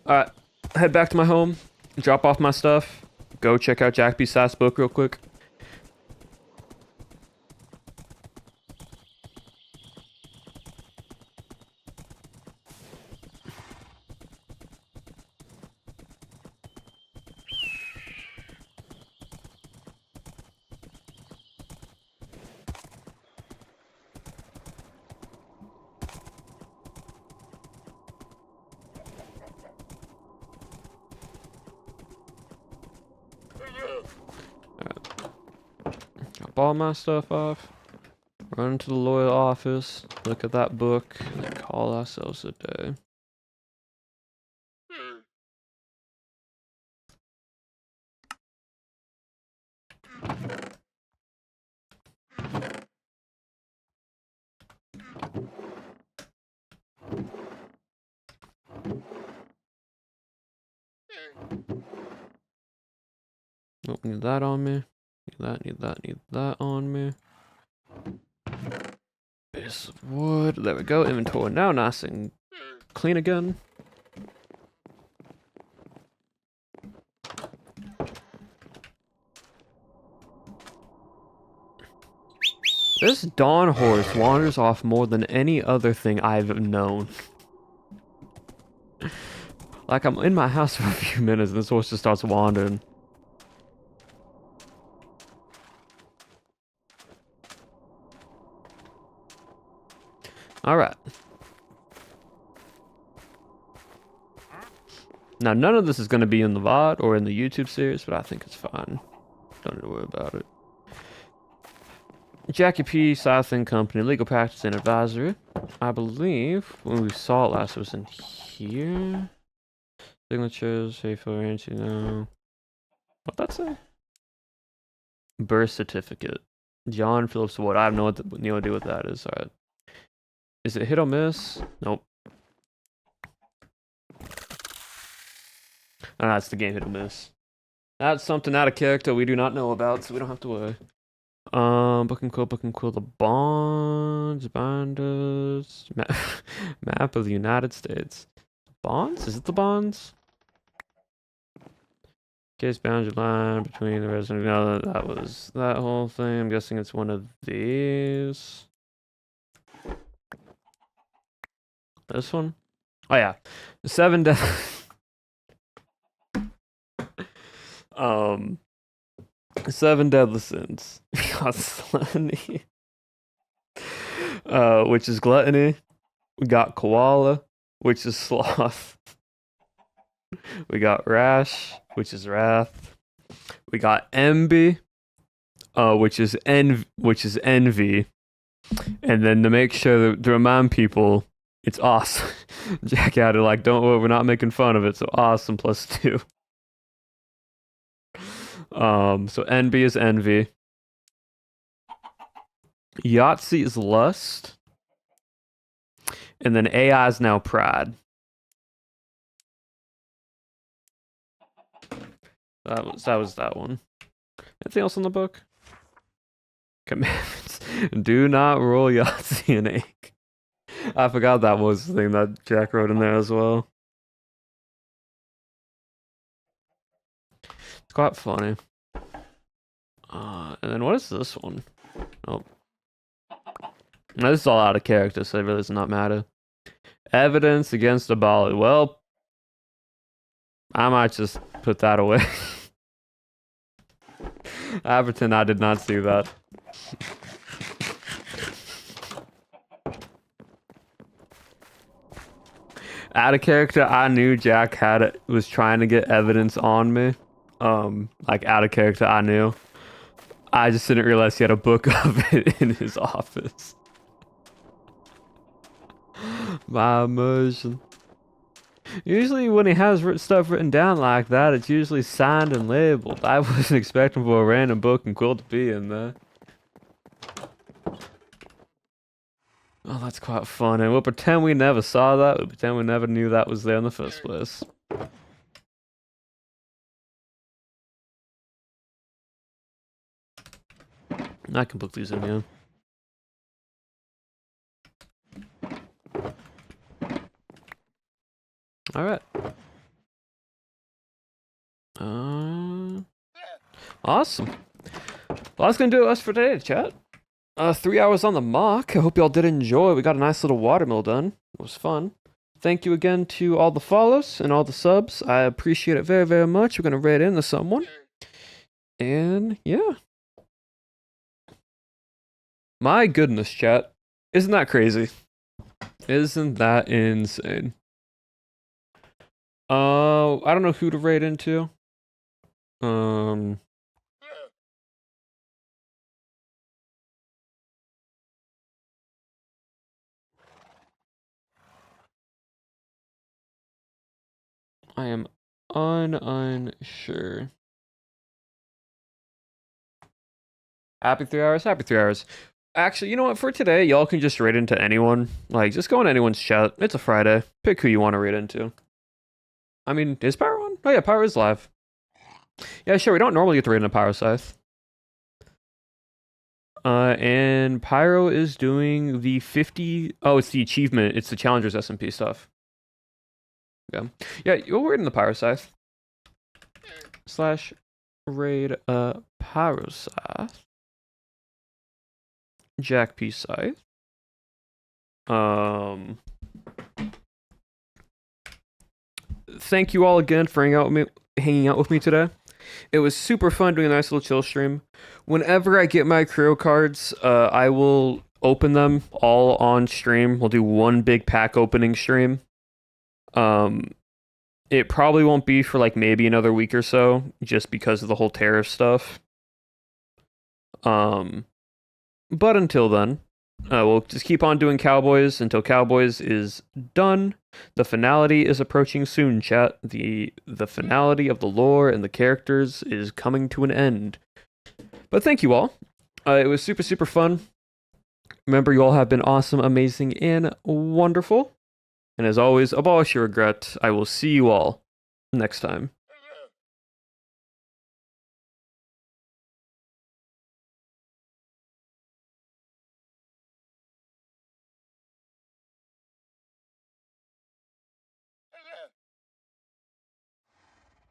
S1: Alright, head back to my home, drop off my stuff, go check out Jack B. Sass' book real quick. Drop all my stuff off, run to the lawyer office, look at that book, and call ourselves a day. Nope, need that on me. Need that on me. Piece of wood. There we go. Inventory now nice and clean again. This dawn horse wanders off more than any other thing I've known. Like, I'm in my house for a few minutes and this horse just starts wandering. Alright. Now, none of this is going to be in the VOD or in the YouTube series, but I think it's fine. Don't need to worry about it. Jackie P. South End Company, Legal Practice and Advisory. I believe when we saw it last, it was in here. Signatures, safe for you know. What'd that say? Birth certificate. John Phillips Wood. I have no idea what that is. Alright. Is it hit or miss? Nope. Oh, that's the game hit or miss. That's something out of character we do not know about, so we don't have to worry. Booking quill, the bonds, binders, map of the United States. Bonds? Is it the bonds? Case boundary line between the resident. No, that was that whole thing. I'm guessing it's one of these. This one? Oh yeah. 7 death. 7 deadly sins. We got gluttony. Which is gluttony. We got koala, which is sloth. We got rash, which is wrath. We got envy, which is envy. And then to make sure to remind people, it's awesome. Jack added like, don't worry, we're not making fun of it. So awesome +2. So envy is envy. Yahtzee is lust. And then AI is now pride. That was that one. Anything else in the book? Commandments. Do not roll Yahtzee and egg. I forgot that was the thing that Jack wrote in there as well. It's quite funny. And then what is this one? Oh. Now, this is all out of character, so it really does not matter. Evidence against the Bali. Well, I might just put that away. I pretend I did not see that. Out of character, I knew Jack was trying to get evidence on me. Like out of character, I knew. I just didn't realize he had a book of it in his office. My immersion. Usually when he has stuff written down like that, it's usually signed and labeled. I wasn't expecting for a random book and quill to be in there. Oh, that's quite fun. And we'll pretend we never saw that. We'll pretend we never knew that was there in the first place. I can book these in, yeah. All right. Awesome. Well, that's gonna do us for today, chat. 3 hours on the mark. I hope y'all did enjoy. We got a nice little watermill done. It was fun. Thank you again to all the follows and all the subs. I appreciate it very, very much. We're gonna raid into someone. And yeah. My goodness, chat. Isn't that crazy? Isn't that insane? I don't know who to raid into. I am unsure. Happy 3 hours, happy 3 hours. Actually, you know what? For today, y'all can just raid into anyone. Like, just go in anyone's chat. It's a Friday. Pick who you want to raid into. I mean, is Pyro on? Oh yeah, Pyro is live. Yeah, sure, we don't normally get to raid into Pyro Scythe. And Pyro is doing the 50... Oh, it's the achievement. It's the Challengers SMP stuff. Yeah. Yeah, you'll raid in the Pyro Scythe. / raid Pyro Scythe. Jack P. Scythe. Thank you all again for hanging out with me today. It was super fun doing a nice little chill stream. Whenever I get my Creo cards, I will open them all on stream. We'll do one big pack opening stream. It probably won't be for like maybe another week or so, just because of the whole tariff stuff. But until then, we'll just keep on doing Cowboys until Cowboys is done. The finality is approaching soon, chat. The finality of the lore and the characters is coming to an end. But thank you all. It was super, super fun. Remember, you all have been awesome, amazing, and wonderful. And as always, abolish your regret. I will see you all next time.